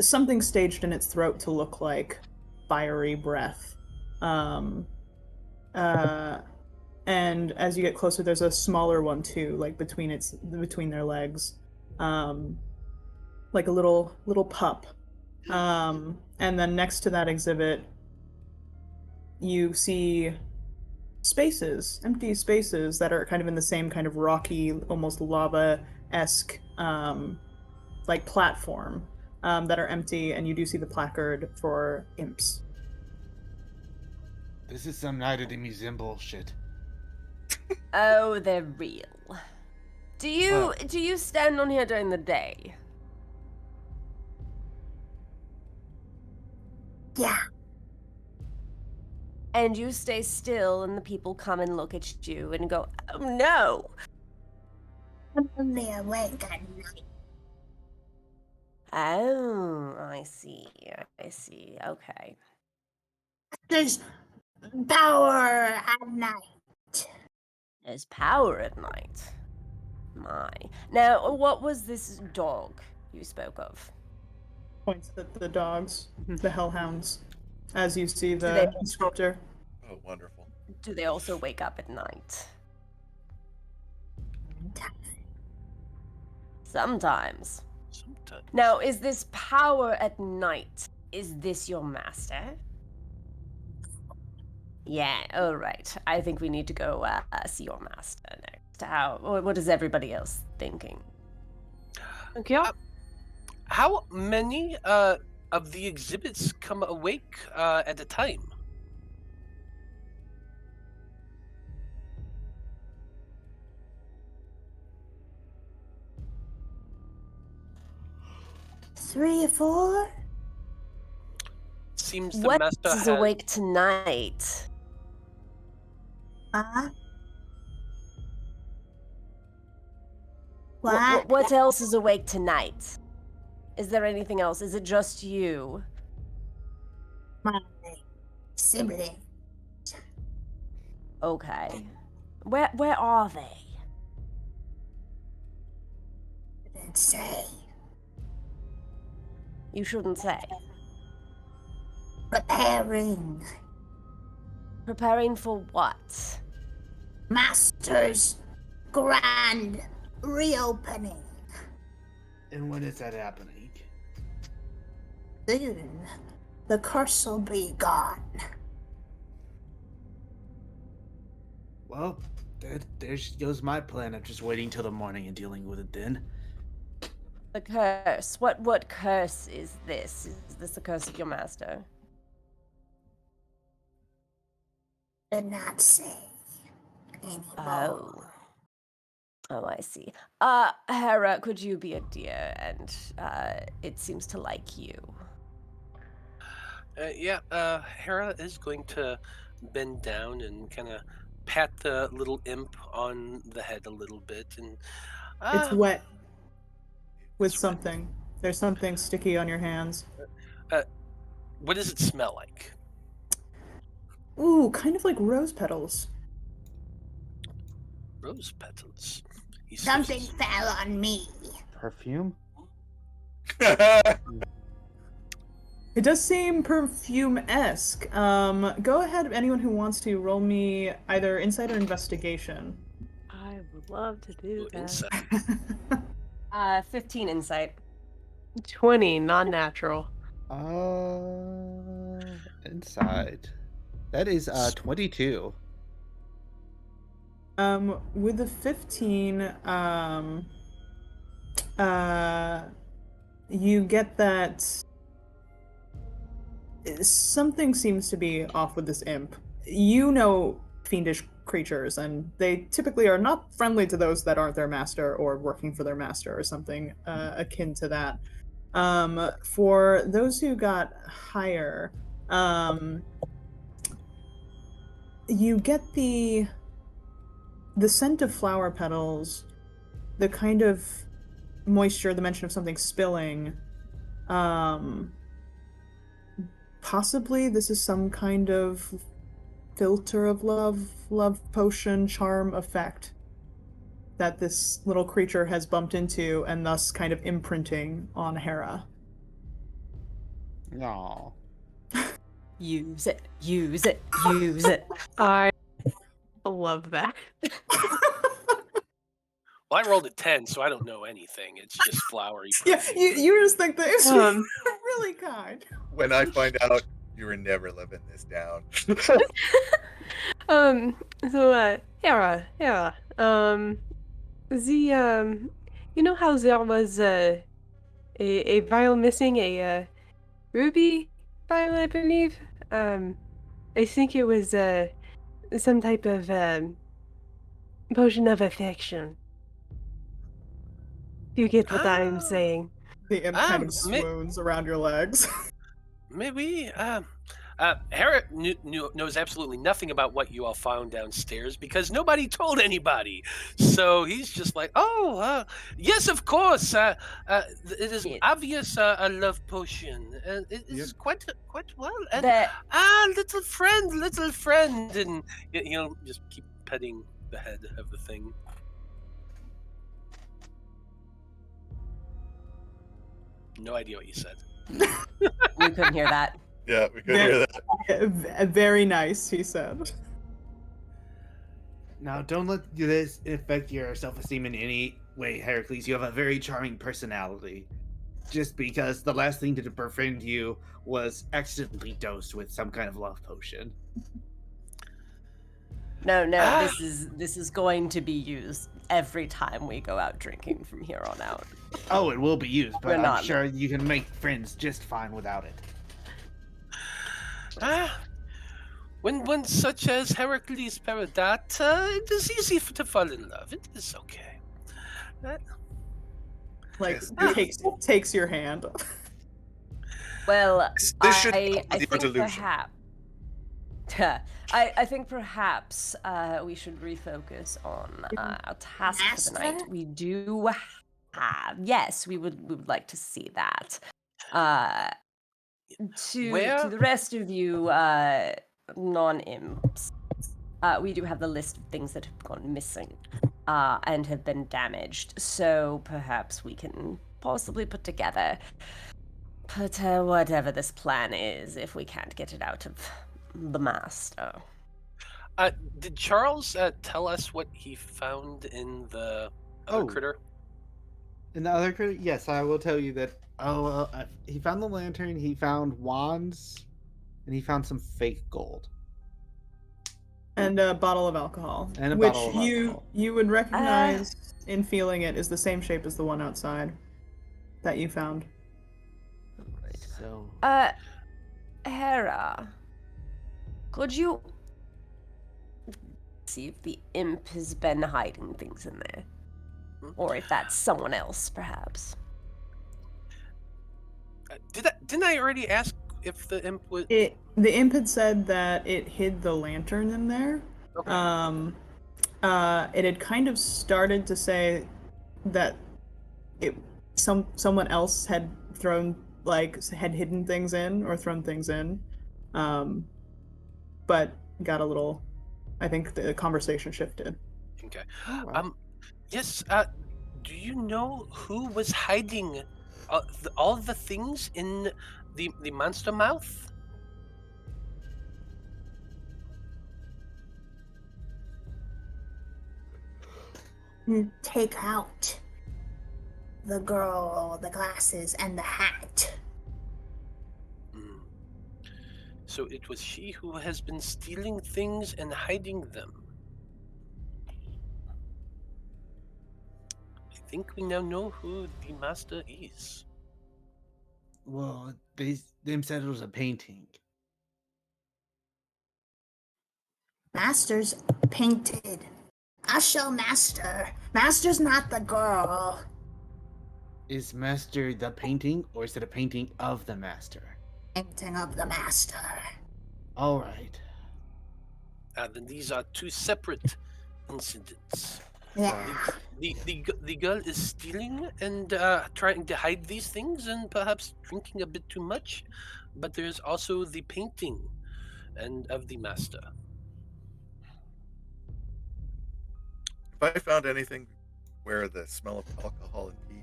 something staged in its throat to look like fiery breath. And as you get closer, there's a smaller one too, like between their legs, like a little pup. And then next to that exhibit, you see empty spaces that are kind of in the same kind of rocky, almost lava-esque, like platform that are empty, and you do see the placard for imps. this is some Night at the Museum bullshit. Oh, they're real. Do you stand on here during the day? Yeah. And you stay still and the people come and look at you and go, oh no! I'm only awake at night. Oh, I see. Okay. There's power at night. There's power at night. My. Now, what was this dog you spoke of? Points at the dogs, the hellhounds, as you see the they- sculptor. Oh, wonderful. Do they also wake up at night? Sometimes. Sometimes. Now, is this power at night? Is this your master? Yeah, all right. I think we need to go see your master next. What is everybody else thinking? Okay. How many of the exhibits come awake at a time? Three or four? Seems the What master is has... awake tonight? What? What else is awake tonight? Is there anything else? Is it just you? My sibling. Okay. Where are they? Didn't say. You shouldn't say. Preparing. Preparing for what? Master's grand reopening. And when is that happening? Soon, the curse will be gone. Well, there goes my plan of just waiting till the morning and dealing with it then. The curse. What curse is this? Is this the curse of your master? Did not say anymore. Oh, I see. Hera, could you be a dear? And it seems to like you. Hera is going to bend down and kind of pat the little imp on the head a little bit, and It's wet with it's wet. something. There's something sticky on your hands. What does it smell like? Ooh, kind of like rose petals. Rose petals. He Something sniffs. fell on me. Perfume? It does seem perfume-esque. Go ahead, anyone who wants to roll me either insight or investigation. I would love to do Ooh, that. insight. 15 insight. 20, non-natural. Inside. That is 22. With the 15, you get that something seems to be off with this imp. You know fiendish creatures, and they typically are not friendly to those that aren't their master or working for their master or something akin to that. For those who got higher, you get the scent of flower petals, the kind of moisture, the mention of something spilling. Possibly this is some kind of filter of love potion, charm effect that this little creature has bumped into and thus kind of imprinting on Hera. Aw. Use it. Use it. Use it. I love that. Well, I rolled a 10, so I don't know anything. It's just flowery. Yeah, perfume. you just think that it's Um, really kind. When I find out you were never living this down. Hera, you know how there was a vial missing, a ruby vial, I believe? I think it was some type of potion of affection. You get what I'm saying. The imp kind of may- swoons around your legs. Maybe. Hera knows absolutely nothing about what you all found downstairs because nobody told anybody. So he's just like, oh, yes, of course. It is obvious a love potion. It is quite well. And, little friend. And he'll just keep petting the head of the thing. No idea what you said. We couldn't hear that. Yeah, we could hear that. Very nice, he said. Now, don't let this affect your self-esteem in any way, Heracles. You have a very charming personality. Just because the last thing to befriend you was accidentally dosed with some kind of love potion. No, this is going to be used every time we go out drinking from here on out. Oh, it will be used, but We're not. I'm sure you can make friends just fine without it. When one such as Heracles Peridata, it is easy to fall in love. It is okay. Like, takes your hand. Well, This should I help with your think delusion. I think perhaps we should refocus on our task for the night. Master? We do have, yes, we would like to see that. To the rest of you non-imps, we do have the list of things that have gone missing and have been damaged. So perhaps we can possibly put together whatever this plan is if we can't get it out of the master. Did Charles tell us what he found in the other Oh. critter? And the other critter, yes, I will tell you that. He found the lantern. He found wands, and he found some fake gold And a bottle of alcohol, and a which bottle of alcohol. you would recognize in feeling it is the same shape as the one outside that you found. So Hera, could you see if the imp has been hiding things in there? Or if that's someone else, perhaps. Didn't I already ask if the imp was... The imp had said that it hid the lantern in there. Okay. It had kind of started to say that someone else had had hidden things in or thrown things in, but got a little. I think the conversation shifted. Okay. right. Yes. Do you know who was hiding all the things in the monster mouth? Take out the girl, the glasses, and the hat. So it was she who has been stealing things and hiding them. I think we now know who the master is. Well, them said it was a painting. Master's painted. I'll show Master. Master's not the girl. Is Master the painting, or is it a painting of the Master? Painting of the Master. All right. Then these are two separate incidents. Yeah. The girl is stealing and trying to hide these things and perhaps drinking a bit too much, but there's also the painting and of the master. If I found anything where the smell of alcohol and pee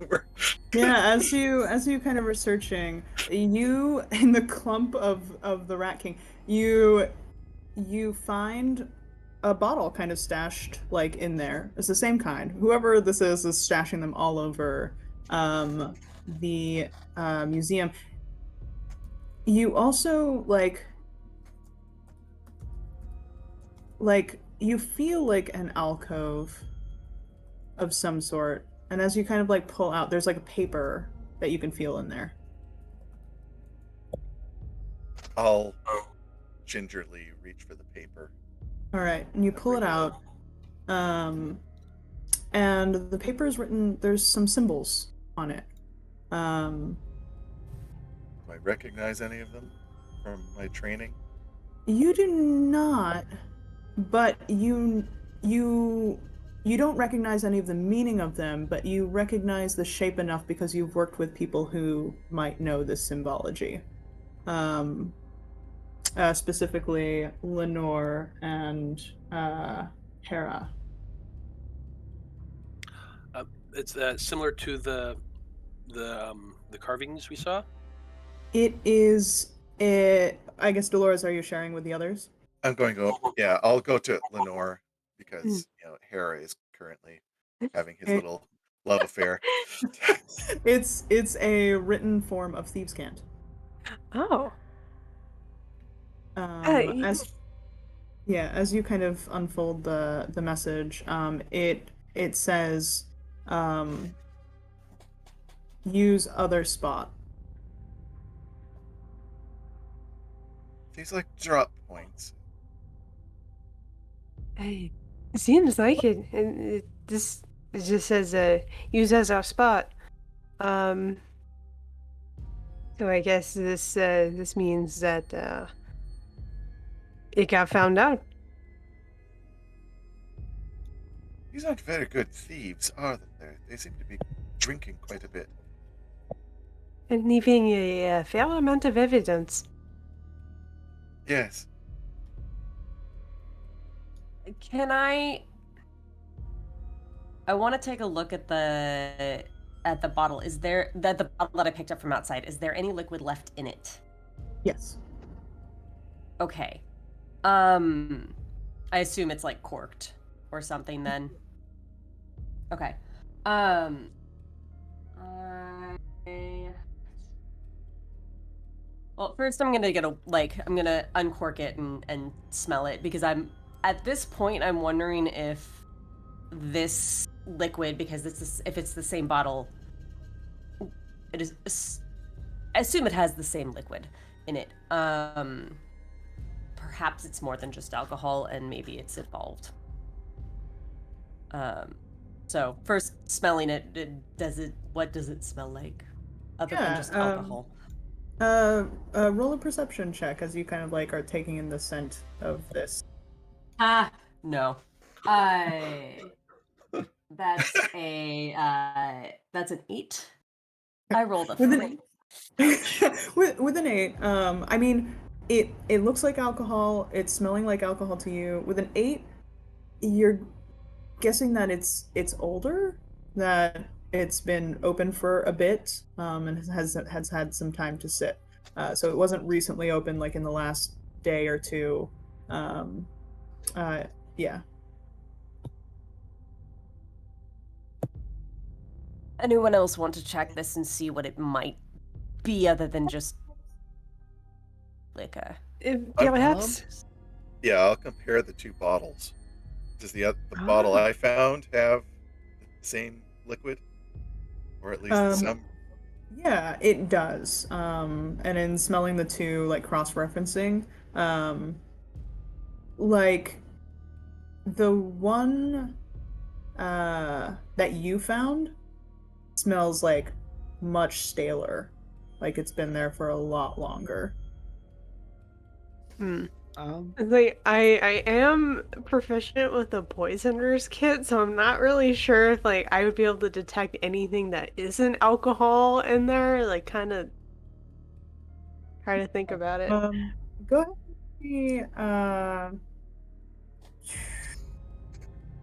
were... Yeah, as you kind of researching, you in the clump of the Rat King, you find a bottle kind of stashed like in there. It's the same kind. Whoever this is stashing them all over the museum. You also like you feel like an alcove of some sort, and as you kind of like pull out, there's like a paper that you can feel in there. I'll gingerly reach for the paper. All right, and you pull it out, and the paper is written. There's some symbols on it. Do I recognize any of them from my training? You do not, but you don't recognize any of the meaning of them, but you recognize the shape enough because you've worked with people who might know this symbology. Specifically Lenore and Hera. It's similar to the carvings we saw. It is. I guess Dolores, are you sharing with the others? I'm going to go. Yeah, I'll go to Lenore because Hera is currently having his little love affair. It's a written form of Thieves' Cant. Oh. As you kind of unfold the message, it says, use other spot. These like drop points. It seems like it. It just says use as our spot. So I guess this means that it got found out. These aren't very good thieves, are they? They seem to be drinking quite a bit. And leaving a fair amount of evidence. Yes. Can I want to take a look at the bottle. Is there the bottle that I picked up from outside? Is there any liquid left in it? Yes. Okay. I assume it's like corked or something then. Okay. I... Well, first I'm gonna I'm gonna uncork it and smell it, because at this point I'm wondering if this liquid, because if it's the same bottle, it is. I assume it has the same liquid in it. Perhaps it's more than just alcohol, and maybe it's evolved. So first smelling it, what does it smell like, other than just alcohol? Roll a perception check as you kind of like are taking in the scent of this. No. That's that's an 8. I rolled a 3. With an 8, I mean, it looks like alcohol. It's smelling like alcohol to you. With an 8, you're guessing that it's older, that it's been open for a bit, and has had some time to sit. So it wasn't recently open, like in the last day or two. Yeah. Anyone else want to check this and see what it might be, other than just liquor? Perhaps. Yeah, I'll compare the two bottles. Does the bottle I found have the same liquid, or at least some? Yeah, it does. And in smelling the two, like cross-referencing, like the one that you found smells like much staler, like it's been there for a lot longer. Like I am proficient with the poisoner's kit, so I'm not really sure if like I would be able to detect anything that isn't alcohol in there. Like, kind of try to think about it. Go ahead and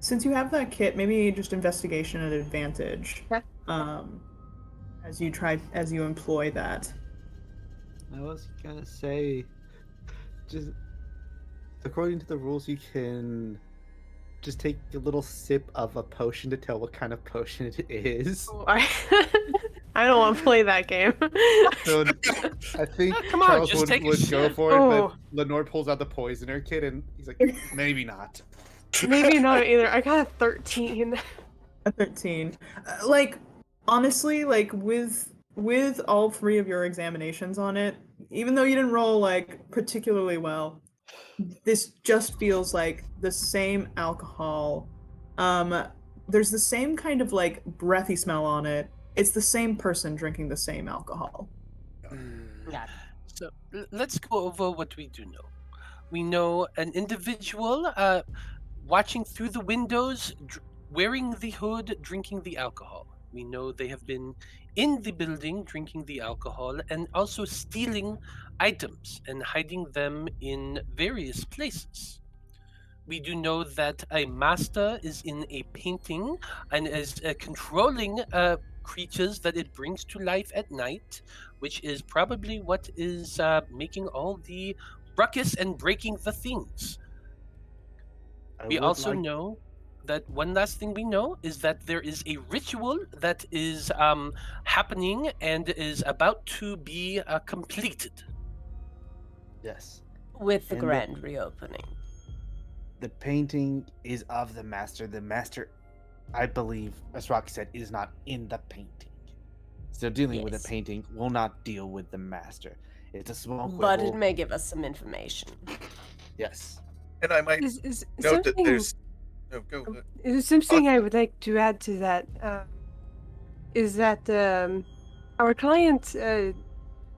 since you have that kit, maybe just investigation at advantage. Okay. As you employ that. I was gonna say, just according to the rules, you can just take a little sip of a potion to tell what kind of potion it is. Oh, I don't want to play that game. So I think Come on, Charles just take a would go sip. for it, Oh. but Lenore pulls out the poisoner kit and he's like, maybe not. Maybe not either. I got a 13. A 13. Like, honestly, like with all 3 of your examinations on it, even though you didn't roll like particularly well, this just feels like the same alcohol. There's the same kind of like breathy smell on it. It's the same person drinking the same alcohol. Yeah. So let's go over what we do know. We know an individual watching through the windows, wearing the hood, drinking the alcohol. We know they have been in the building drinking the alcohol and also stealing items and hiding them in various places. We do know that a master is in a painting and is controlling creatures that it brings to life at night, which is probably what is making all the ruckus and breaking the things. We also know that one last thing we know is that there is a ritual that is happening and is about to be completed. Yes. With the And grand reopening. The painting is of the master. The master, I believe, as Rocky said, is not in the painting. So dealing with the painting will not deal with the master. It's a small quibble. But it may give us some information. Yes. And I might Is note that something- there's. No, go. Is something I would like to add to that? Is that our client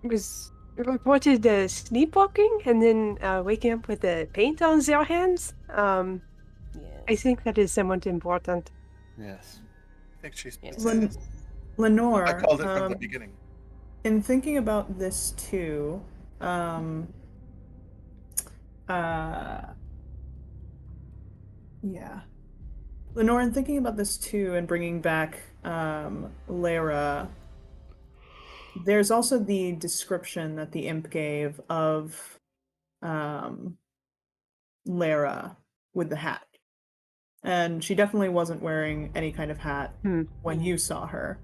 was reported sleepwalking and then waking up with paint on their hands. I think that is somewhat important. Yes. I think she's. Lenore, I called it from the beginning. in thinking about this too, yeah. Lenore, in thinking about this too and bringing back Lara, there's also the description that the imp gave of Lara with the hat. And she definitely wasn't wearing any kind of hat when you saw her.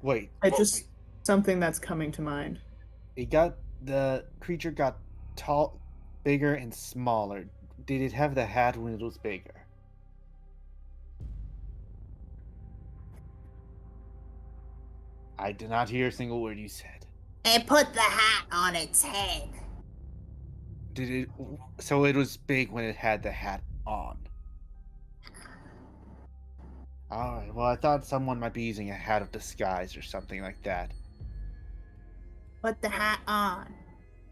Wait, It's just something that's coming to mind. the creature got tall, bigger, and smaller. Did it have the hat when it was bigger? I did not hear a single word you said. It put the hat on its head. Did it? So it was big when it had the hat on. All right. Well, I thought someone might be using a hat of disguise or something like that. Put the hat on.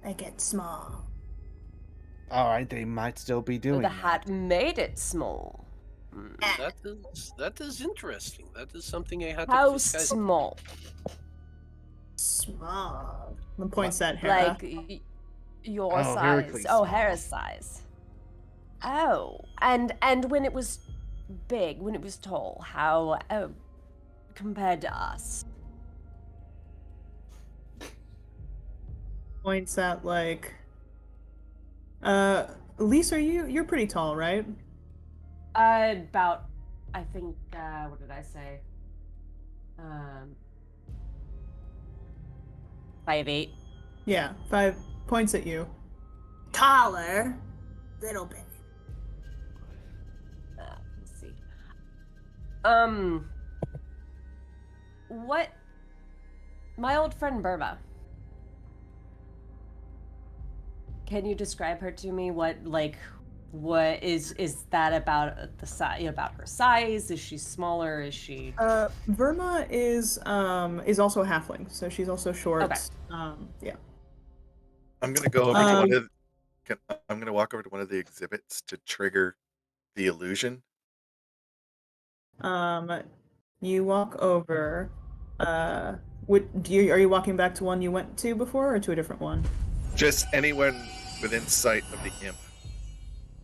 Make it small. All right, they might still be doing The that. hat made it small. That is interesting. That is something I had How to disguise. small? Small. The points at Hera. Like your Oh, size. Heracles Oh, small. Hera's size. Oh, and when it was big, when it was tall, how compared to us? Points at like Lisa, you're pretty tall, right? About, I think, what did I say? 5'8". Yeah, 5 points at you. Taller. Little bit. Let's see. What? My old friend Burma. Can you describe her to me? What is that about the size? About her size? Is she smaller? Is she? Verma is also a halfling, so she's also short. Okay. Yeah. I'm gonna go over to one of. I'm gonna walk over to one of the exhibits to trigger the illusion. You walk over. Are you walking back to one you went to before, or to a different one? Just anyone within sight of the imp.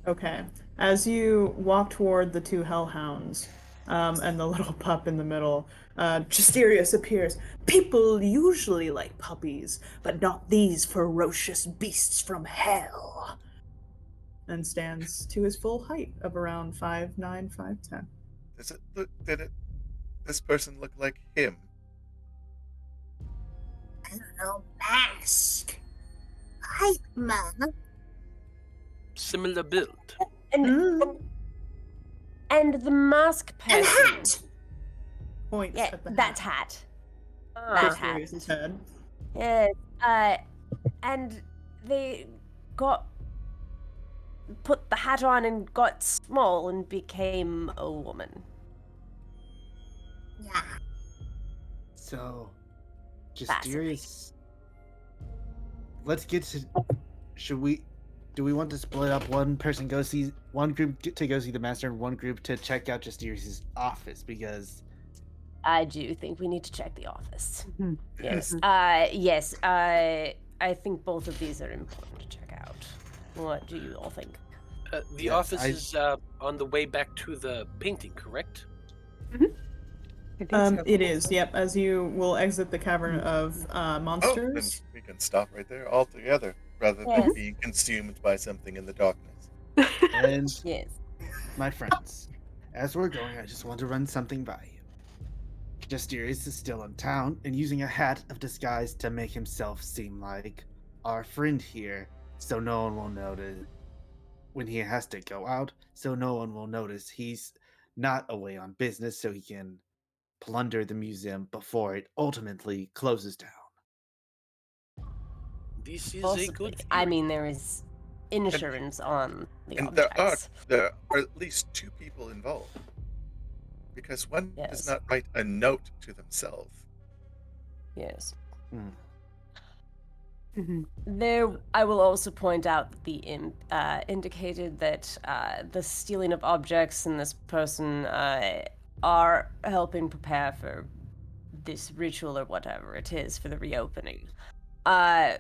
Okay. As you walk toward the two hellhounds, and the little pup in the middle, Justerius appears. People usually like puppies, but not these ferocious beasts from hell. And stands to his full height of around 5'9", 5'10". Does it look? This person look like him? I don't know. Mask. Hype man. Similar build. And the mask And person. hat. Points Yeah, at the that hat. hat. That hat. Justerius's head. Yes. And they put the hat on and got small and became a woman. Yeah. So, Justerius. Let's get to. Do we want to split up? One person go see one group to go see the master, and one group to check out Justerius's office, because I do think we need to check the office. Mhm. Yes. Yes. I think both of these are important to check out. What do you all think? The Yes, office is on the way back to the painting, correct? I think so. It is. Yep. As you will exit the cavern of Oh, then monsters. we can stop right there altogether, rather Yes. than being consumed by something in the darkness. and Yes. my friends, as we're going, I just want to run something by you. Justerius is still in town and using a hat of disguise to make himself seem like our friend here, so no one will notice when he has to go out, so no one will notice he's not away on business, so he can plunder the museum before it ultimately closes down. This is a Possibly. good I theory. mean, there is insurance on the And objects. there are at least two people involved, because one Yes. does not write a note to themselves. Yes. Mhm. There, I will also point out that the imp indicated that the stealing of objects and this person are helping prepare for this ritual or whatever it is for the reopening,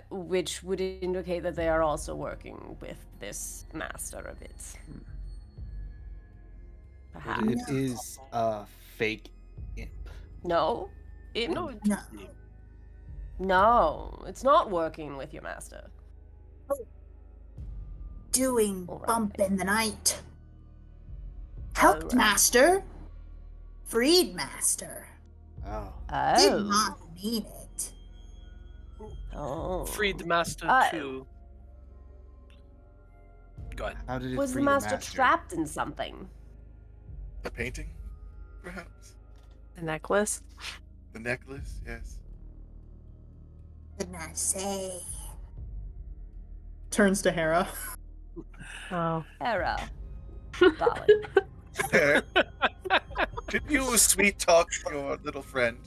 which would indicate that they are also working with this master of it. But Perhaps. it is a fake imp. No? No, No. No, it's not working with your master. doing All right. bump in the night? Helped right. master, freed master. Oh. Did Oh. not mean it. Oh. Freed the master too. Go ahead. How did it Was free the master trapped in something? The painting, perhaps? The necklace. The necklace, yes. Could not say. Turns to Hera. Oh. Hera. Darling. There. Could you sweet talk your little friend?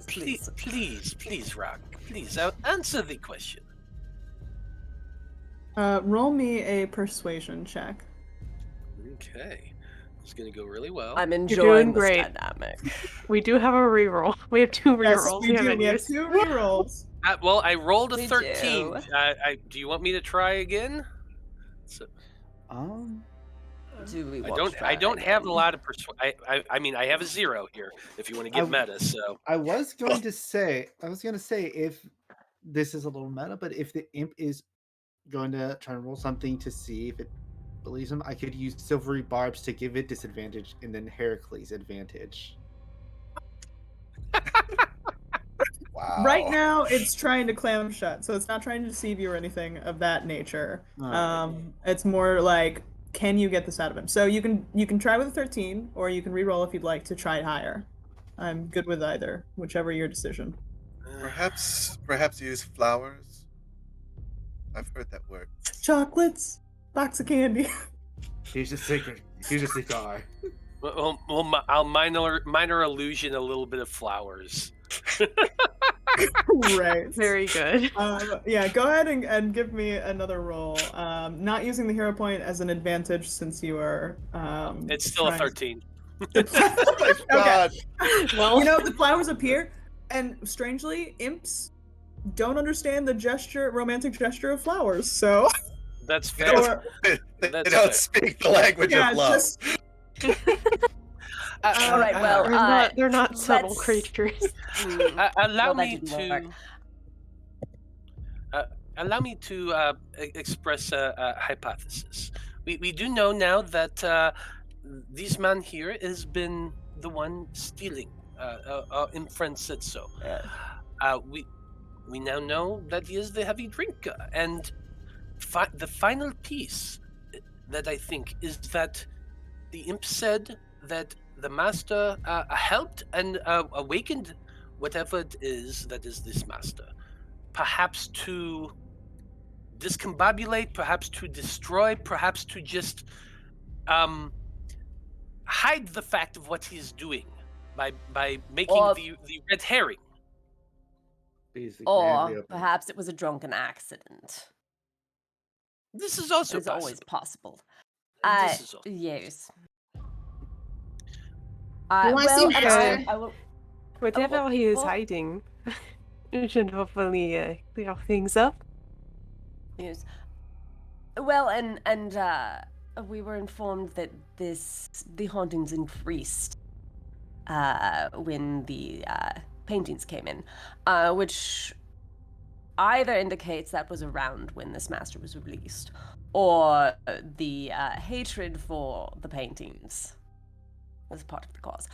Please, Rock. Please, answer the question. Roll me a persuasion check. Okay. It's going to go really well. I'm doing enjoying this great. dynamic. We do have a reroll. We have 2 Yes, rerolls. we do. haven't We have used. 2 rerolls. Well, I rolled a We 13. do. Do you want me to try again? So, Do we I want don't. to try I don't it have a again? lot of I mean, I have a 0 here. If you want to get meta, so I was going to say, if this is a little meta, but if the imp is going to try and roll something to see if it believes him, I could use silvery barbs to give it disadvantage and then Heracles advantage. Wow. Right now, it's trying to clam shut, so it's not trying to deceive you or anything of that nature. Alright. It's more like, can you get this out of him? So you can try with a 13, or you can re-roll if you'd like to try it higher. I'm good with either, whichever your decision. Perhaps use flowers. I've heard that word. Chocolates, box of candy. Here's a secret. Here's a cigar. I'll minor illusion a little bit of flowers. Right. Very good. Yeah, go ahead and give me another roll. Not using the hero point as an advantage since you are. It's still a trying- 13. Oh my god. Well, The flowers appear, and strangely, imps don't understand the romantic gesture of flowers. So That's They fair. Or- they That's don't fair. speak the language yeah, of love. just All right, well, they're not subtle let's- creatures. Allow Well, that me didn't to. Allow me to express a hypothesis. We do know now that this man here has been the one stealing. In friend said so. We now know that he is the heavy drinker, and the final piece that I think is that the imp said that the master helped and awakened whatever it is that is this master, perhaps to discombobulate, perhaps to destroy, perhaps to just hide the fact of what he's doing by making Or- the red herring. Basically, Or perhaps it was a drunken accident. This is also It's possible. always possible. This is also Yes. You want to see well, Master? I will. Whatever he is well- hiding, it should hopefully clear things up. Yes. Well, and we were informed that the hauntings increased when the paintings came in, which either indicates that was around when this master was released, or the hatred for the paintings was part of the cause.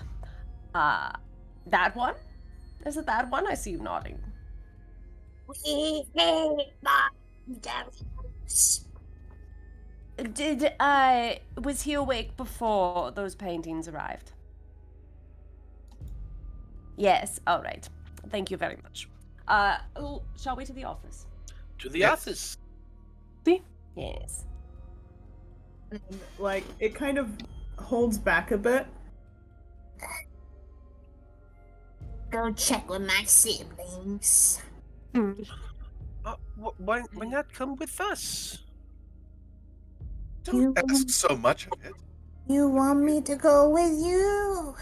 That one? Is it that one? I see you nodding. We hate devils. Was he awake before those paintings arrived? Yes, all right. Thank you very much. Shall we to the office? to the Yes. office. Yes. like it kind of holds back a bit. Go check with my siblings. Hmm. Why not come with us? Don't ask so much of it. You want me to go with you,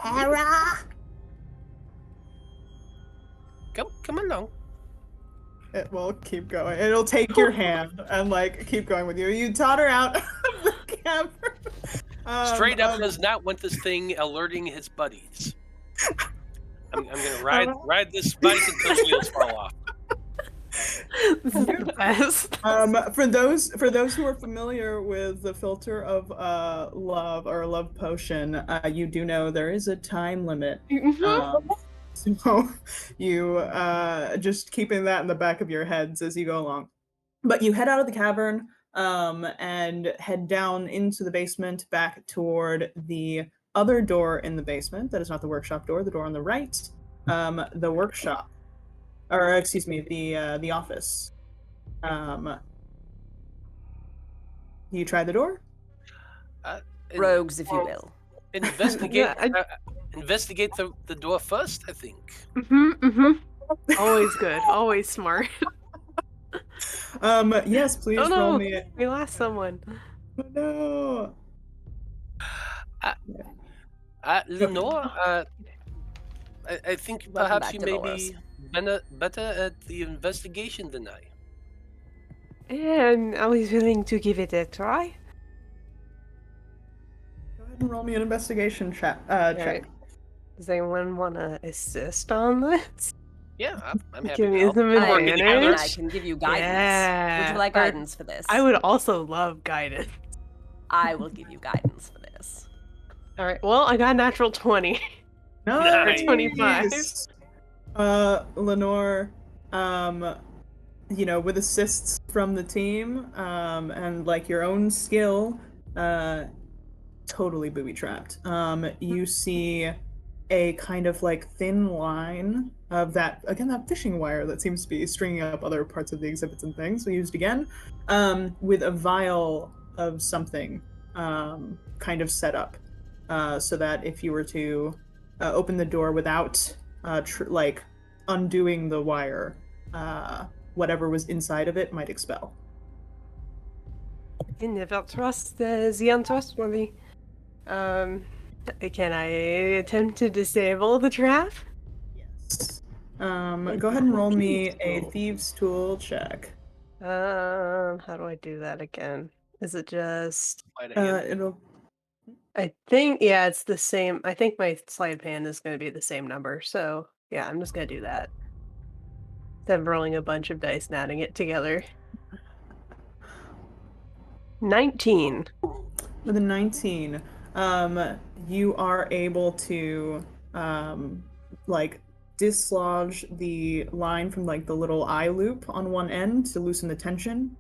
Hera? Come along. It will keep going. It'll take your hand and like keep going with you. You totter out of the cavern. Straight up does not want this thing alerting his buddies. I'm gonna ride this bike until the wheels fall off. This is the best. For those who are familiar with the filter of love or love potion, you do know there is a time limit. So you just keeping that in the back of your heads as you go along. But you head out of the cavern and head down into the basement, back toward the other door in the basement. That is not the workshop door. The door on the right, the workshop, or excuse me, the office. You try the door? In- Rogues, if you will. Investigate. Yeah, Investigate the door first. I think. Always good. Always smart. Yes, please Oh roll no, me. we lost someone. Oh, no. Lenore. I think Welcome perhaps back, you may Dolores. be better at the investigation than I. And I was willing to give it a try. Go ahead and roll me an investigation check. Alright. Does anyone want to assist on this? Yeah, I'm happy Give to me help. some We're working I advantage. can give you guidance. Would Yeah. you like Or- guidance for this? I would also love guidance. I will give you guidance for this. Alright, well, I got a natural 20. Nice. 25. Lenore, with assists from the team, and like your own skill, totally booby trapped. You see a kind of like thin line of that fishing wire that seems to be stringing up other parts of the exhibits and things. We used again, with a vial of something, kind of set up, so that if you were to open the door without undoing the wire, whatever was inside of it might expel. I never trust the untrustworthy. Can I attempt to disable the trap? Yes. Go ahead and roll me a thieves' tool check. How do I do that again? Is it just... It'll. I think, yeah, it's the same. I think my sleight of hand is going to be the same number. So, yeah, I'm just going to do that. Instead of rolling a bunch of dice and adding it together. 19. With a 19, you are able to dislodge the line from like the little eye loop on one end to loosen the tension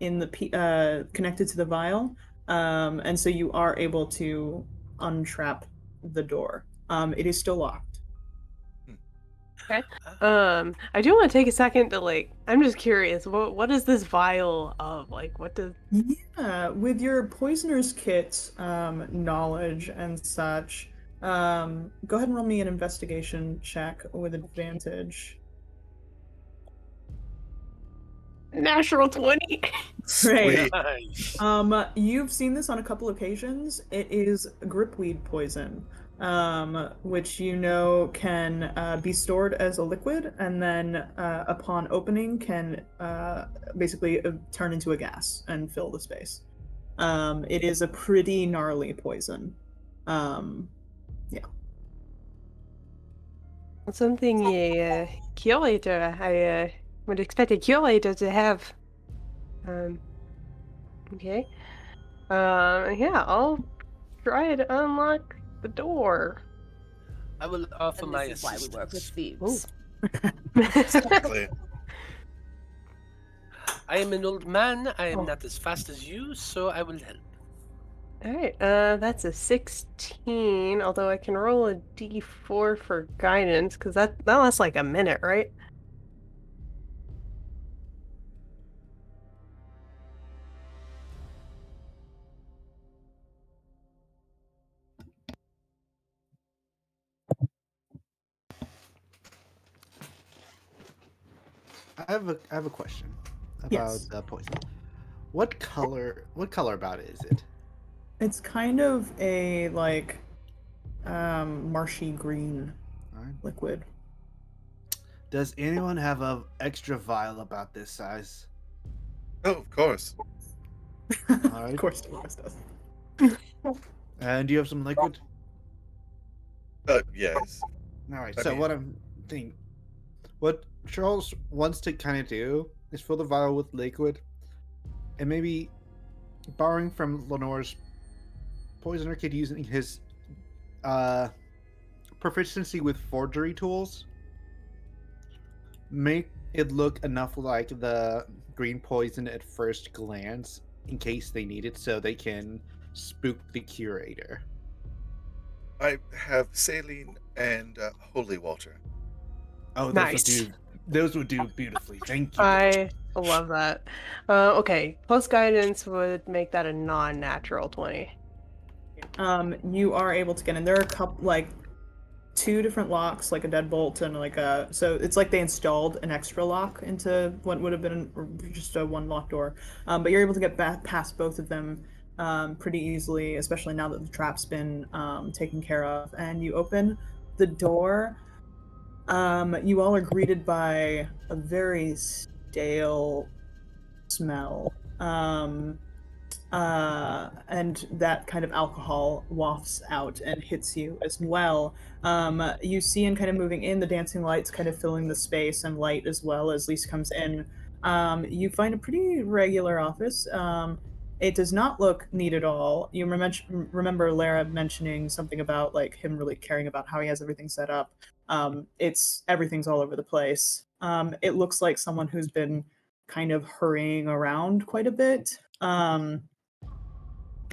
in the connected to the vial, and so you are able to untrap the door. It is still locked. Okay. I do want to take a second to I'm just curious, what is this vial of? What does... Yeah, with your poisoner's kit knowledge and such, go ahead and roll me an investigation check with advantage. Natural 20. Great. Nice. You've seen this on a couple occasions. It is gripweed poison, which can be stored as a liquid and then upon opening can basically turn into a gas and fill the space. It is a pretty gnarly poison. Yeah. Something a curator, I would expect a curator to have. Okay. Yeah, I'll try to unlock the door. I will offer And my this is why we work with assistance. thieves. Exactly. I am an old man. I am not as fast as you, so I will help. Alright, that's a 16, although I can roll a d4 for guidance, because that lasts like a minute, right? I have a question about Yes. the poison. What color about it is it? It's kind of a marshy green Alright. liquid. Does anyone have a extra vial about this size? Oh, of course. Alright. Of course, Dolores does. And do you have some liquid? Yes. Alright, I so mean- what I'm thinking, What Charles wants to kind of do is fill the vial with liquid, and maybe borrowing from Lenore's poisoner kid using his uh, proficiency with forgery tools, make it look enough like the green poison at first glance in case they need it, so they can spook the curator. I have saline and holy water. Oh, Nice. Those would do beautifully. Thank you. I love that. Okay, plus guidance would make that a non-natural 20. You are able to get in. There are a couple, like, 2 different locks, like a deadbolt and like a. So it's like they installed an extra lock into what would have been just a one lock door. But you're able to get past both of them pretty easily, especially now that the trap's been taken care of. And you open the door. You all are greeted by a very stale smell. And that kind of alcohol wafts out and hits you as well. You see, in kind of moving in, the dancing lights kind of filling the space and light as well as Lise comes in. You find a pretty regular office. It does not look neat at all. You remember Lara mentioning something about like him really caring about how he has everything set up. Everything's all over the place. It looks like someone who's been kind of hurrying around quite a bit. There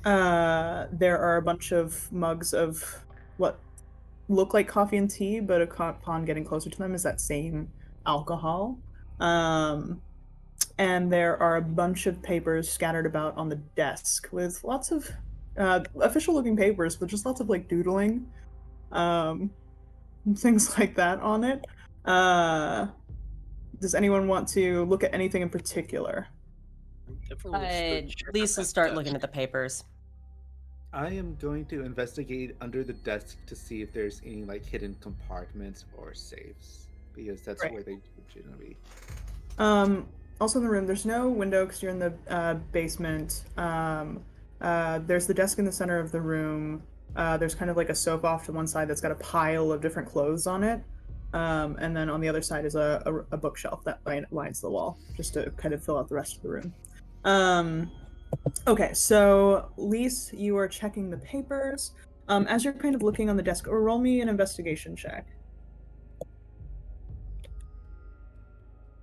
are a bunch of mugs of what look like coffee and tea, but upon getting closer to them is that same alcohol. And there are a bunch of papers scattered about on the desk with lots of official looking papers, but just lots of like doodling, things like that on it. Does anyone want to look at anything in particular? Lisa will start looking at the papers. I am going to investigate under the desk to see if there's any like hidden compartments or safes, because that's Right. where they generally be. Also in the room, there's no window because you're in the basement. There's the desk in the center of the room. There's kind of like a sofa off to one side that's got a pile of different clothes on it. And then on the other side is a bookshelf that lines the wall, just to kind of fill out the rest of the room. Okay, so Lise, you are checking the papers. As you're kind of looking on the desk, or roll me an investigation check.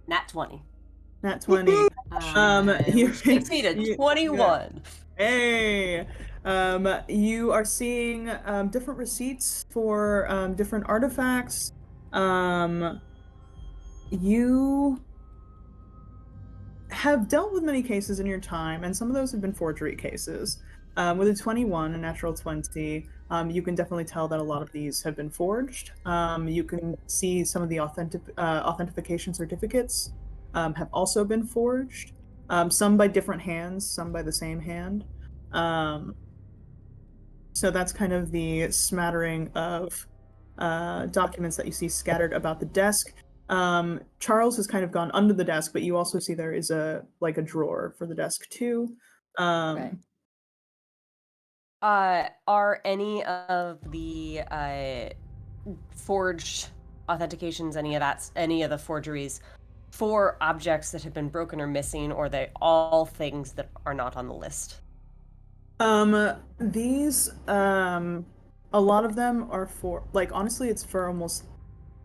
Nat 20. Nat 20. Which takes me to 21. Hey! You are seeing different receipts for different artifacts. You have dealt with many cases in your time, and some of those have been forgery cases. With a 21, a natural 20, you can definitely tell that a lot of these have been forged. You can see some of the authentication certificates have also been forged. Some by different hands, some by the same hand. So that's kind of the smattering of documents that you see scattered about the desk. Charles has kind of gone under the desk, but you also see there is a drawer for the desk too. Right. Are any of the forged authentications, any of the forgeries, for objects that have been broken or missing, or are they all things that are not on the list? These a lot of them are for, like, honestly, it's for almost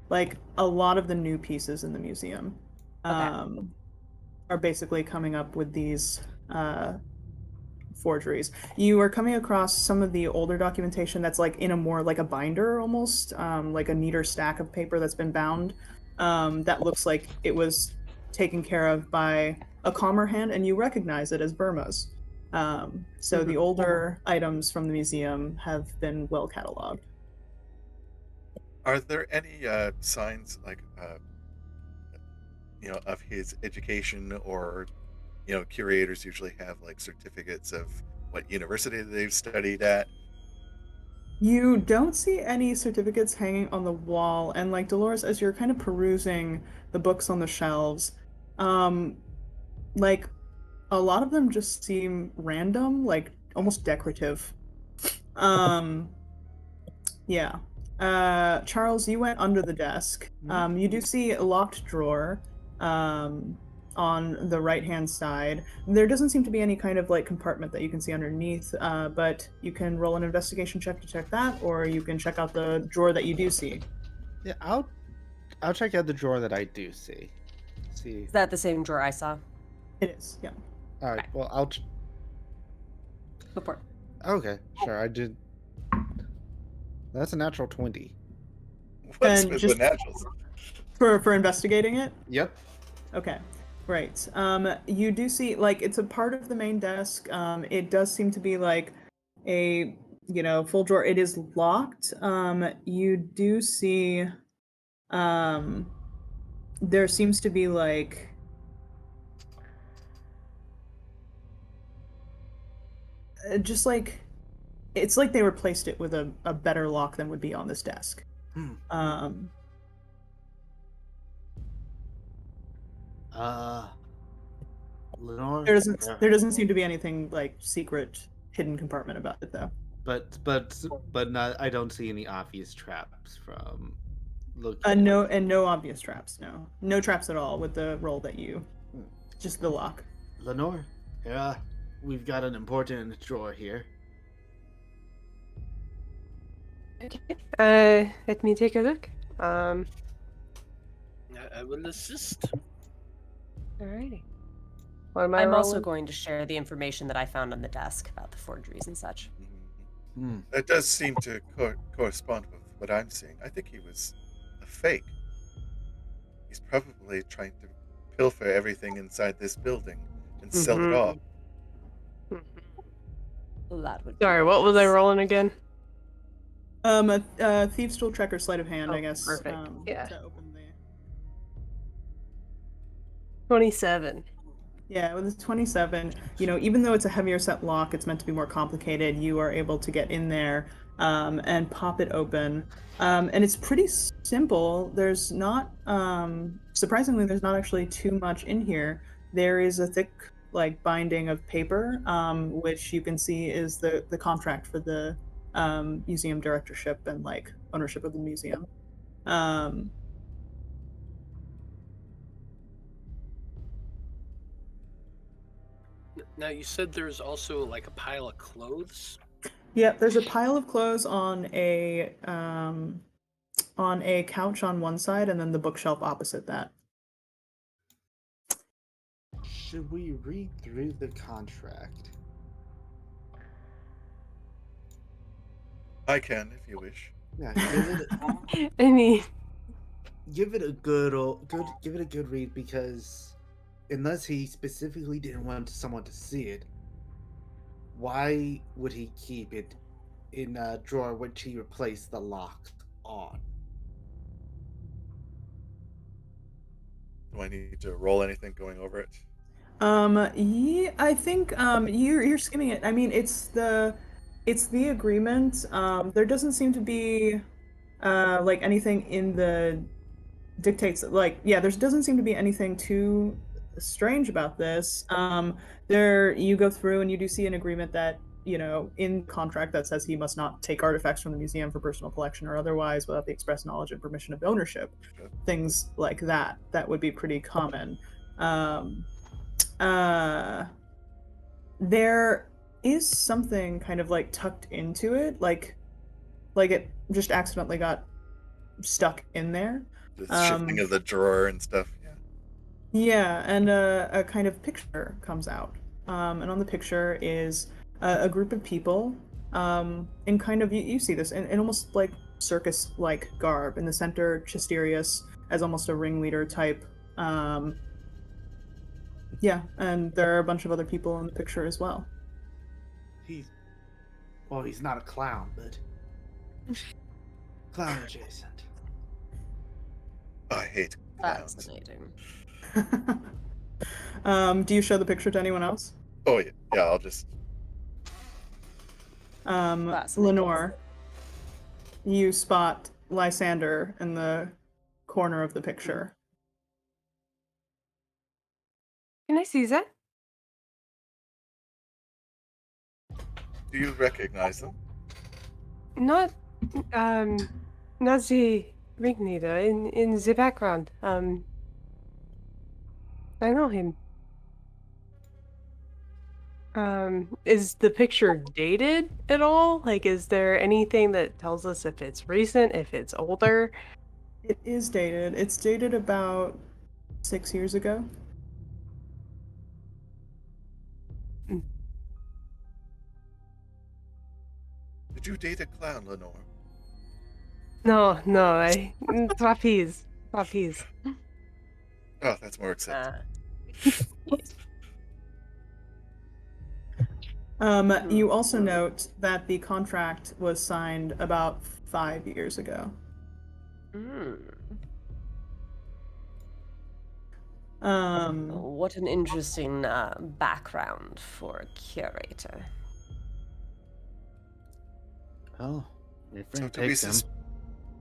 like a lot of the new pieces in the museum. Okay. Are basically coming up with these forgeries. You are coming across some of the older documentation that's like in a more like a binder almost, like a neater stack of paper that's been bound, that looks like it was taken care of by a calmer hand, and you recognize it as Burma's. So the older items from the museum have been well cataloged. Are there any signs, like, of his education, or, curators usually have like certificates of what university they've studied at? You don't see any certificates hanging on the wall, and like Dolores, as you're kind of perusing the books on the shelves, like a lot of them just seem random, like almost decorative. Yeah. Charles, you went under the desk. You do see a locked drawer on the right-hand side. There doesn't seem to be any kind of like compartment that you can see underneath, but you can roll an investigation check to check that, or you can check out the drawer that you do see. Yeah, I'll check out the drawer that I do see. See. Is that the same drawer I saw? It is, yeah. All right. Okay. Well, I'll. Go for it. Okay, sure. I did. That's a natural 20. What's And with just- the naturals? For investigating it? Yep. Okay, right. You do see, like, it's a part of the main desk. It does seem to be like a, full drawer. It is locked. You do see, there seems to be like, just like, it's like they replaced it with a better lock than would be on this desk. Lenore. There doesn't seem to be anything like secret hidden compartment about it though. But not. I don't see any obvious traps from looking. No obvious traps. No traps at all with the roll that you, just the lock. Lenore, we've got an important drawer here. Okay. Let me take a look. I will assist. Alrighty. What am I I'm rolling? also going to share the information that I found on the desk about the forgeries and such. That does seem to correspond with what I'm seeing. I think he was a fake. He's probably trying to pilfer everything inside this building and sell it off. That would. Sorry, what was I rolling again? A thieves' tool, tracker, sleight of hand, I guess. Perfect. Yeah. To open the... 27. Yeah, with a 27, even though it's a heavier set lock, it's meant to be more complicated. You are able to get in there and pop it open. And it's pretty simple. There's not, surprisingly, there's not actually too much in here. There is a thick, binding of paper, which you can see is the contract for the museum directorship and, ownership of the museum. Now you said there's also like a pile of clothes. Yep, there's a pile of clothes on a couch on one side, and then the bookshelf opposite that. Should we read through the contract? I can, if you wish. Yeah, I mean, give it a good read, because unless he specifically didn't want someone to see it, why would he keep it in a drawer which he replaced the lock on? Do I need to roll anything going over it? Yeah, I think you're skimming it. I mean, it's the agreement. There doesn't seem to be anything in the dictates there doesn't seem to be anything too strange about this. There you go through and you do see an agreement that in contract that says he must not take artifacts from the museum for personal collection or otherwise without the express knowledge and permission of ownership. Things like that would be pretty common. There is something kind of tucked into it, like it just accidentally got stuck in there. The shifting of the drawer and stuff. Yeah, and a kind of picture comes out, and on the picture is a group of people, in kind of you see this in almost circus-like garb. In the center, Chisterius as almost a ringleader type. Yeah, and there are a bunch of other people in the picture as well. He's not a clown, but clown adjacent. I hate clowns. Fascinating. Do you show the picture to anyone else? Oh yeah, I'll just. Lenore, you spot Lysander in the corner of the picture. can I see that? Do you recognize them? Not, Not the ringleader in the background. I know him. Is the picture dated at all? Like, is there anything that tells us if it's recent, if it's older? It is dated. It's dated about 6 years ago. Did you date a clown, Lenore? No, trapeze. Trapeze. Oh, that's more acceptable. You also note that the contract was signed about 5 years ago. What an interesting background for a curator. Oh, your So friend do we, takes him.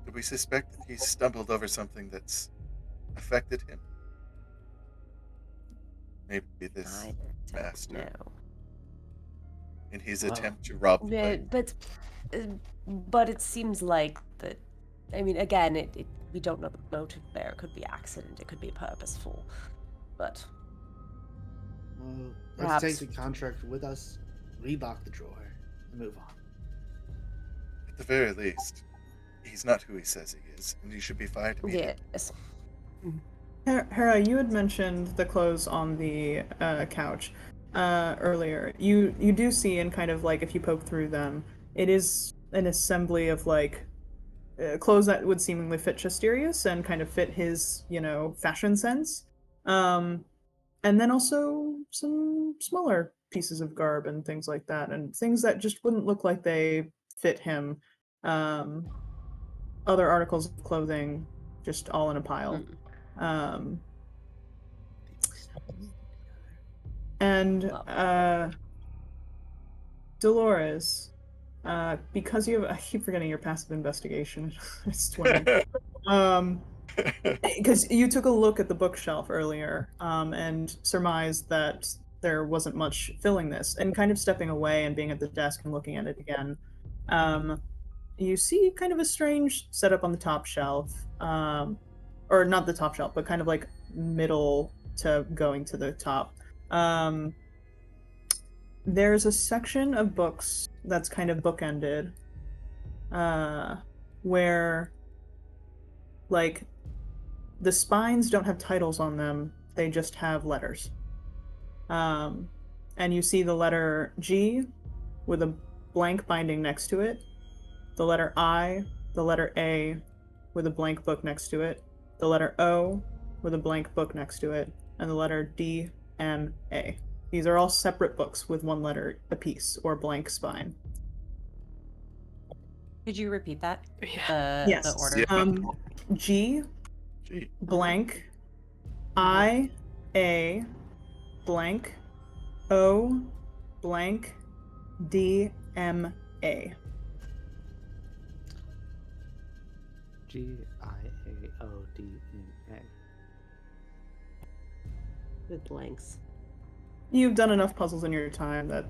do we suspect that he's stumbled over something that's affected him? Maybe this I don't master, know. in his Well, attempt to rob the Yeah, place. but it seems like that. I mean, again, we don't know the motive there. It could be accident. It could be purposeful. But well, let's take perhaps the contract with us, relock the drawer, and move on. At the very least, he's not who he says he is, and you should be fired immediately. yes. Hera, you had mentioned the clothes on the couch earlier. You do see, and kind of like if you poke through them, it is an assembly of like clothes that would seemingly fit Chesterius and kind of fit his, fashion sense. And then also some smaller pieces of garb and things like that, and things that just wouldn't look like they fit him. Other articles of clothing, just all in a pile. Um, and Dolores, because you have, I keep forgetting your passive investigation. It's 20. Because you took a look at the bookshelf earlier, and surmised that there wasn't much filling this, and kind of stepping away and being at the desk and looking at it again, you see kind of a strange setup on the top shelf, or not the top shelf, but kind of like middle to going to the top. There's a section of books that's kind of bookended, where like the spines don't have titles on them, they just have letters. And you see the letter G with a blank binding next to it, the letter I, the letter A with a blank book next to it, the letter O with a blank book next to it, and the letter D, M, A. These are all separate books with one letter apiece, or blank spine. Could you repeat that? Yes. The order. G, Gee. blank, I, A, blank, O, blank, D, M, A. GIAODNA. With blanks. You've done enough puzzles in your time that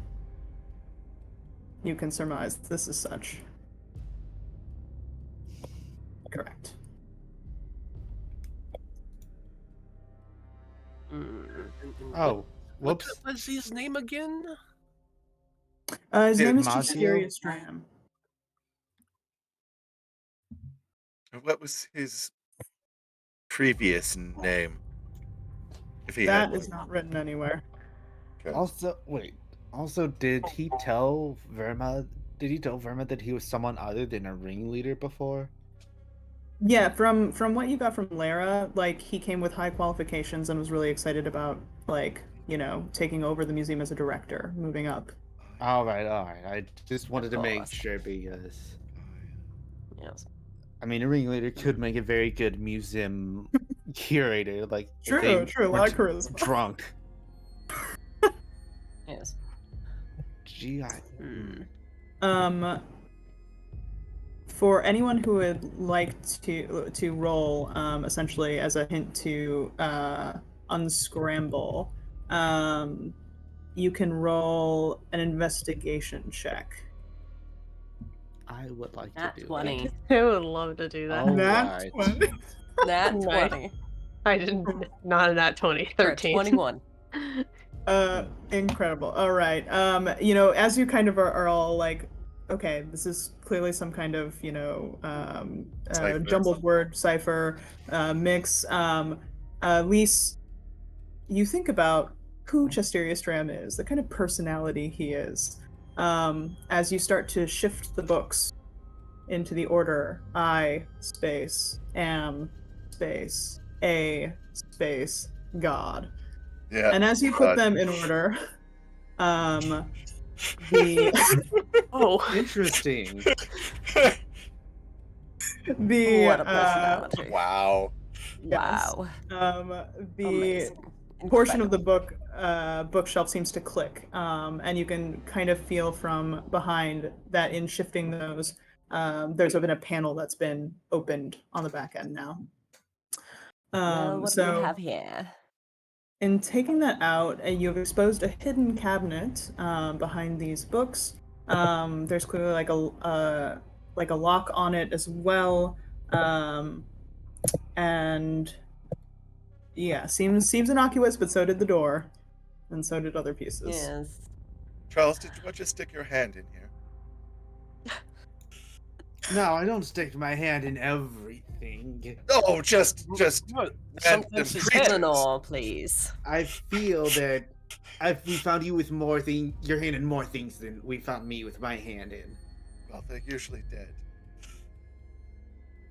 you can surmise this is such. Correct. Oh, What whoops. was his name again? His name is Masio? Chesterius Straham. What was his previous name? If he That had is not written anywhere. Okay. Also, wait. Also, did he tell Verma? Did he tell Verma that he was someone other than a ringleader before? Yeah, from what you got from Lara, like he came with high qualifications and was really excited about taking over the museum as a director, moving up. All right. I just wanted to make course. sure because Yes. I mean, a ringleader could make a very good museum curator. Like, if True, they true, a lot weren't of charisma. drunk. Yes. GI. For anyone who would like to roll, essentially as a hint to unscramble, you can roll an investigation check. I would like Nat to do 20. I would love to do that. All Nat right. 20. Nat Nice. 20. I didn't. Not a nat 20. You're at 13. 21. Incredible. All right. You know, as you kind of are all like, okay, this is clearly some kind of, you know, Cipher. jumbled word cipher mix. Lise, you think about who Chesterius Dram is, the kind of personality he is, as you start to shift the books into the order I space am space a space God. Yeah. And as you put God. them in order, the Oh. Interesting. the What a personality. Wow. yes, Wow. the Amazing. portion of the Incredible. bookshelf seems to click, and you can kind of feel from behind that in shifting those, there's been a panel that's been opened on the back end now. Well, what do we So have here? in taking that out, you've exposed a hidden cabinet behind these books. There's clearly like a lock on it as well, and yeah, seems innocuous, but so did the door, and so did other pieces. Yes. Charles, did you want to stick your hand in here? No, I don't stick my hand in everything. Oh, just Well, random sometimes his creatures. head. Lenore, please. I feel that we found you with your hand in more things than we found me with my hand in. Well, they're usually dead.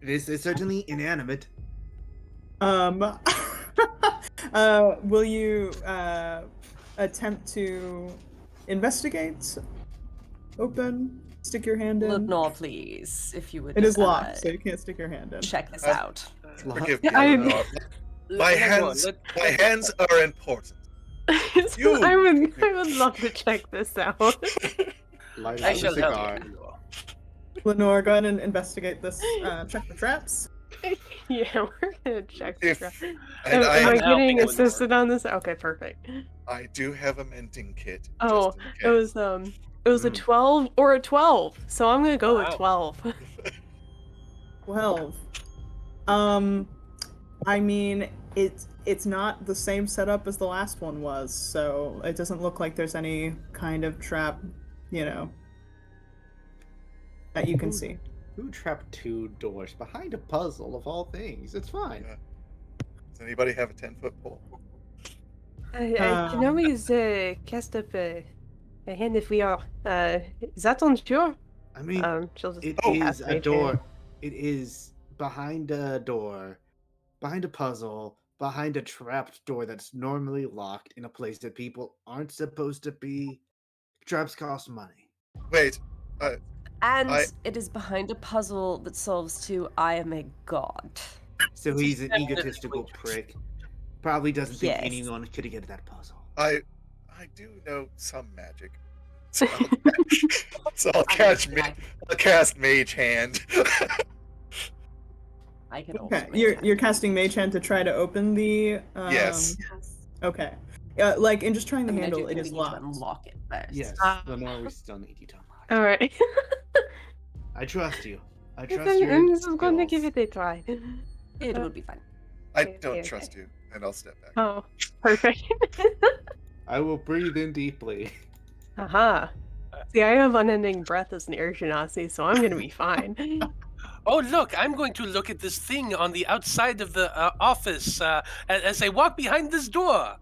It's certainly inanimate. Will you attempt to investigate? Open? Stick your hand in? Lenore, please, if you would. It is locked, so you can't stick your hand in. check this Uh, out. Forgive me. I'm- Lenore. My hands are important. You- I would love to check this out. Light I up a shall help cigar. you. Lenore, go ahead and investigate this. Check the traps. Yeah, we're gonna check If- this out. And Am I, I I'm getting helping Lenore. assisted on this? Okay, perfect. I do have a mending kit. Oh, just in it case. was a 12 or a 12, so I'm gonna go with Wow. 12. 12. I mean, it's not the same setup as the last one was, so it doesn't look like there's any kind of trap, you know, that you can see. Who trapped 2 doors behind a puzzle of all things? It's fine. Yeah. Does anybody have a 10-foot pole? I can always cast up a hand if we are. Is that on sure? I mean, She'll just it cast is a Mage door. Hand. It is behind a door, behind a puzzle, behind a trapped door that's normally locked in a place that people aren't supposed to be. Traps cost money. Wait. And I- it is behind a puzzle that solves to I am a god. So he's an definitely egotistical true. prick. Probably doesn't think Yes. anyone could get that puzzle. I do know some magic. So I'll cast Mage Hand. I can Okay, also you're casting Mage Hand to try to open the. Yes. Okay. Like in just trying the handle, it is need to locked. unlock it first. Yes, Lenore, we still need you to unlock. All right. I trust you. I Yes, trust your I'm just going to skills. give it a try. It will be fine. I Okay, don't okay, trust you, and I'll step back. Oh, perfect. I will breathe in deeply. Aha. See, I have unending breath as an air genasi, so I'm gonna be fine. Oh, look, I'm going to look at this thing on the outside of the office as I walk behind this door.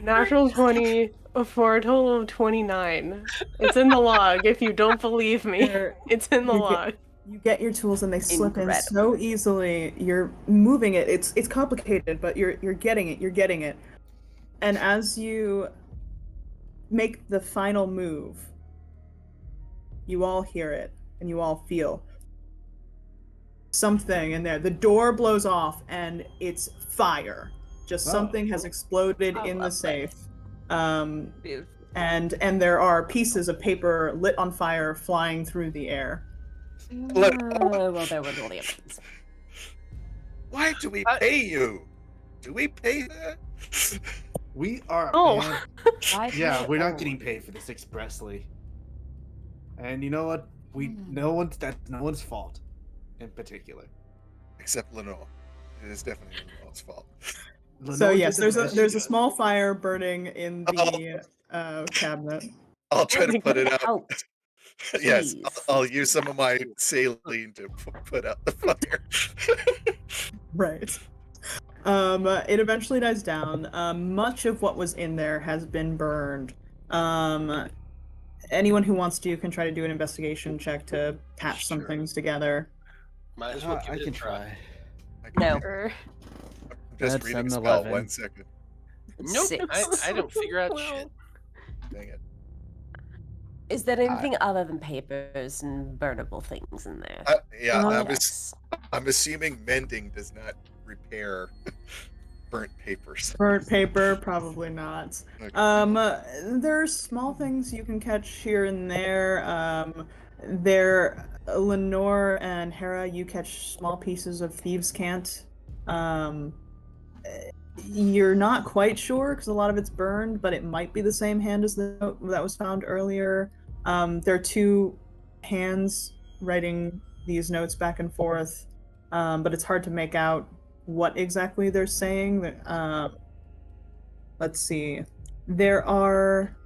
Natural 20 for a total of 29. It's in the log. If you don't believe me, There- it's in the you get- log. You get your tools and they slip in Incredible. so easily. You're moving it. It's complicated, but you're getting it. You're getting it. And as you make the final move, you all hear it and you all feel something in there. The door blows off and it's fire. Just Oh. something has exploded Oh, in the lovely. safe. Beautiful. And there are pieces of paper lit on fire flying through the air. Let- Well, there went all the evidence. Why do we pay you? Do we pay that? We are. Oh. man, Why yeah, pay we're not all? getting paid for this expressly. And you know what? That's no one's fault in particular. Except Lenore. It is definitely Lenore's fault. So Lenore yes, did the best she there's a could. small fire burning in the cabinet. I'll try to put it out. Out. Yes, Please. I'll use some of my saline to put out the fire. Right. It eventually dies down. Much of what was in there has been burned. Anyone who wants to can try to do an investigation check to patch some Sure. things together. Might as well give I it can a try. No. Sure. I'm just That's reading an spell. 11. 1 second. Nope, Six. I don't figure out Well, shit. Dang it. Is there anything other than papers and burnable things in there? Yeah, Objects. I'm assuming mending does not repair burnt papers. Burnt paper, probably not. Okay. There's small things you can catch here and there. Lenore and Hera, you catch small pieces of thieves' cant. You're not quite sure because a lot of it's burned, but it might be the same hand as the note that was found earlier. There are two hands writing these notes back and forth, but it's hard to make out what exactly they're saying. Let's see. There are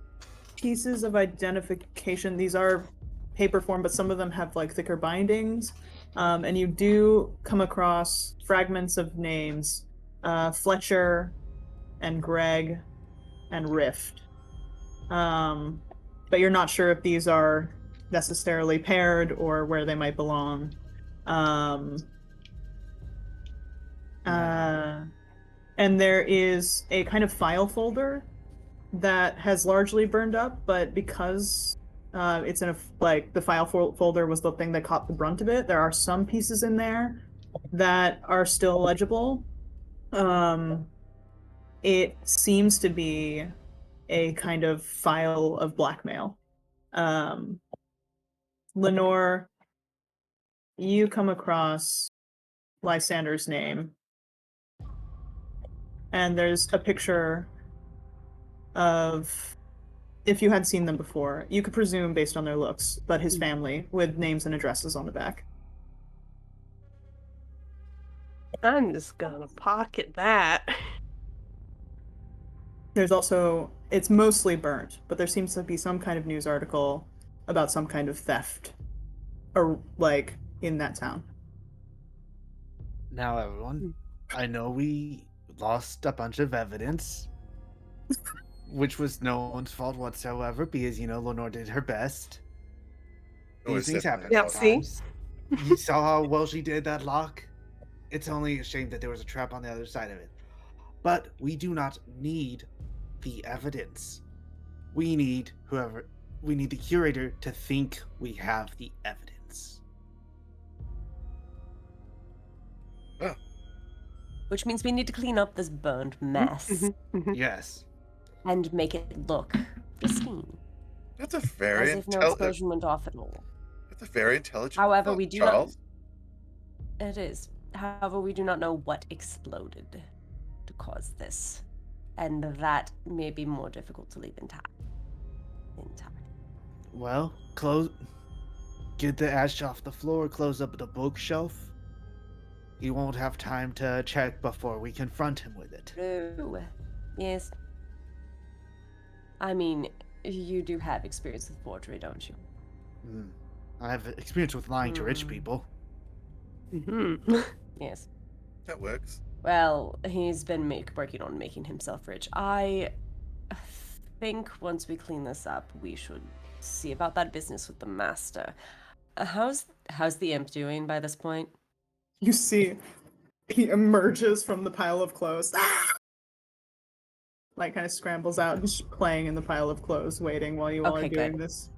pieces of identification. These are paper form, but some of them have like thicker bindings. And you do come across fragments of names. Fletcher and Greg and Rift. But you're not sure if these are necessarily paired or where they might belong. And there is a kind of file folder that has largely burned up, but because it's in the file folder was the thing that caught the brunt of it, there are some pieces in there that are still legible. It seems to be a kind of file of blackmail. Lenore, you come across Lysander's name, and there's a picture of, if you had seen them before, you could presume based on their looks, but his family with names and addresses on the back. I'm just gonna pocket that. There's also, it's mostly burnt, but there seems to be some kind of news article about some kind of theft, or like in that town. Now, everyone, I know we lost a bunch of evidence, which was no one's fault whatsoever because, Lenore did her best. Oh, These it's things happen definitely Yep, see? sometimes. You saw how well she did that lock? It's only a shame that there was a trap on the other side of it. But we do not need the evidence. We need the curator to think we have the evidence. Which means we need to clean up this burned mess Yes. and make it look pristine. That's a very As if no explosion went off at all. That's a very intelligent. However, thought, we do Charles. not. It is. However, we do not know what exploded to cause this, and that may be more difficult to leave intact. Well, get the ash off the floor, close up the bookshelf. He won't have time to check before we confront him with it. True. Yes. I mean, you do have experience with forgery, don't you? I have experience with lying to rich people. Yes. That works. Well, he's been working on making himself rich. I think once we clean this up, we should see about that business with the master. How's the imp doing by this point? You see, he emerges from the pile of clothes. Like, kind of scrambles out. He's playing in the pile of clothes, waiting while you all Okay, are doing good. this.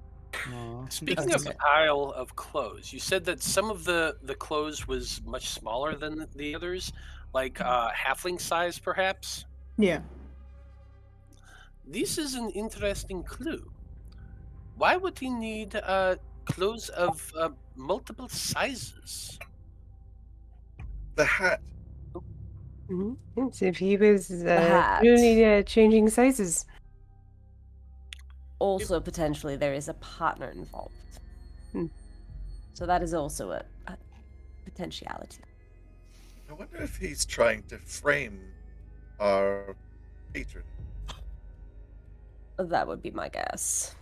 Speaking of the pile of clothes, you said that some of the clothes was much smaller than the others, like halfling size, perhaps? Yeah. This is an interesting clue. Why would he need clothes of multiple sizes? The hat. Yes, if he was hat. really changing sizes. Also, potentially, there is a partner involved. So that is also a potentiality. I wonder if he's trying to frame our patron. That would be my guess.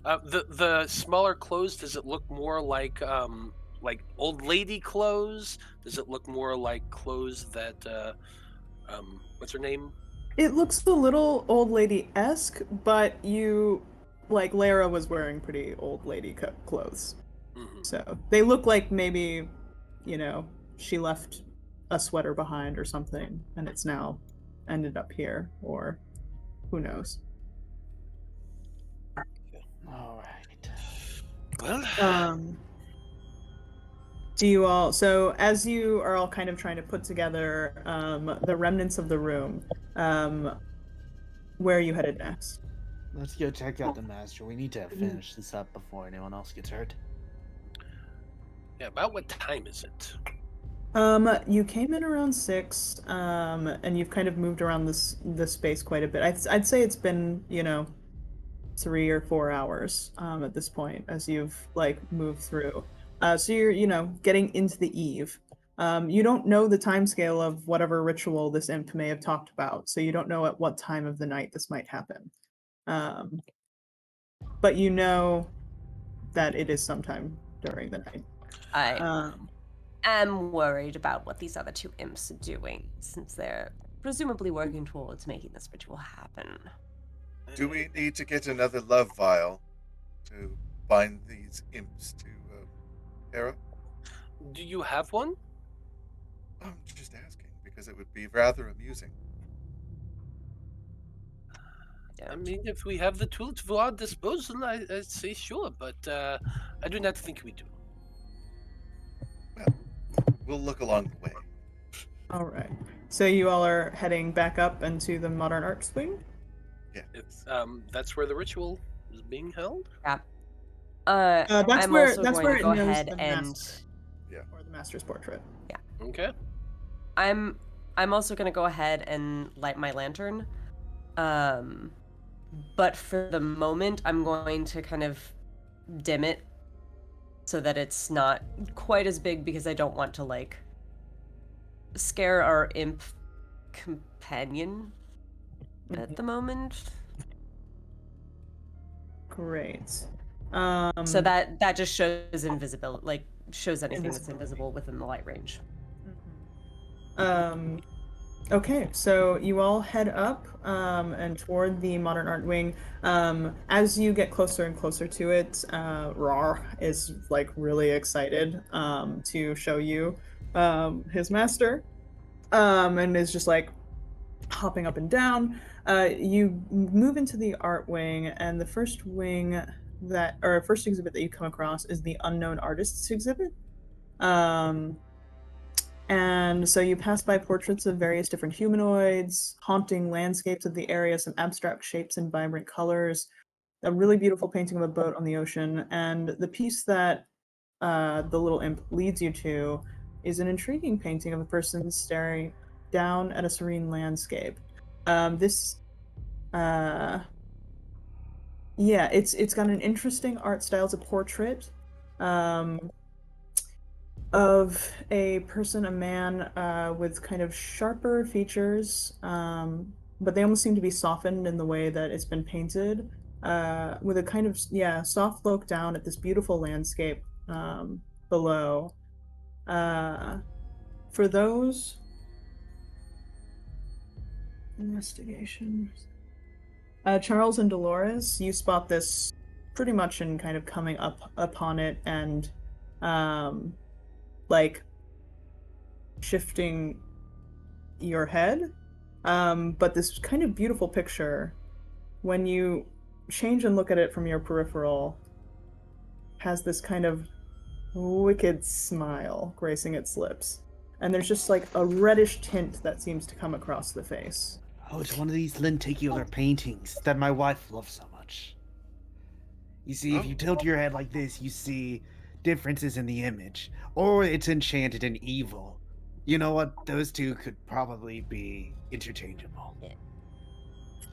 The smaller clothes, does it look more like old lady clothes? Does it look more like clothes that what's her name? It looks a little old lady-esque, but like Lara was wearing pretty old lady clothes. Mhm. So they look like maybe, she left a sweater behind or something, and it's now ended up here, or who knows. All right. Well, Do you all, so as you are all kind of trying to put together the remnants of the room, where are you headed next? Let's go check out the master. We need to finish this up before anyone else gets hurt. yeah. About what time is it? You came in around 6, and you've kind of moved around this space quite a bit. I'd say it's been, 3 or 4 hours at this point as you've like moved through. So you're, getting into the eve. You don't know the timescale of whatever ritual this imp may have talked about, so you don't know at what time of the night this might happen. But you know that it is sometime during the night. I am worried about what these other two imps are doing, since they're presumably working towards making this ritual happen. Do we need to get another love vial to bind these imps to Hera? Do you have one? I'm just asking because it would be rather amusing. I mean, if we have the tools to our disposal, I'd say sure, but I do not think we do. Well, we'll look along the way. All right. So you all are heading back up into the modern arts wing? Yeah. It's that's where the ritual is being held. Yeah. That's I'm where also that's going where to it go knows ahead the and master. Yeah. Or the master's portrait. Okay. I'm also gonna go ahead and light my lantern. But for the moment, I'm going to kind of dim it so that it's not quite as big because I don't want to like scare our imp companion at the moment. Great. So that just shows invisibility, like shows anything that's invisible within the light range. Okay, so you all head up and toward the modern art wing. As you get closer and closer to it, Rar is like really excited to show you his master, and is just like hopping up and down. You move into the art wing, and the first first exhibit that you come across is the Unknown Artists exhibit. And so you pass by portraits of various different humanoids, haunting landscapes of the area, some abstract shapes and vibrant colors, a really beautiful painting of a boat on the ocean, and the piece that the little imp leads you to is an intriguing painting of a person staring down at a serene landscape. This, yeah, it's got an interesting art style. It's a portrait. Of a person, a man, with kind of sharper features, but they almost seem to be softened in the way that it's been painted, with a kind of, soft look down at this beautiful landscape below. For those investigation, Charles and Dolores, you spot this pretty much in kind of coming up upon it and like shifting your head. But this kind of beautiful picture, when you change and look at it from your peripheral, has this kind of wicked smile gracing its lips. And there's just like a reddish tint that seems to come across the face. Oh, it's one of these lenticular paintings that my wife loves so much. You see, if you tilt your head like this, you see differences in the image. Or it's enchanted and evil. You know what? Those two could probably be interchangeable.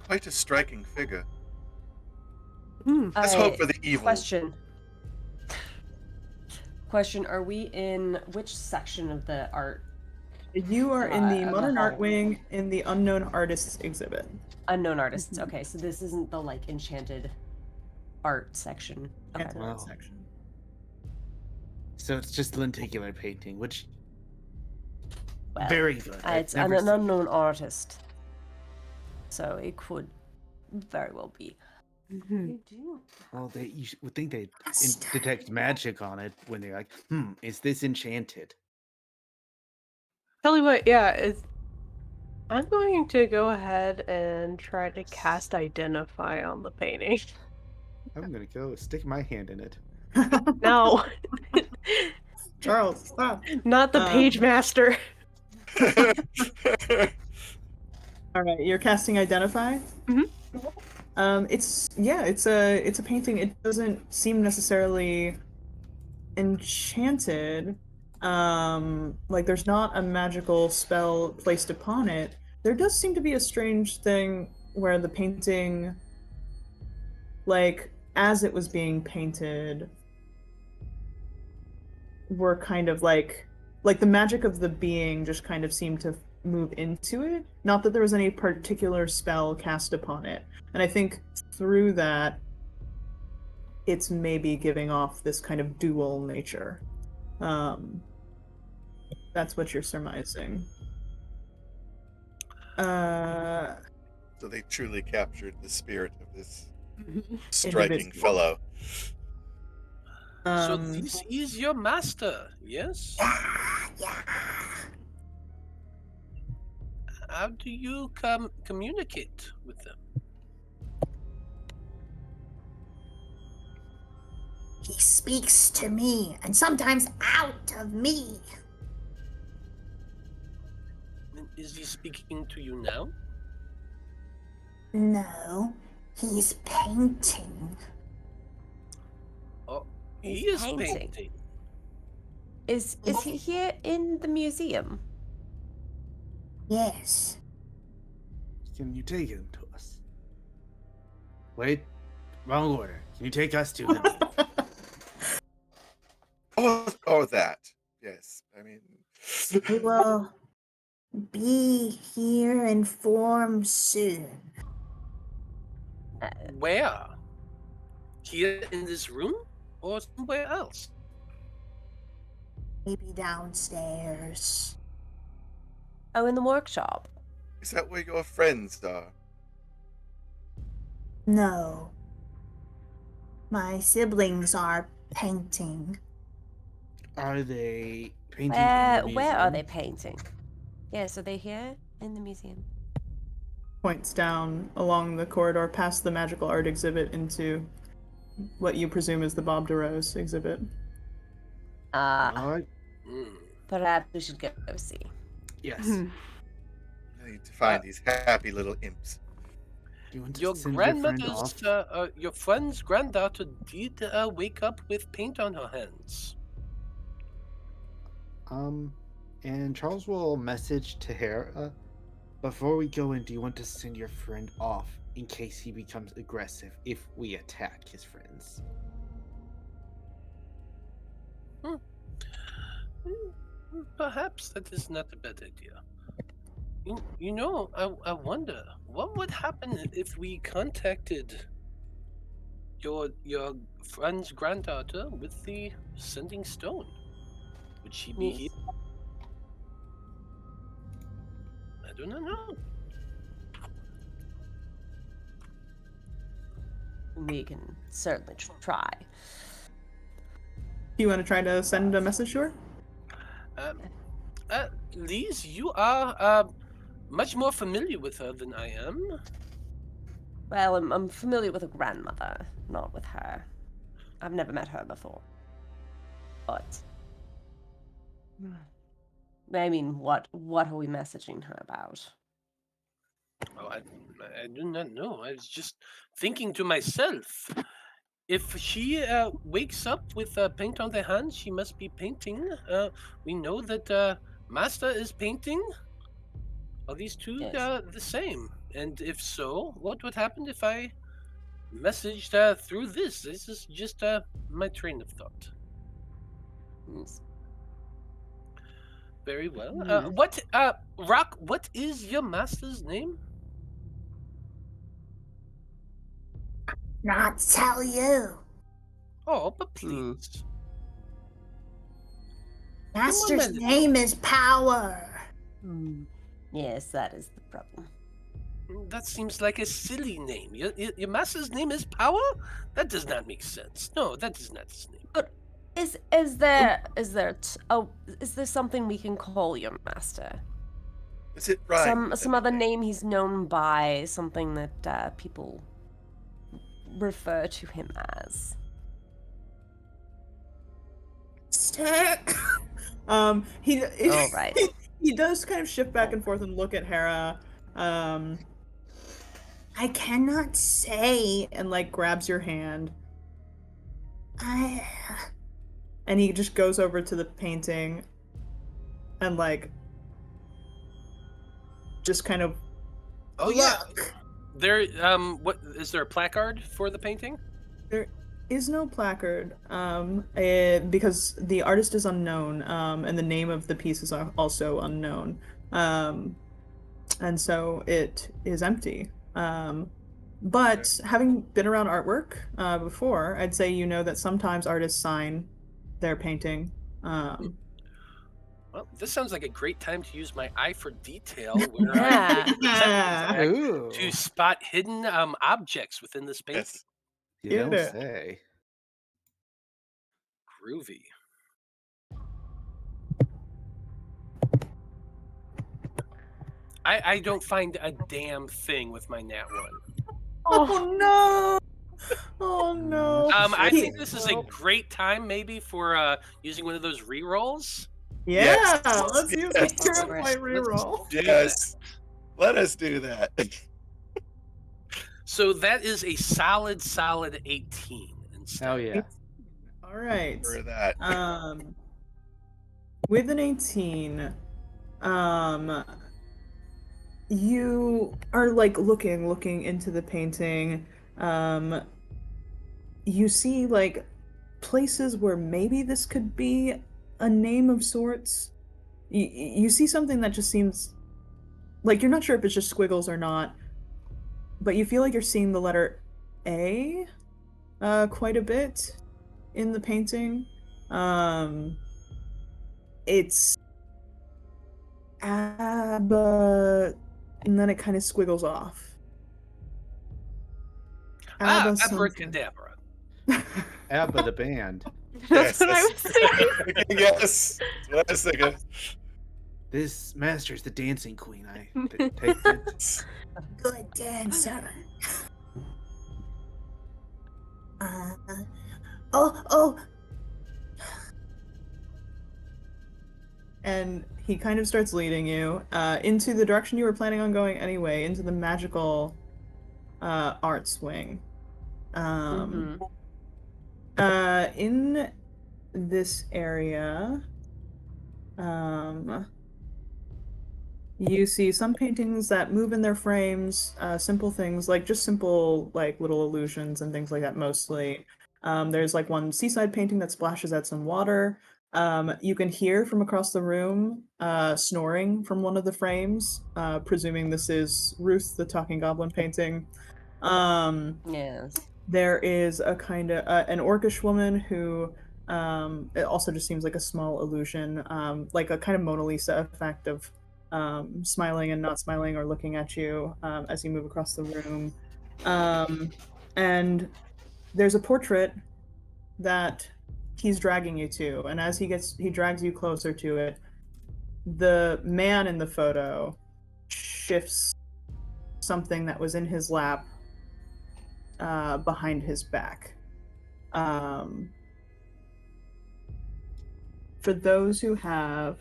Quite a striking figure. Hmm. Let's hope for the evil. Question. Question: are we in which section of the art? You are in the of Modern Art hall? Wing in the Unknown Artists exhibit. Unknown artists. Okay, so this isn't the like enchanted art section. Okay. Enchanted Wow. Art section. So it's just lenticular painting, which Well, very good. I've it's never an seen. unknown artist, so it could very well be. You do. Well, you would think they'd Master. detect magic on it when they're like, is this enchanted? Tell you what, yeah, I'm going to go ahead and try to cast Identify on the painting. I'm gonna go stick my hand in it. No, Charles, stop. not the page master. All right, you're casting Identify. Mhm. It's a painting. It doesn't seem necessarily enchanted. Like there's not a magical spell placed upon it. There does seem to be a strange thing where the painting, like as it was being painted, were kind of like the magic of the being just kind of seemed to move into it. Not that there was any particular spell cast upon it. And I think through that, it's maybe giving off this kind of dual nature. That's what you're surmising. So they truly captured the spirit of this striking Individual. fellow. So Um, this is your master, yes? Yeah. How do you communicate with them? He speaks to me, and sometimes out of me. Is he speaking to you now? No, he's painting. Oh, He's he is painting. painting. Is he here in the museum? Yes. Can you take him to us? Wait, wrong order. Can you take us to him? Oh, that. Yes. I mean, He will be here in form soon. Where? Here in this room? Or somewhere else? Maybe downstairs. Oh, in the workshop. is that where your friends are? No. My siblings are painting. Are they painting in the Where are they museum? painting? Yes, are they here in the museum? points down along the corridor past the magical art exhibit into what you presume is the Bob DeRose exhibit. All right. Perhaps we should go see. Yes. I need to find these happy little imps. Do you want to Your send your friend grandmother's, off? your friend's granddaughter did wake up with paint on her hands. And Charles will message to Hera. Before we go in, do you want to send your friend off in case he becomes aggressive if we attack his friends? Perhaps that is not a bad idea. You know, I wonder what would happen if we contacted your friend's granddaughter with the sending stone. Would she be here? I do not know. We can certainly try. Do you want to try to send a message to her? Lise, you are much more familiar with her than I am. Well, I'm familiar with her grandmother, not with her. I've never met her before. But I mean, what are we messaging her about? Oh, I do not know. I was just thinking to myself, if she wakes up with paint on the hands, she must be painting. We know that Master is painting. Are these two Yes. the same? And if so, what would happen if I messaged through this? This is just my train of thought. Yes. Very well. Hmm. Rock, what is your master's name? Not tell you. Oh, but Hmm. please. Master's name is Power. Yes, that is the problem. That seems like a silly name. Your master's name is Power? That does not make sense. No, that is not his name. But is there something we can call your master? Is it right? Some other name he's known by, something that people refer to him as. He All right. he does kind of shift back and forth and look at Hera. I cannot say, and like grabs your hand. And he just goes over to the painting and like just kind of Oh yeah. look. There what is there a placard for the painting? There is no placard, because the artist is unknown, and the name of the piece is also unknown, and so it is empty. But having been around artwork before, I'd say you know that sometimes artists sign their painting. Well, this sounds like a great time to use my eye for detail, where Yeah. I perception check Ooh, to spot hidden objects within this painting. Yes. you Get don't it. say. Groovy. I don't find a damn thing with my nat one. Oh no! Oh no! I He- think this is a great time maybe for using one of those rerolls. Yeah, Yes. let's use Yes. the hero point reroll. Yes. Let us do that. So that is a solid 18 instead. Hell yeah. All right. For that. With an 18, you are like looking into the painting. You see like places where maybe this could be a name of sorts. You see something that just seems like you're not sure if it's just squiggles or not, but you feel like you're seeing the letter A quite a bit in the painting. It's Abba, and then it kind of squiggles off. Abba something. Abracadabra. Abba the band. That's Yes, what I yes. was thinking. Yes. That's what I was thinking. This master's the dancing queen. I take it. Good dancer. Oh, And he kind of starts leading you into the direction you were planning on going anyway, into the magical arts wing. In this area, you see some paintings that move in their frames, simple things like just simple like little illusions and things like that mostly. There's like one seaside painting that splashes at some water. You can hear from across the room snoring from one of the frames, presuming this is Ruth, the talking goblin painting. Yes. There is a kind of an orcish woman who it also just seems like a small illusion, like a kind of Mona Lisa effect of smiling and not smiling or looking at you as you move across the room. And there's a portrait that he's dragging you to, and as he drags you closer to it, the man in the photo shifts something that was in his lap behind his back. For those who have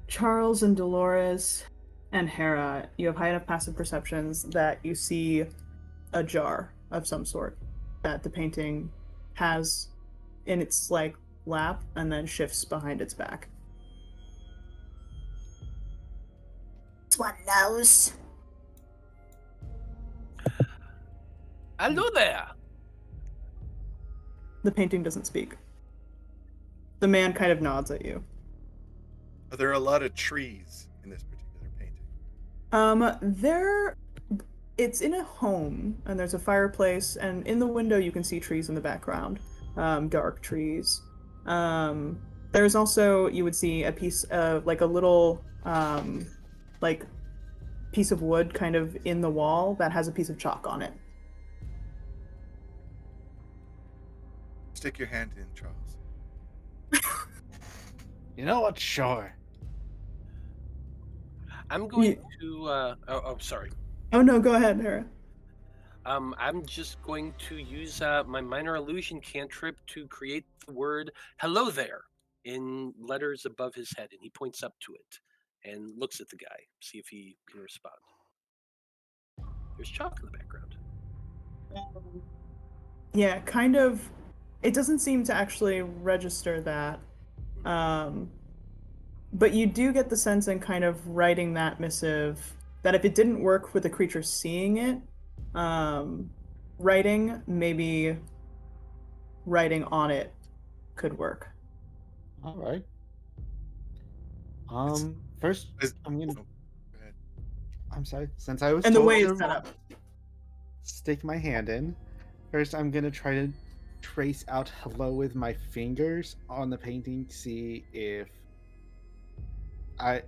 Charles and Dolores and Hera, you have high enough passive perceptions that you see a jar of some sort that the painting has in its like lap and then shifts behind its back. this one knows. Hello there. The painting doesn't speak. The man kind of nods at you. Are there a lot of trees in this particular painting? There, it's in a home, and there's a fireplace, and in the window you can see trees in the background, dark trees. There's also, you would see a piece of, like a little, like piece of wood kind of in the wall that has a piece of chalk on it. Stick your hand in, Charles. You know what? Sure. I'm going to. Sorry. Oh no, go ahead, Hera. I'm just going to use my minor illusion cantrip to create the word "hello there" in letters above his head, and he points up to it and looks at the guy, see if he can respond. There's chalk in the background. Yeah, kind of. It doesn't seem to actually register that. But you do get the sense in kind of writing that missive that if it didn't work with the creature seeing it, maybe writing on it could work. All right. First, I'm gonna. Go ahead. I'm sorry. Since I was And the told way it's to set up. stick my hand in, first I'm gonna try to trace out hello with my fingers on the painting, see if I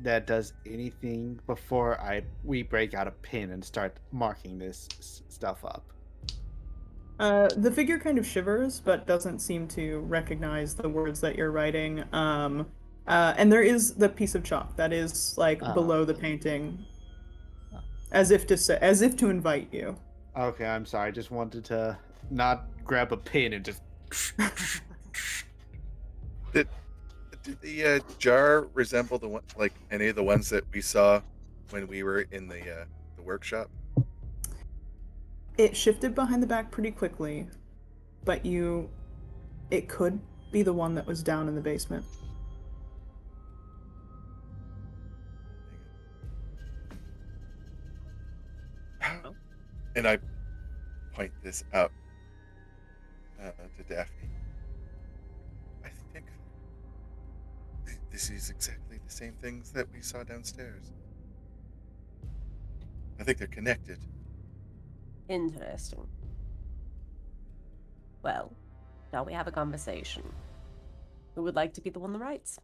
that does anything before we break out a pen and start marking this stuff up. The figure kind of shivers, but doesn't seem to recognize the words that you're writing. And there is the piece of chalk that is like below the painting, as if to invite you. Okay, I'm sorry. I just wanted to not grab a pen and just. Did the jar resemble the one, like any of the ones that we saw when we were in the workshop? It shifted behind the back pretty quickly, but it could be the one that was down in the basement. And I point this out to Daphne. I think this is exactly the same things that we saw downstairs. I think they're connected. Interesting. Well, shall we have a conversation? Who would like to be the one that writes?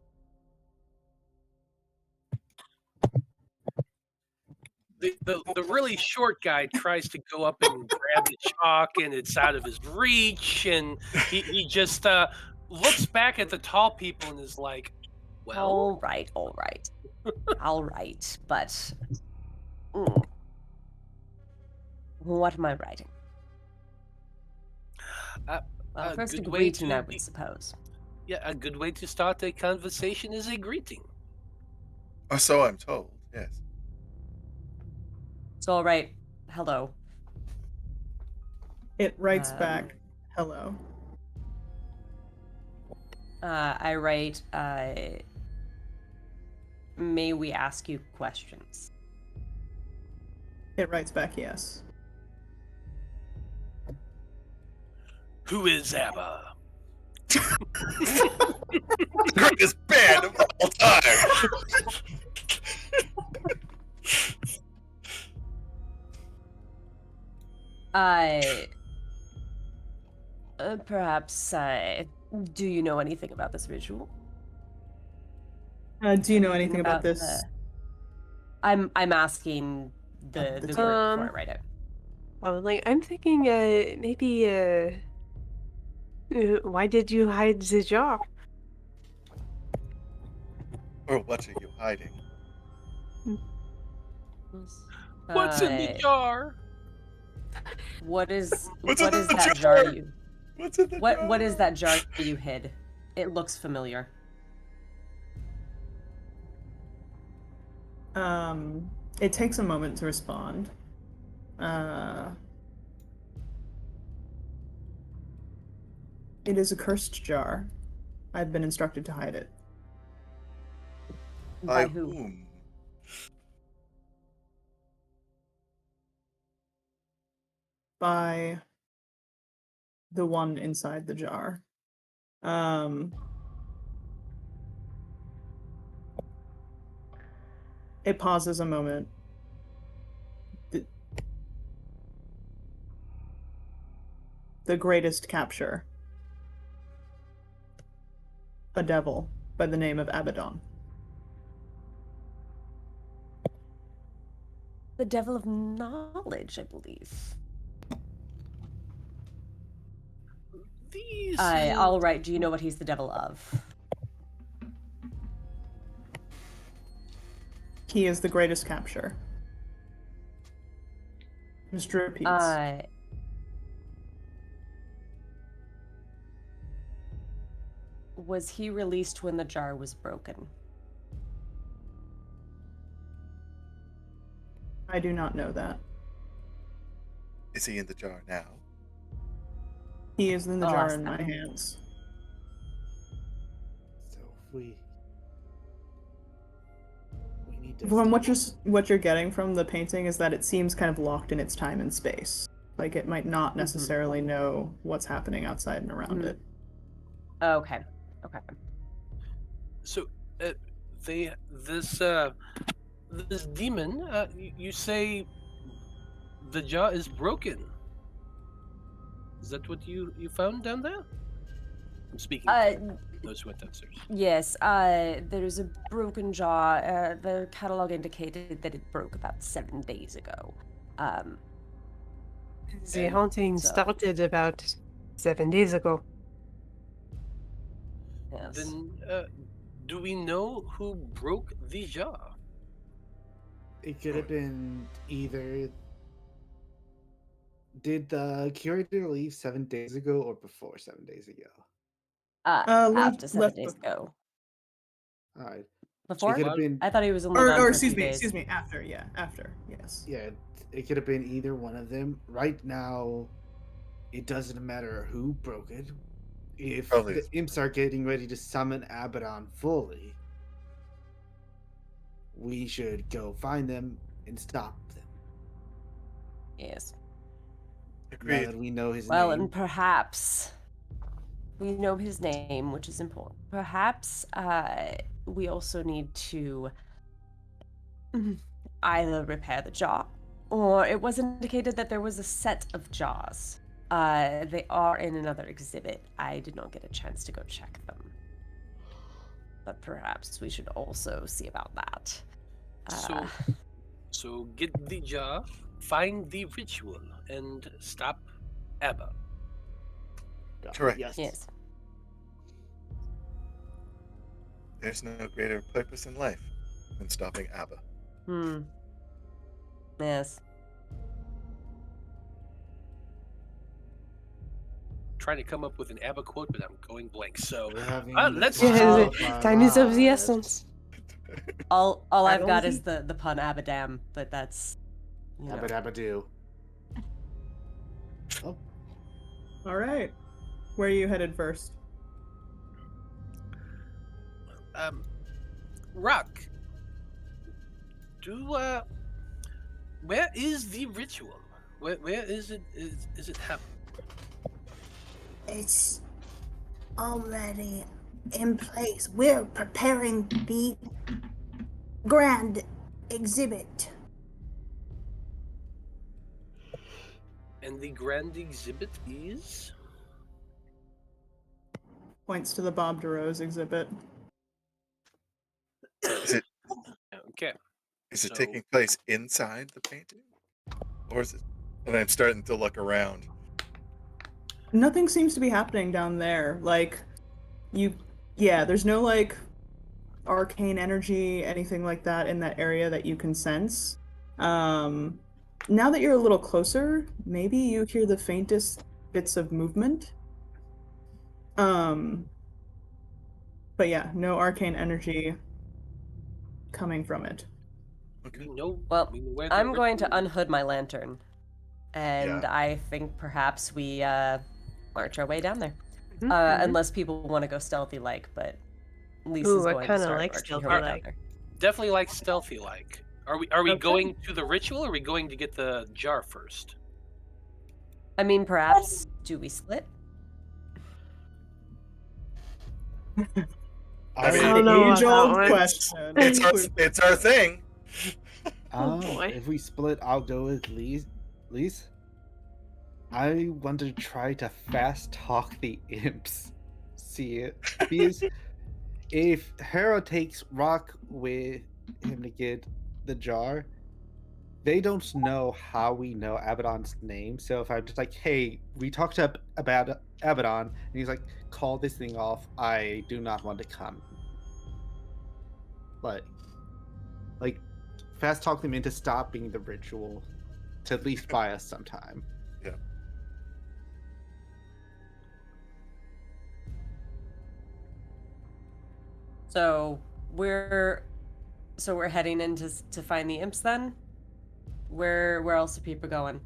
The really short guy tries to go up and grab the chalk, and it's out of his reach, and he just looks back at the tall people and is like, "Well, all right, all right, but what am I writing? Well, first a greeting, I would suppose. Yeah, a good way to start a conversation is a greeting. Oh, so I'm told. Yes. So I'll write hello. It writes back hello. I write, may we ask you questions? It writes back yes. Who is Abba? Greatest band of all time. Perhaps, do you know anything about this ritual? Do you know anything about this? I'm asking the word before I write it. Well, like I'm thinking, maybe, why did you hide the jar? Or what are you hiding? What's in the jar? What is What's in the that jar? jar you? What's in the jar? What is that jar you hid? It looks familiar. It takes a moment to respond. It is a cursed jar. I've been instructed to hide it. By whom? By the one inside the jar. It pauses a moment. The greatest capture. A devil by the name of Abaddon. The devil of knowledge, I believe. These. All right. Do you know what he's the devil of? He is the greatest capture. Mr. repeats. Was he released when the jar was broken? I do not know that. Is he in the jar now? He is in the I'll jar ask in that. my hands. So if we need to From stop. what you're getting from the painting is that it seems kind of locked in its time and space. Like it might not necessarily know what's happening outside and around it. Okay. So, this demon. You say the jaw is broken. Is that what you found down there? I'm speaking for those who went downstairs. Yes. There's a broken jaw. The catalog indicated that it broke about 7 days ago. The haunting started about 7 days ago. Yes. Then, do we know who broke the jaw? It could have been either. Did the curator leave 7 days ago or before 7 days ago? After 7 left days ago. All right. Before? It could have been. I thought he was only gone for a few days. Excuse me, after, yes. Yeah, it could have been either one of them. Right now, it doesn't matter who broke it. If Probably. the imps are getting ready to summon Abaddon fully, we should go find them and stop them. Yes. Now Agreed. that we know his Well, name. and perhaps we know his name, which is important. Perhaps we also need to either repair the jaw, or it was indicated that there was a set of jaws. They are in another exhibit. I did not get a chance to go check them. But perhaps we should also see about that. So get the jaw, find the ritual, and stop Abba. Correct. Yes. There's no greater purpose in life than stopping Abba. Yes. Trying to come up with an Abba quote, but I'm going blank. So We're having let's. the time Yeah, of our time is of the lives. essence. All I've got Addlesy? is the pun Abadam, but that's Abba dabba do. Oh, All right. Where are you headed first? Rock. Where is the ritual? Where is it? Is it happening? It's already in place. We're preparing the grand exhibit. And the grand exhibit is. Points to the Bob DeRose exhibit. Is it Okay. is it So- taking place inside the painting? Or is it? And I'm starting to look around. Nothing seems to be happening down there. Like, there's no, like, arcane energy, anything like that in that area that you can sense. Now that you're a little closer, maybe you hear the faintest bits of movement. But yeah, no arcane energy coming from it. We know. Well, we know where the I'm going to ritual is. unhood my lantern, and Yeah. I think perhaps we march our way down there. Mhm. Unless people want to go stealthy-like, but Lisa's Ooh, I going to kinda start like marching her way down stealthy-like. there. Definitely like stealthy like. Are we Okay. going to the ritual or are we going to get the jar first? I mean, perhaps do we split? I That's mean, I don't the know about that age-old one. question. it's our thing. Oh boy. If we split, I'll go with Lise. I want to try to fast talk the imps. See it. Because if Hera takes Rock with him to get the jar, they don't know how we know Abaddon's name. So if I'm just like, hey, we talked up about Abaddon, and he's like, call this thing off. I do not want to come. But like fast talk them into stopping the ritual to at least buy us some time. Yeah. So we're heading in to find the imps then? Where else are people going?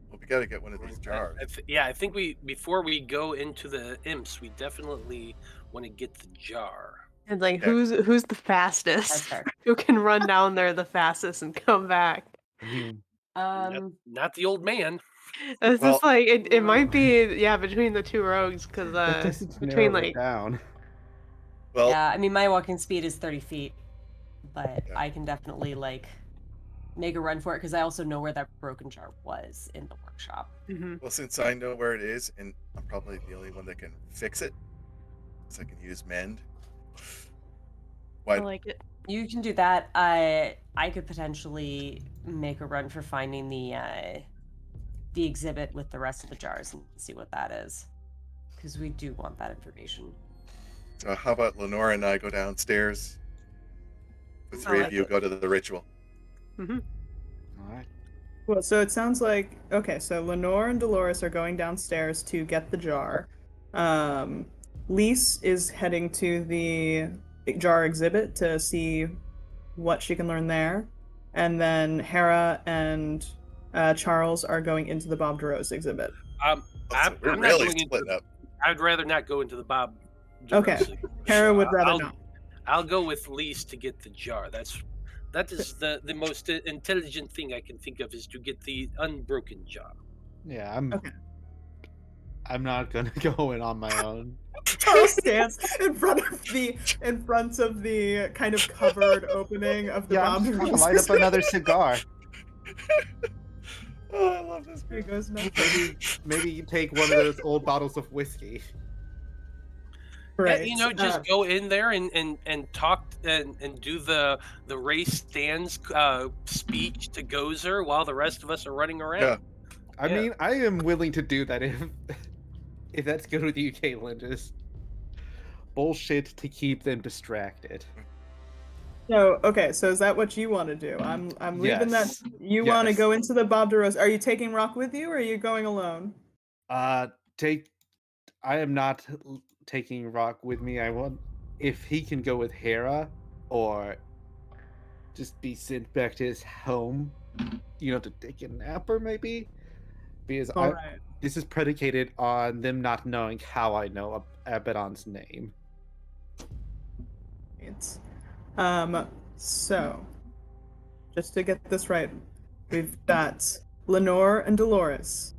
Well, we got to get one of these jars. I think before we go into the imps, we definitely want to get the jar. And like, Yeah. who's the That's fastest? fair. Who can run down there the fastest and come back? I mean, Not the old man. It's Well- just like it might be between the two rogues because that doesn't between narrow it like down. Well, Yeah, I mean my walking speed is 30 feet, but Yeah. I can definitely like make a run for it because I also know where that broken jar was in the workshop. well, since I know where it is, and I'm probably the only one that can fix it, so I can use mend. I Why? like it. You can do that. I could potentially make a run for finding the exhibit with the rest of the jars and see what that is, because we do want that information. So how about Lenore and I go downstairs? The I three of like you it. go to the ritual. All right. Well, so it sounds like okay. So Lenore and Dolores are going downstairs to get the jar. Lise is heading to the jar exhibit to see what she can learn there, and then Hera and Charles are going into the Bob DeRose exhibit. So we're I'm not really going splitting into. up. I'd rather not go into the Bob. Okay. DeRossi. Hera would rather I'll, not. I'll go with Lise to get the jar. That is the most intelligent thing I can think of is to get the unbroken jar. Yeah, Okay. I'm not gonna go in on my own. Charles stands in front of the kind of covered opening of the Yeah, Bob I'm just gonna DeRose light up exhibit. another cigar. Oh, I love this. There goes nothing. Maybe you take one of those old bottles of whiskey. Right. Just go in there and talk and do the Ray Stans speech to Gozer while the rest of us are running around. Yeah. I mean, I am willing to do that if that's good with you, Caitlin. Just bullshit to keep them distracted. So okay, so is that what you want to do? I'm leaving that. Yes. You want to Yes. go into the Bob DeRose. Are you taking Rock with you, or are you going alone? I am not taking Rock with me. I want if he can go with Hera or just be sent back to his home, to take a nap or maybe. Because All right. this is predicated on them not knowing how I know Abaddon's name. It's so just to get this right, we've got Lenore and Dolores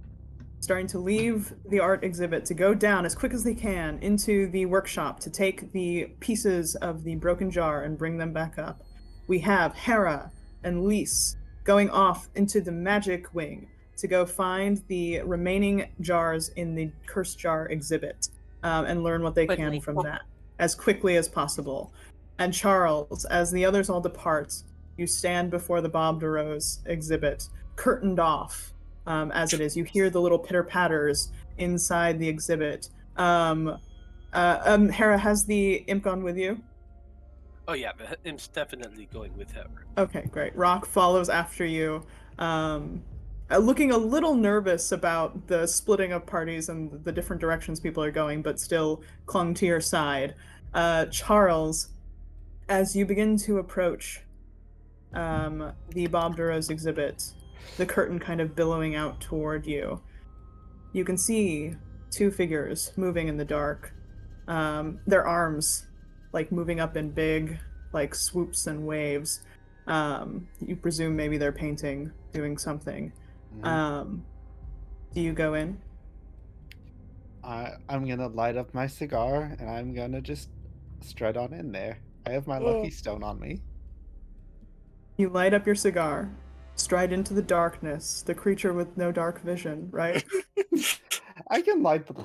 starting to leave the art exhibit to go down as quick as they can into the workshop to take the pieces of the broken jar and bring them back up. We have Hera and Lise going off into the magic wing to go find the remaining jars in the cursed jar exhibit and learn what they can Quickly. from that as quickly as possible. And Charles, as the others all depart, you stand before the Bob DeRose exhibit, curtained off as it is. You hear the little pitter patters inside the exhibit. Hera, has the imp gone with you? Oh yeah, the imp's definitely going with her. Okay, great. Rock follows after you, looking a little nervous about the splitting of parties and the different directions people are going, but still clung to your side. Charles, as you begin to approach the Bob DeRose exhibit, the curtain kind of billowing out toward you, you can see two figures moving in the dark. Their arms, like, moving up in big, like, swoops and waves. You presume maybe they're painting, doing something. Mhm. Do you go in? I'm gonna light up my cigar and I'm gonna just strut on in there. I have my lucky stone on me. You light up your cigar, stride into the darkness, the creature with no dark vision, right? I can light the.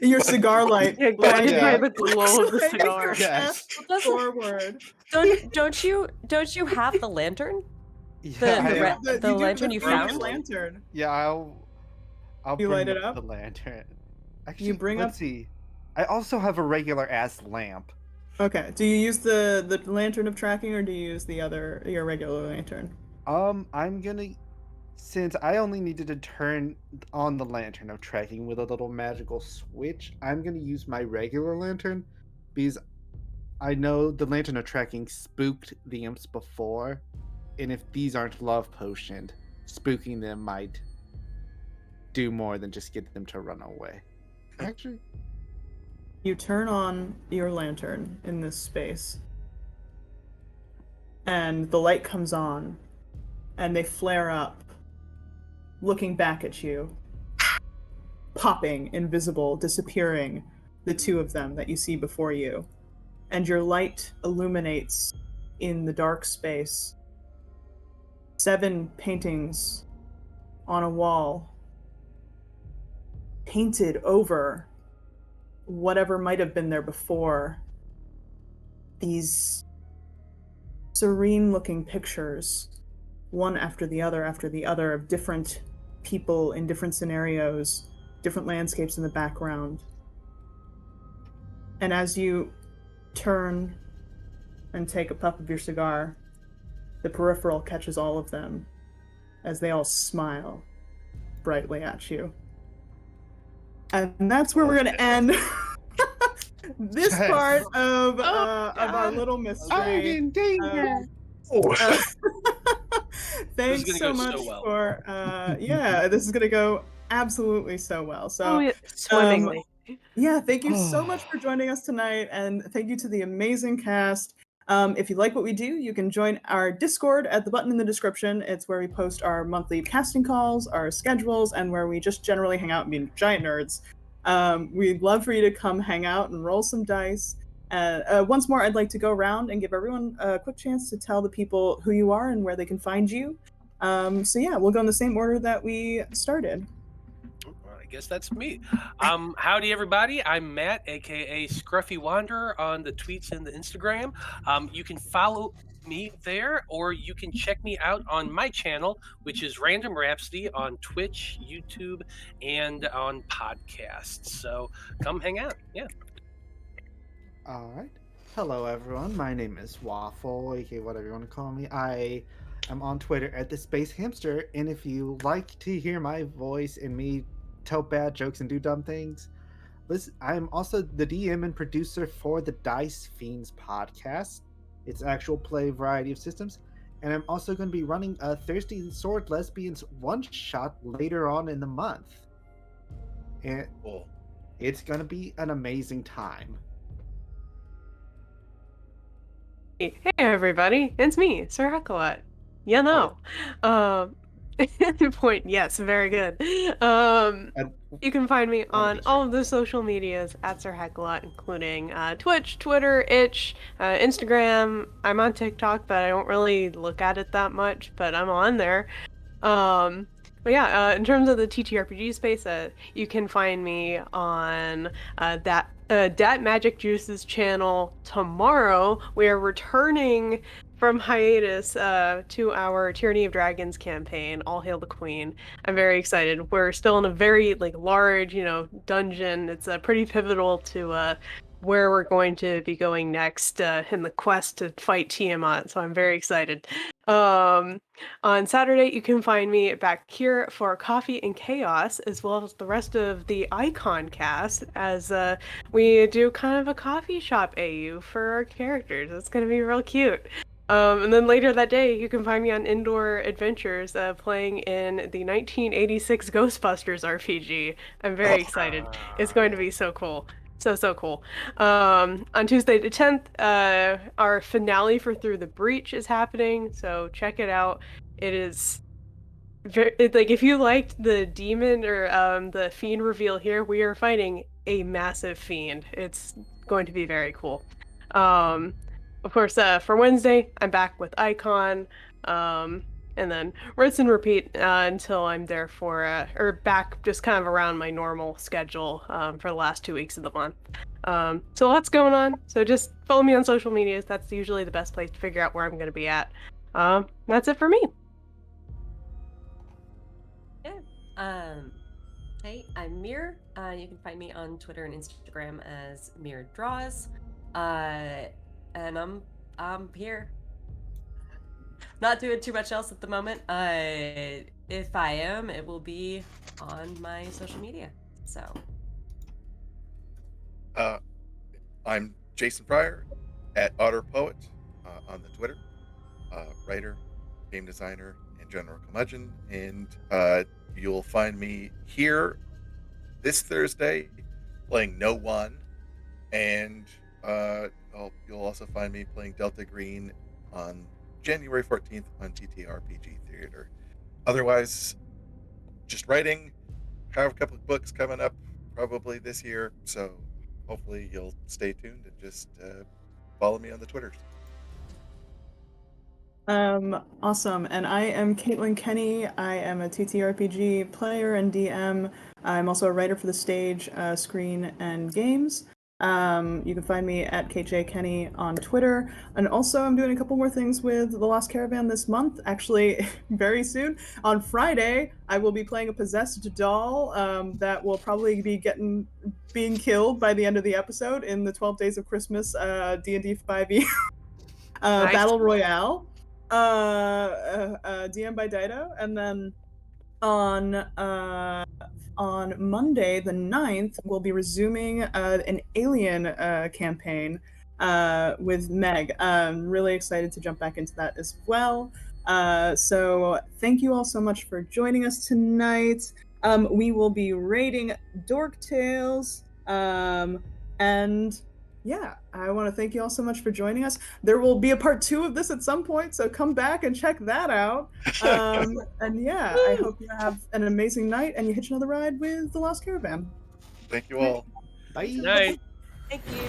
Your cigar light Yeah, lights guided by Yeah. up, the glow of the swinging cigar. your Yes. chest forward. Don't you have the lantern? Yeah, You I, do have the you do have lantern the you previous found? lantern. yeah. I'll You bring light it up up? the lantern. You Actually, bring let's up. see. I also have a regular ass lamp. Okay. Do you use the lantern of tracking, or do you use your regular lantern? I'm gonna, since I only needed to turn on the lantern of tracking with a little magical switch, I'm gonna use my regular lantern because I know the lantern of tracking spooked the imps before, and if these aren't love potioned, spooking them might do more than just get them to run away. Actually, You turn on your lantern in this space, and the light comes on, and they flare up, looking back at you, popping, invisible, disappearing, the two of them that you see before you. And your light illuminates in the dark space 7 paintings on a wall, painted over whatever might have been there before. These serene looking pictures, one after the other, of different people in different scenarios, different landscapes in the background. And as you turn and take a puff of your cigar, the peripheral catches all of them as they all smile brightly at you. And that's where we're going to end this Yes. part of our God. little mystery. I'm danger. Uh, This is thanks gonna so go so much well. for yeah, this is gonna go absolutely so well. So yeah, swimmingly. yeah, thank you so much for joining us tonight, and thank you to the amazing cast. If you like what we do, you can join our Discord at the button in the description. It's where we post our monthly casting calls, our schedules, and where we just generally hang out and be giant nerds. We'd love for you to come hang out and roll some dice. Once more, I'd like to go around and give everyone a quick chance to tell the people who you are and where they can find you. So yeah, we'll go in the same order that we started. Well, I guess that's me. Howdy, everybody. I'm Matt, aka Scruffy Wanderer, on the tweets and the Instagram. You can follow me there, or you can check me out on my channel, which is Random Rhapsody on Twitch, YouTube, and on podcasts. So come hang out. Yeah. All right. Hello, everyone. My name is Waffle, aka whatever you want to call me. I am on Twitter at the Space Hamster, and if you like to hear my voice and me tell bad jokes and do dumb things, listen. I'm also the DM and producer for the Dice Fiends podcast. It's actual play variety of systems, and I'm also going to be running a Thirsty Sword Lesbians one shot later on in the month, and Cool. it's going to be an amazing time. Hey everybody, it's me, Sir Heckalot. You know. Point, yes, very good. And You can find me wanna on be all sure. of the social medias at Sir Heckalot, including Twitch, Twitter, Itch, Instagram. I'm on TikTok, but I don't really look at it that much, but I'm on there. But yeah, in terms of the TTRPG space, you can find me on that Magic Juice's channel tomorrow. We are returning from hiatus to our Tyranny of Dragons campaign, All Hail the Queen. I'm very excited. We're still in a very large, dungeon. It's pretty pivotal to where we're going to be going next in the quest to fight Tiamat. So I'm very excited. On Saturday, you can find me back here for Coffee and Chaos, as well as the rest of the Icon cast, as we do kind of a coffee shop AU for our characters. It's going to be real cute. And then later that day, you can find me on Indoor Adventures playing in the 1986 Ghostbusters RPG. I'm very excited. It's going to be so cool. So cool. On Tuesday the 10th, our finale for Through the Breach is happening, so check it out. It is like if you liked the demon or the fiend reveal here, we are fighting a massive fiend. It's going to be very cool. Of course, for Wednesday, I'm back with Icon, and then rinse and repeat until I'm there for or back just kind of around my normal schedule for the last 2 weeks of the month. So lots going on. So just follow me on social medias. That's usually the best place to figure out where I'm going to be at. That's it for me. Hey, I'm Mir. You can find me on Twitter and Instagram as Mir Draws. And I'm here. Not doing too much else at the moment. If I am, it will be on my social media. So. I'm Jason Pryor at Otter Poet on the Twitter, writer, game designer, and general curmudgeon. And you'll find me here this Thursday playing No One, and you'll also find me playing Delta Green on January 14th on TTRPG Theater. Otherwise, just writing. Have a couple of books coming up probably this year, so hopefully you'll stay tuned and just follow me on the Twitters. Awesome. And I am Caitlin Kenney. I am a TTRPG player and DM. I'm also a writer for the stage, screen, and games. You can find me at KJ Kenney on Twitter. And also I'm doing a couple more things with The Lost Caravan this month. Actually, very soon. On Friday, I will be playing a possessed doll that will probably be being killed by the end of the episode in the 12 Days of Christmas D&D 5e Nice. Battle Royale. DM by Dido, and then on Monday the 9th we'll be resuming an Alien campaign with Meg. Really excited to jump back into that as well. So thank you all so much for joining us tonight. We will be rating Dork Tales, and yeah, I want to thank you all so much for joining us. There will be a part 2 of this at some point, so come back and check that out. And yeah, I hope you have an amazing night and you hitch another ride with The Lost Caravan. Thank you all. Bye. Night. Thank you.